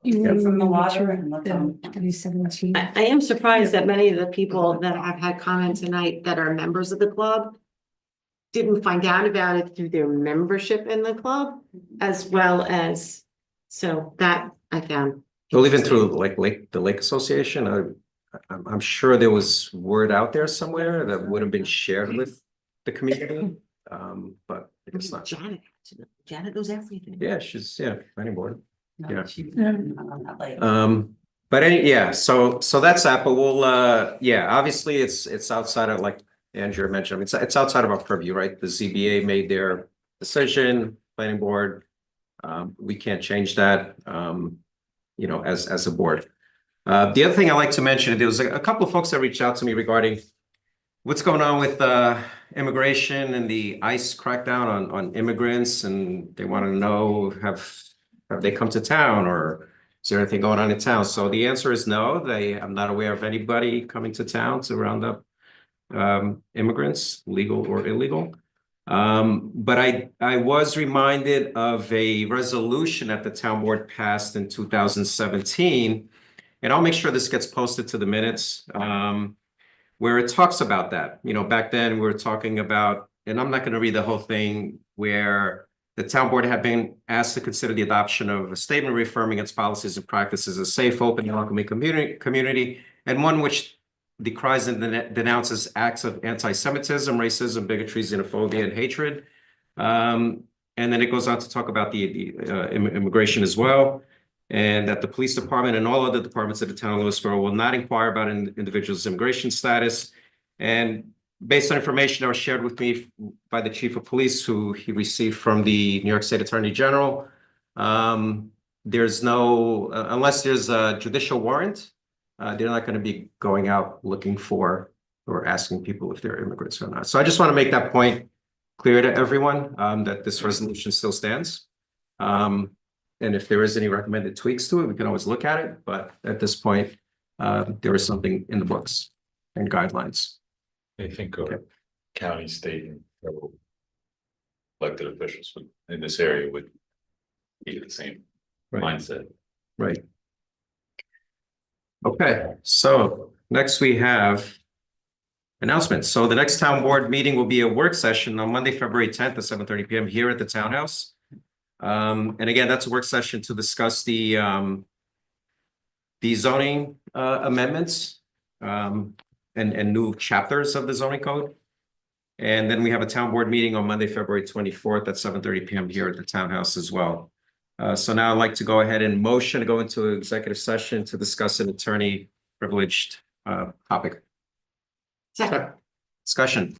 From the water and what's on. 2017. I am surprised that many of the people that have had comments tonight that are members of the club didn't find out about it through their membership in the club, as well as, so that I found. Well, even through like the Lake Association, I'm sure there was word out there somewhere that would have been shared with the community. But it's not. Janet knows everything. Yeah, she's, planning board. Yeah. Yeah. But so that's that, but we'll, obviously it's outside of, like Andrew mentioned, I mean, it's outside of our purview, right? The ZBA made their decision, planning board. We can't change that, as a board. The other thing I like to mention, there was a couple of folks that reached out to me regarding what's going on with immigration and the ICE crackdown on immigrants, and they want to know, have they come to town, or is there anything going on in town? So the answer is no. I'm not aware of anybody coming to town to round up immigrants, legal or illegal. But I was reminded of a resolution that the town board passed in 2017, and I'll make sure this gets posted to the minutes, where it talks about that. Back then we were talking about, and I'm not going to read the whole thing, where the town board had been asked to consider the adoption of a statement reaffirming its policies and practices as a safe, open, and welcoming community, and one which decries and denounces acts of anti-Semitism, racism, bigotry, xenophobia, and hatred. And then it goes on to talk about the immigration as well, and that the police department and all other departments of the town of Lewisboro will not inquire about an individual's immigration status. And based on information that was shared with me by the chief of police, who he received from the New York State Attorney General, there's no, unless there's a judicial warrant, they're not going to be going out looking for or asking people if they're immigrants or not. So I just want to make that point clear to everyone, that this resolution still stands. And if there is any recommended tweaks to it, we can always look at it. But at this point, there is something in the books and guidelines. I think our county, state, and federal elected officials in this area would be the same mindset. Right. Okay, so next we have announcements. So the next town board meeting will be a work session on Monday, February 10th at 7:30 p.m. here at the townhouse. And again, that's a work session to discuss the zoning amendments and new chapters of the zoning code. And then we have a town board meeting on Monday, February 24th at 7:30 p.m. here at the townhouse as well. So now I'd like to go ahead and motion to go into executive session to discuss an attorney privileged topic. Second. Discussion.